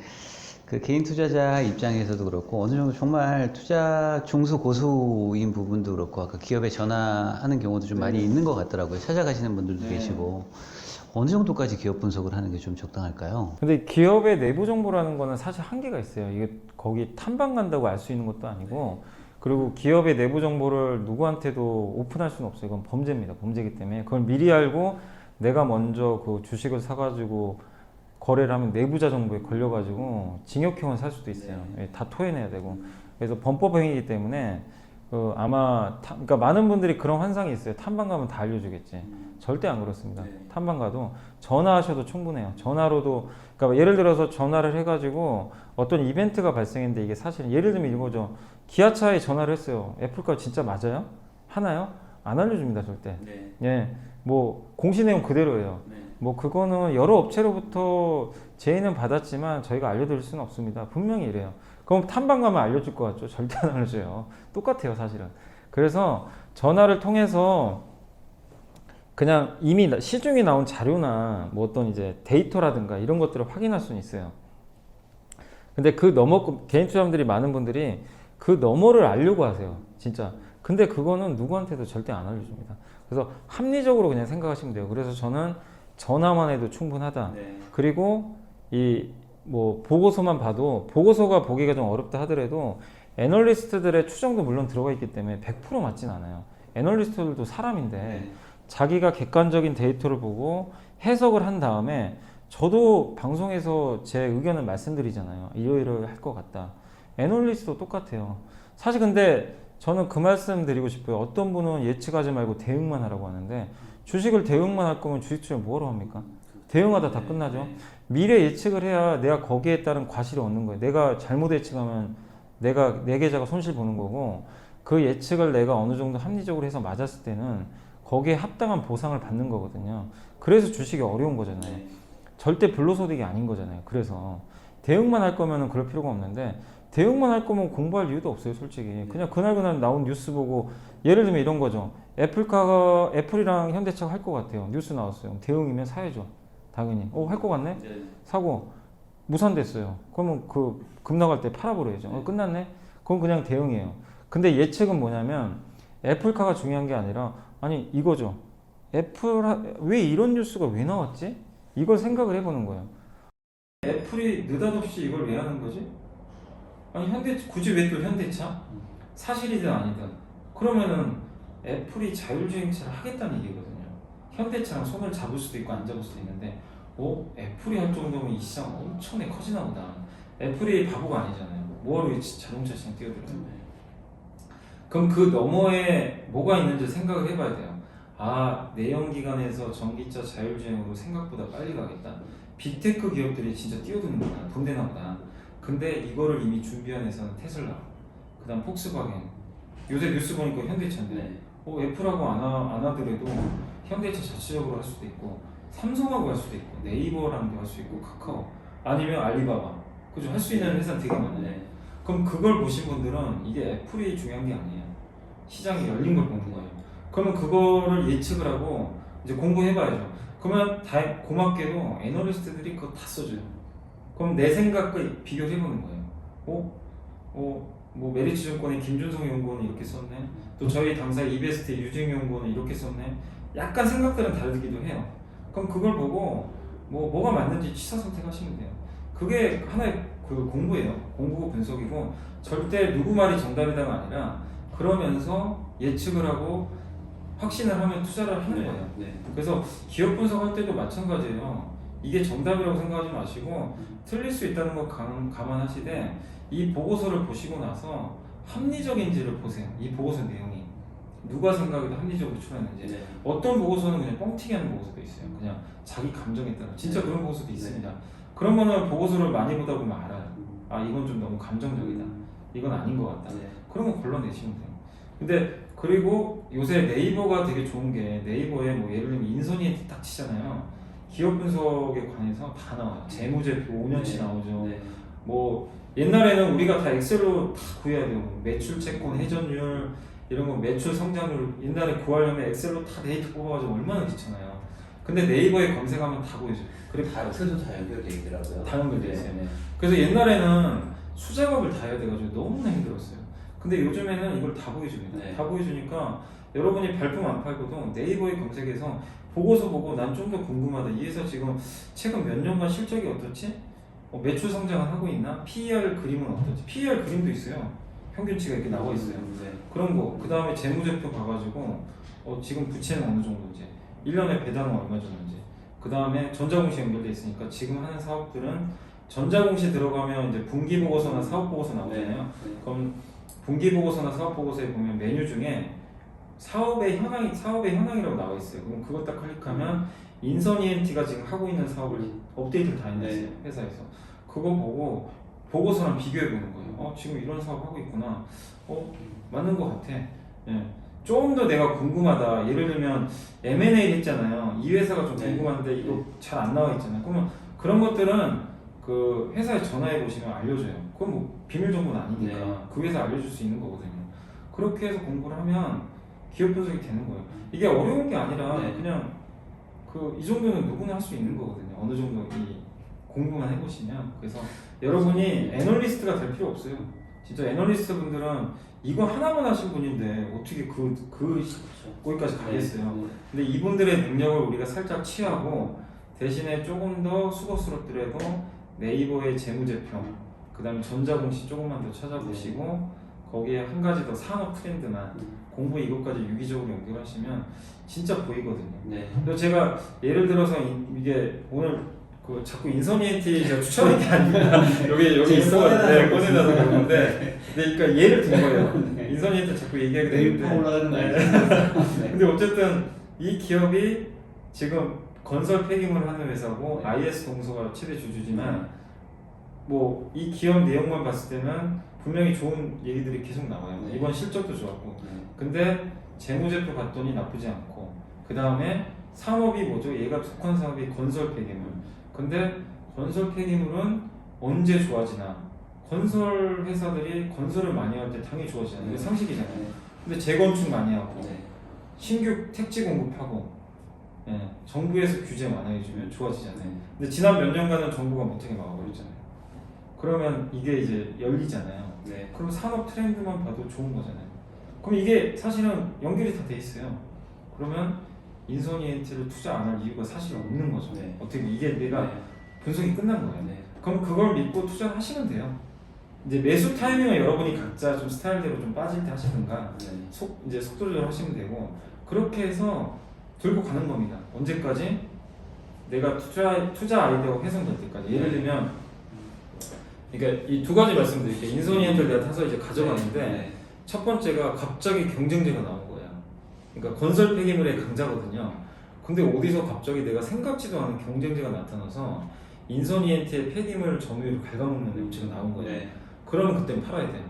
[SPEAKER 1] 그 개인 투자자 입장에서도 그렇고 어느 정도 정말 투자 중수 고수인 부분도 그렇고 아까 기업에 전화하는 경우도 좀 많이 있는 것 같더라고요. 찾아가시는 분들도 계시고 어느 정도까지 기업 분석을 하는 게 좀 적당할까요?
[SPEAKER 2] 근데 기업의 내부 정보라는 거는 사실 한계가 있어요. 이게 거기 탐방 간다고 알 수 있는 것도 아니고 그리고 기업의 내부 정보를 누구한테도 오픈할 수는 없어요. 이건 범죄입니다. 범죄이기 때문에 그걸 미리 알고 내가 먼저 그 주식을 사가지고 거래를 하면 내부자 정보에 걸려가지고 징역형을 살 수도 있어요. 다 토해내야 되고. 그래서 범법행위이기 때문에 아마 그러니까 많은 분들이 그런 환상이 있어요. 탐방 가면 다 알려주겠지. 절대 안 그렇습니다. 탐방 가도 전화하셔도 충분해요. 전화로도 그러니까 예를 들어서 전화를 해가지고 어떤 이벤트가 발생했는데 이게 사실 예를 들면 이거죠. 기아차에 전화를 했어요. 애플카 진짜 맞아요? 하나요? 안 알려줍니다 절대.
[SPEAKER 3] 네.
[SPEAKER 2] 예, 뭐 공시 내용 그대로예요.
[SPEAKER 3] 네.
[SPEAKER 2] 뭐 그거는 여러 업체로부터 제의는 받았지만 저희가 알려드릴 수는 없습니다. 분명히 이래요. 그럼 탐방 가면 알려줄 것 같죠? 절대 안 알려줘요. 똑같아요 사실은. 그래서 전화를 통해서 그냥 이미 시중에 나온 자료나 뭐 어떤 이제 데이터라든가 이런 것들을 확인할 수는 있어요. 근데 그 너머 개인 투자자분들이 많은 분들이 그 너머를 알려고 하세요. 진짜. 근데 그거는 누구한테도 절대 안 알려줍니다. 그래서 합리적으로 그냥 생각하시면 돼요. 그래서 저는 전화만 해도 충분하다.
[SPEAKER 3] 네.
[SPEAKER 2] 그리고 이 뭐 보고서만 봐도 보고서가 보기가 좀 어렵다 하더라도 애널리스트들의 추정도 물론 들어가 있기 때문에 100% 맞진 않아요. 애널리스트들도 사람인데
[SPEAKER 3] 네.
[SPEAKER 2] 자기가 객관적인 데이터를 보고 해석을 한 다음에 저도 방송에서 제 의견을 말씀드리잖아요. 이러이러 할 것 같다. 애널리스트도 똑같아요. 사실 근데 저는 그 말씀 드리고 싶어요. 어떤 분은 예측하지 말고 대응만 하라고 하는데 주식을 대응만 할 거면 주식 투자 뭐하러 합니까? 대응하다 다 끝나죠.
[SPEAKER 3] 네.
[SPEAKER 2] 미래 예측을 해야 내가 거기에 따른 과실을 얻는 거예요. 내가 잘못 예측하면 내 계좌가 손실 보는 거고 그 예측을 내가 어느 정도 합리적으로 해서 맞았을 때는 거기에 합당한 보상을 받는 거거든요. 그래서 주식이 어려운 거잖아요.
[SPEAKER 3] 네.
[SPEAKER 2] 절대 불로소득이 아닌 거잖아요. 그래서 대응만 할 거면은 그럴 필요가 없는데 대응만 할 거면 공부할 이유도 없어요, 솔직히. 그냥 그날 나온 뉴스 보고 예를 들면 이런 거죠. 애플이랑 현대차가 할 것 같아요. 뉴스 나왔어요. 대응이면 사야죠. 당연히. 할 것 같네?
[SPEAKER 3] 네.
[SPEAKER 2] 사고 무산됐어요. 그러면 그 급 나갈 때 팔아버려야죠. 끝났네? 그건 그냥 대응이에요. 근데 예측은 뭐냐면 애플카가 중요한 게 아니라 아니 이거죠. 왜 이런 뉴스가 왜 나왔지? 이걸 생각을 해보는 거예요. 애플이 느닷없이 이걸 왜 하는 거지? 아니 굳이 왜 또 현대차? 사실이든 아니든 그러면은 애플이 자율주행차를 하겠다는 얘기거든요. 현대차랑 손을 잡을 수도 있고 안 잡을 수도 있는데 애플이 할 정도면 이 시장 엄청나게 커지나 보다. 애플이 바보가 아니잖아요. 뭐하러 자동차 시장 뛰어들어요? 그럼 그 너머에 뭐가 있는지 생각을 해봐야 돼요. 아, 내연기관에서 전기차 자율주행으로 생각보다 빨리 가겠다. 빅테크 기업들이 진짜 뛰어드는구나. 돈 되나 보다. 근데 이거를 이미 준비한 회사는 테슬라, 그 다음 폭스바겐, 요새 뉴스 보니까 현대차인데
[SPEAKER 3] 네.
[SPEAKER 2] 애플하고 안 하더라도 현대차 자체적으로 할 수도 있고 삼성하고 할 수도 있고 네이버랑도 할 수 있고 카카오 아니면 알리바바 그죠? 할 수 있는 회사는 되게 많아요.
[SPEAKER 3] 네.
[SPEAKER 2] 그럼 그걸 보신 분들은 이게 애플이 중요한 게 아니에요. 시장이 열린 걸 보는 거예요. 그러면 그거를 예측을 하고 이제 공부해봐야죠. 그러면 고맙게도 애널리스트들이 그거 다 써줘요. 그럼 내 생각과 비교를 해보는 거예요. 뭐 메리츠증권의 김준성 연구원은 이렇게 썼네. 또 저희 당사 이베스트 유진 연구원은 이렇게 썼네. 약간 생각들은 다르기도 해요. 그럼 그걸 보고 뭐가 맞는지 취사 선택하시면 돼요. 그게 하나의 그 공부예요. 공부고 분석이고 절대 누구 말이 정답이다가 아니라 그러면서 예측을 하고 확신을 하면 투자를 하는 거예요.
[SPEAKER 3] 네.
[SPEAKER 2] 그래서 기업 분석할 때도 마찬가지예요. 이게 정답이라고 생각하지 마시고 틀릴 수 있다는 거 감안하시되 이 보고서를 보시고 나서 합리적인지를 보세요. 이 보고서 내용이 누가 생각해도 합리적으로 추론했는지.
[SPEAKER 3] 네.
[SPEAKER 2] 어떤 보고서는 그냥 뻥튀기 하는 보고서도 있어요. 그냥 자기 감정에 따라 진짜 그런 보고서도 있습니다. 그런 거는 보고서를 많이 보다 보면 알아요. 아 이건 좀 너무 감정적이다. 이건 아닌 것 같다.
[SPEAKER 3] 네.
[SPEAKER 2] 그런 거 걸러내시면 돼요. 근데 그리고 요새 네이버가 되게 좋은 게 네이버에 뭐 예를 들면 인선이 딱 치잖아요. 기업 분석에 관해서 다 나와요. 재무제표 5년치 나오죠.
[SPEAKER 3] 네.
[SPEAKER 2] 뭐 옛날에는 우리가 다 엑셀로 다 구해야 돼요. 매출 채권, 회전율 이런 거 매출 성장률 옛날에 구하려면 엑셀로 다 데이터 뽑아가지고 얼마나 귀찮아요. 근데 네이버에 검색하면 다 보여줘요. 그래
[SPEAKER 3] 다트도 다 연결돼 있더라고요.
[SPEAKER 2] 다 연결돼 있어요.
[SPEAKER 3] 네.
[SPEAKER 2] 그래서 옛날에는 수작업을 다 해야 돼가지고 너무나 힘들었어요. 근데 요즘에는 이걸 다 보여줍니다.
[SPEAKER 3] 네.
[SPEAKER 2] 다 보여주니까 여러분이 발품 안 팔고도 네이버에 검색해서 보고서 보고 난 좀 더 궁금하다. 이 회사 지금 최근 몇 년간 실적이 어떻지? 매출 성장은 하고 있나? PER 그림은 어떻지? PER 그림도 있어요. 평균치가 이렇게 나와 있어요.
[SPEAKER 3] 네.
[SPEAKER 2] 그런 거. 그 다음에 재무제표 봐가지고 지금 부채는 어느 정도인지 1년에 배당은 얼마 줬는지 그 다음에 전자공시 연결돼 있으니까 지금 하는 사업들은 전자공시 들어가면 이제 분기보고서나 사업보고서 나오잖아요.
[SPEAKER 3] 네.
[SPEAKER 2] 그럼 분기보고서나 사업보고서에 보면 메뉴 중에 사업의 현황이라고 나와 있어요. 그럼 그걸 딱 클릭하면 인선 ENT가 지금 하고 있는 사업을 업데이트를 다 해놨어요.
[SPEAKER 3] 네.
[SPEAKER 2] 회사에서. 그거 보고 보고서랑 비교해 보는 거예요. 지금 이런 사업 하고 있구나. 맞는 것 같아. 예. 좀 더 내가 궁금하다. 예를 들면 M&A 했잖아요. 이 회사가 좀
[SPEAKER 3] 네.
[SPEAKER 2] 궁금한데 이거 잘 안 나와 있잖아요. 그러면 그런 것들은 그 회사에 전화해 보시면 알려줘요. 그건 뭐 비밀 정보는 아니니까
[SPEAKER 3] 네.
[SPEAKER 2] 그 회사 알려줄 수 있는 거거든요. 그렇게 해서 공부를 하면 기업 분석이 되는 거예요. 이게 어려운 게 아니라
[SPEAKER 3] 네.
[SPEAKER 2] 그냥 이 정도는 누구나 할 수 있는 거거든요. 어느 정도 이 공부만 해보시면. 그래서 여러분이 애널리스트가 될 필요 없어요. 진짜 애널리스트 분들은 이거 하나만 하신 분인데 어떻게 거기까지 가겠어요.
[SPEAKER 3] 네.
[SPEAKER 2] 근데 이분들의 능력을 우리가 살짝 취하고 대신에 조금 더 수고스럽더라도 네이버의 재무제표, 그 다음에 전자공시 조금만 더 찾아보시고 거기에 한 가지 더 산업 트렌드만 공부 이것까지 유기적으로 연결하시면 진짜 보이거든요.
[SPEAKER 3] 네.
[SPEAKER 2] 그래서 제가 예를 들어서 이게 오늘 자꾸 인서니엔티 제가 추천한 게 아니라 여기 있어가지고 꺼내놔서 그런 건데, 그러니까 예를 든 거예요. 인서니엔티 자꾸 얘기하게 되는데.
[SPEAKER 3] 올라가는 거 아니에요?
[SPEAKER 2] 근데 어쨌든 이 기업이 지금 건설 폐기물 하는 회사고 IS 동서가 최대 주주지만 뭐 이 기업 내용만 봤을 때는 분명히 좋은 얘기들이 계속 나와요.
[SPEAKER 3] 네.
[SPEAKER 2] 이번 실적도 좋았고.
[SPEAKER 3] 네.
[SPEAKER 2] 근데 재무제표 봤더니 나쁘지 않고, 그 다음에 사업이 뭐죠? 얘가 속한 사업이 건설 폐기물. 근데 건설 폐기물은 언제 좋아지나? 건설 회사들이 건설을 많이 할 때 당연히 좋아지잖아요. 이게 상식이잖아요.
[SPEAKER 3] 네.
[SPEAKER 2] 근데 재건축 많이 하고
[SPEAKER 3] 네.
[SPEAKER 2] 신규 택지 공급하고, 예, 정부에서 규제 완화해주면 좋아지잖아요.
[SPEAKER 3] 네.
[SPEAKER 2] 근데 지난 몇 년간은 정부가 못하게 막아버렸잖아요. 그러면 이게 이제 열리잖아요.
[SPEAKER 3] 네.
[SPEAKER 2] 그럼 산업 트렌드만 봐도 좋은 거잖아요. 그럼 이게 사실은 연결이 다 돼 있어요. 그러면 인서니엔트를 투자 안 할 이유가 사실 없는 거죠.
[SPEAKER 3] 네.
[SPEAKER 2] 어떻게 이게 내가
[SPEAKER 3] 네.
[SPEAKER 2] 분석이 끝난 거예요.
[SPEAKER 3] 네.
[SPEAKER 2] 그럼 그걸 믿고 투자를 하시면 돼요. 이제 매수 타이밍은 여러분이 각자 좀 스타일대로 좀 빠질 때 하시든가
[SPEAKER 3] 네.
[SPEAKER 2] 이제 속도 조절하시면 되고, 그렇게 해서 들고 가는 겁니다. 언제까지? 내가 투자 아이디어가 훼손될 때까지. 예를 들면, 그러니까 이 두 가지 말씀드릴게요. 인서니엔트를 내가 타서 이제 가져가는데,
[SPEAKER 3] 네.
[SPEAKER 2] 첫 번째가 갑자기 경쟁자가 나온 거예요. 그러니까 건설 폐기물의 강자거든요. 근데 어디서 갑자기 내가 생각지도 않은 경쟁자가 나타나서 인서니엔트의 폐기물 점유율을 갉아먹는 업체가 나온 거예요.
[SPEAKER 3] 네.
[SPEAKER 2] 그러면 그땐 팔아야 돼요.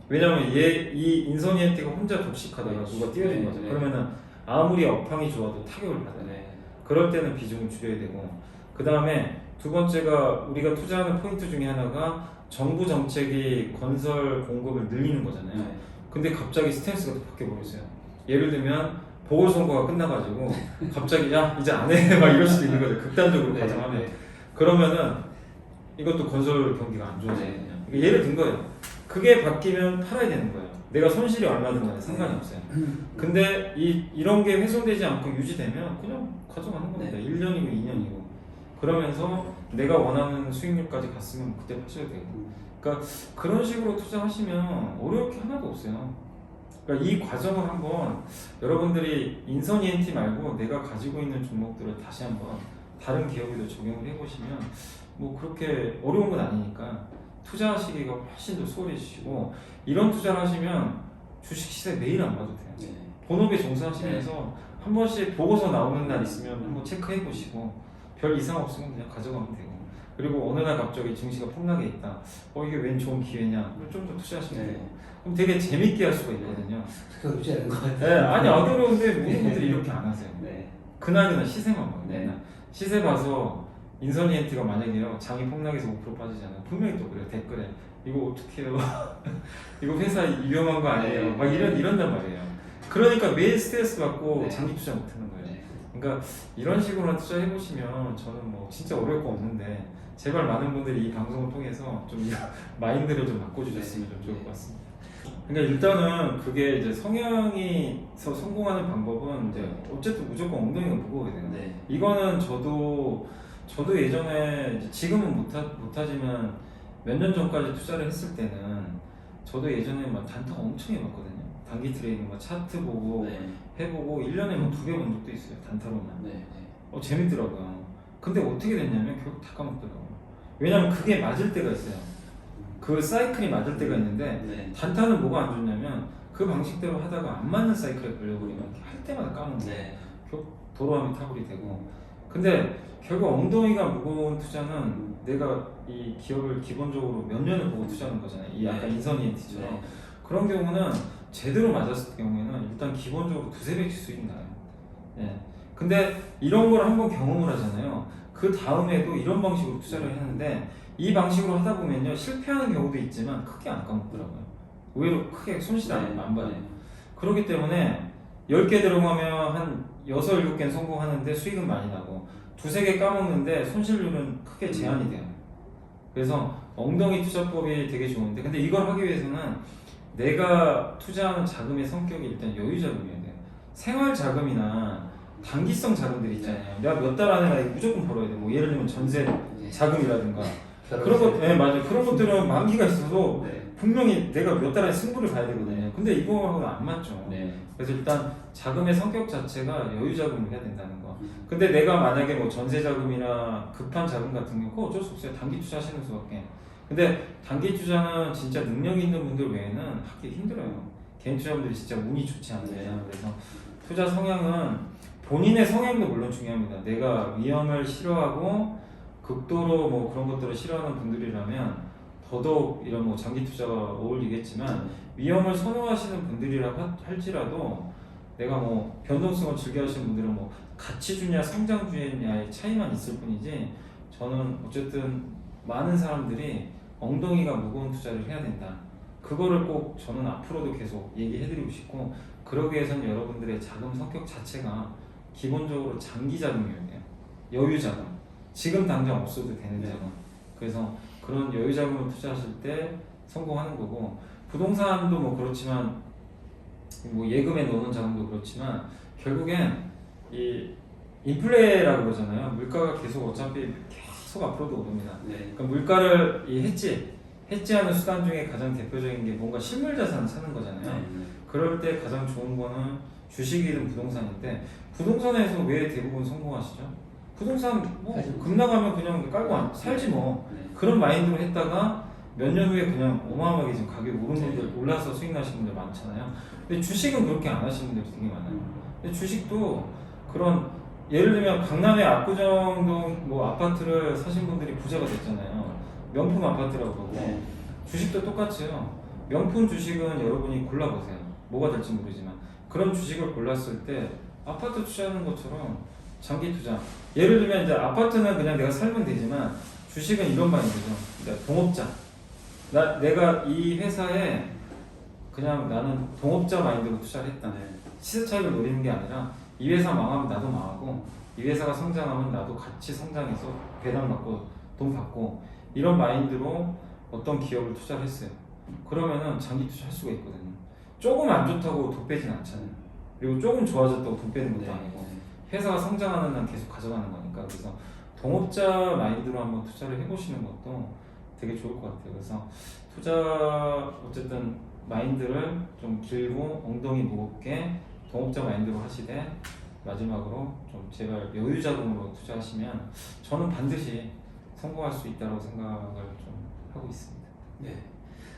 [SPEAKER 2] 왜냐면 이 인서니엔트가 혼자 독식하다가 누가 뛰어든 거죠.
[SPEAKER 3] 네.
[SPEAKER 2] 그러면은 아무리 업황이 좋아도 타격을 받아요.
[SPEAKER 3] 네.
[SPEAKER 2] 그럴 때는 비중을 줄여야 되고, 그 다음에 두 번째가 우리가 투자하는 포인트 중에 하나가 정부 정책이 건설 공급을 늘리는 거잖아요.
[SPEAKER 3] 네.
[SPEAKER 2] 근데 갑자기 스탠스가 또 바뀌어 버렸어요. 예를 들면 보궐선거가 끝나가지고 갑자기 야 이제 안 해 막 이럴 수도 있는 거죠. 극단적으로
[SPEAKER 3] 네.
[SPEAKER 2] 가정하면.
[SPEAKER 3] 네.
[SPEAKER 2] 그러면은 이것도 건설 경기가 안 좋아지거든요. 그러니까 예를 든 거예요. 그게 바뀌면 팔아야 되는 거예요. 내가 손실이 얼마든 간에 상관이 없어요. 근데 이런 게 훼손되지 않고 유지되면 그냥 가져가는 겁니다. 1년이고 2년이고. 그러면서 내가 원하는 수익률까지 갔으면 그때 파셔도 되고. 그러니까 그런 식으로 투자하시면 어려울 게 하나도 없어요. 그러니까 이 과정을 한번 여러분들이 인서니엔티 말고 내가 가지고 있는 종목들을 다시 한번 다른 기업에도 적용을 해보시면 뭐 그렇게 어려운 건 아니니까 투자하시기가 훨씬 더 수월해지시고, 이런 투자를 하시면 주식 시세 매일 안 봐도 돼요.
[SPEAKER 3] 네.
[SPEAKER 2] 본업에 종사하시면서 한 번씩 보고서 나오는 날 있으면 한번 체크해 보시고 별 이상 없으면 그냥 가져가면 되고, 그리고 어느 날 갑자기 증시가 폭락해 있다. 이게 웬 좋은 기회냐? 그럼 좀 더 투자하시면
[SPEAKER 3] 네.
[SPEAKER 2] 되고. 그럼 되게 재밌게 할 수가 있거든요.
[SPEAKER 3] 그거 쉽지 않은 것 같아요.
[SPEAKER 2] 네, 아니 안 어려운데 모든 분들이 이렇게 안 하세요.
[SPEAKER 3] 네.
[SPEAKER 2] 그날그날 시세만 봐요.
[SPEAKER 3] 네.
[SPEAKER 2] 맨날. 시세 봐서 인서니엔트가 만약에요 장이 폭락해서 5% 빠지잖아요. 분명히 또 그래요. 댓글에 이거 어떻게 해요? 이거 회사 위험한 거 아니에요?
[SPEAKER 3] 네.
[SPEAKER 2] 막 이런단 말이에요. 그러니까 매일 스트레스 받고
[SPEAKER 3] 네.
[SPEAKER 2] 장기 투자 못하는 거예요.
[SPEAKER 3] 네.
[SPEAKER 2] 그러니까 이런 식으로 투자해 보시면 저는 뭐 진짜 어려울 거 없는데, 제발 많은 분들이 이 방송을 통해서 좀 이런 마인드를 좀 바꿔주셨으면 좀 좋을 것 같습니다. 그러니까 일단은 그게 이제 성향이서 성공하는 방법은 이제 어쨌든 무조건 엉덩이가 무거워야 돼요.
[SPEAKER 3] 네.
[SPEAKER 2] 이거는 저도 예전에 이제 지금은 못하지만 몇 년 전까지 투자를 했을 때는 저도 예전에 막 단타 엄청 해봤거든요. 단기 트레이딩 막 차트 보고
[SPEAKER 3] 네.
[SPEAKER 2] 해보고 1년에 뭐 2배 본 적도 있어요. 단타로만.
[SPEAKER 3] 네.
[SPEAKER 2] 재밌더라고요. 근데 어떻게 됐냐면 결국 다 까먹더라고요. 왜냐면 그게 맞을 때가 있어요. 그 사이클이 맞을 때가 있는데,
[SPEAKER 3] 네.
[SPEAKER 2] 단타는 뭐가 안 좋냐면 그 방식대로 하다가 안 맞는 사이클에 걸려버리면 할 때마다 까먹는 거예요.
[SPEAKER 3] 네.
[SPEAKER 2] 결국 도로함이 타불이 되고. 근데 결국 엉덩이가 무거운 투자는 내가 이 기업을 기본적으로 몇 년을 보고 투자하는 거잖아요. 이 약간 인선이엔티처럼.
[SPEAKER 3] 네.
[SPEAKER 2] 그런 경우는 제대로 맞았을 경우에는 일단 기본적으로 두세 배씩 수익 나요. 예. 근데 이런 걸 한번 경험을 하잖아요. 그 다음에도 이런 방식으로 투자를 했는데 이 방식으로 하다 보면요 실패하는 경우도 있지만 크게 안 까먹더라고요. 의외로 크게 손실 안 봐요. 그렇기 때문에 10개 들어가면 한 6, 7개는 성공하는데 수익은 많이 나고 두세 개 까먹는데 손실률은 크게 제한이 돼요. 그래서 엉덩이 투자법이 되게 좋은데 근데 이걸 하기 위해서는 내가 투자하는 자금의 성격이 일단 여유 자금이어야 돼요. 생활 자금이나 단기성 자금들 있잖아요. 내가 몇 달 안에 나 이거 무조건 벌어야 돼. 뭐 예를 들면 전세 자금이라든가 그런 것, 네, 맞아요. 그런 것들은 만기가 있어도 분명히 내가 몇 달 안에 승부를 봐야 되거든요. 근데 이거하고는 안 맞죠. 그래서 일단 자금의 성격 자체가 여유 자금을 해야 된다는 거. 근데 내가 만약에 뭐 전세 자금이나 급한 자금 같은 경우 그거 어쩔 수 없어요. 단기 투자하시는 수밖에. 근데 단기 투자는 진짜 능력 있는 분들 외에는 하기 힘들어요. 개인 투자분들이 진짜 운이 좋지 않아요. 그래서 투자 성향은 본인의 성향도 물론 중요합니다. 내가 위험을 싫어하고 극도로 뭐 그런 것들을 싫어하는 분들이라면 더더욱 이런 뭐 장기 투자가 어울리겠지만 위험을 선호하시는 분들이라고 할지라도 내가 뭐 변동성을 즐겨하시는 분들은 뭐 가치주냐 성장주냐의 차이만 있을 뿐이지 저는 어쨌든 많은 사람들이 엉덩이가 무거운 투자를 해야 된다. 그거를 꼭 저는 앞으로도 계속 얘기해드리고 싶고 그러기 위해서는 여러분들의 자금 성격 자체가 기본적으로 장기 자금이어야 돼요. 여유 자금. 지금 당장 없어도 되는 자금. 그래서 그런 여유 자금을 투자하실 때 성공하는 거고 부동산도 뭐 그렇지만 뭐 예금에 넣는 자금도 그렇지만 결국엔 이 인플레라고 그러잖아요. 물가가 계속 어차피 계속 앞으로도 오릅니다. 그러니까 물가를 이 해지하는 수단 중에 가장 대표적인 게 뭔가 실물 자산을 사는 거잖아요. 그럴 때 가장 좋은 거는 주식이든 부동산인데 부동산에서 왜 대부분 성공하시죠? 부동산 뭐 급락하면 그냥 깔고 살지 뭐 그런 마인드로 했다가 몇 년 후에 그냥 어마어마하게 지금 가격이 오른 분들 올라서 수익 나시는 분들 많잖아요. 근데 주식은 그렇게 안 하시는 분들 되게 많아요. 근데 주식도 그런 예를 들면 강남의 압구정동 뭐 아파트를 사신 분들이 부자가 됐잖아요. 명품 아파트라고 그러고 주식도 똑같이요. 명품 주식은 여러분이 골라보세요. 뭐가 될지 모르지만 그런 주식을 골랐을 때 아파트 투자하는 것처럼 장기 투자. 예를 들면 이제 아파트는 그냥 내가 살면 되지만 주식은 이런 마인드죠. 그러니까 동업자. 내가 이 회사에 그냥 나는 동업자 마인드로 투자를 했다. 시세 차익을 노리는 게 아니라 이 회사 망하면 나도 망하고 이 회사가 성장하면 나도 같이 성장해서 배당 받고 돈 받고 이런 마인드로 어떤 기업을 투자를 했어요. 그러면은 장기 투자할 수가 있거든요. 조금 안 좋다고 돈 빼진 않잖아요. 그리고 조금 좋아졌다고 돈 빼는 것도 아니고 회사가 성장하는 한 계속 가져가는 거니까 그래서 동업자 마인드로 한번 투자를 해보시는 것도 되게 좋을 것 같아요. 그래서 투자 어쨌든 마인드를 좀 길고 엉덩이 무겁게 동업자 마인드로 하시되 마지막으로 좀 제발 여유 자금으로 투자하시면 저는 반드시 성공할 수 있다고 생각을 좀 하고 있습니다.
[SPEAKER 3] 네.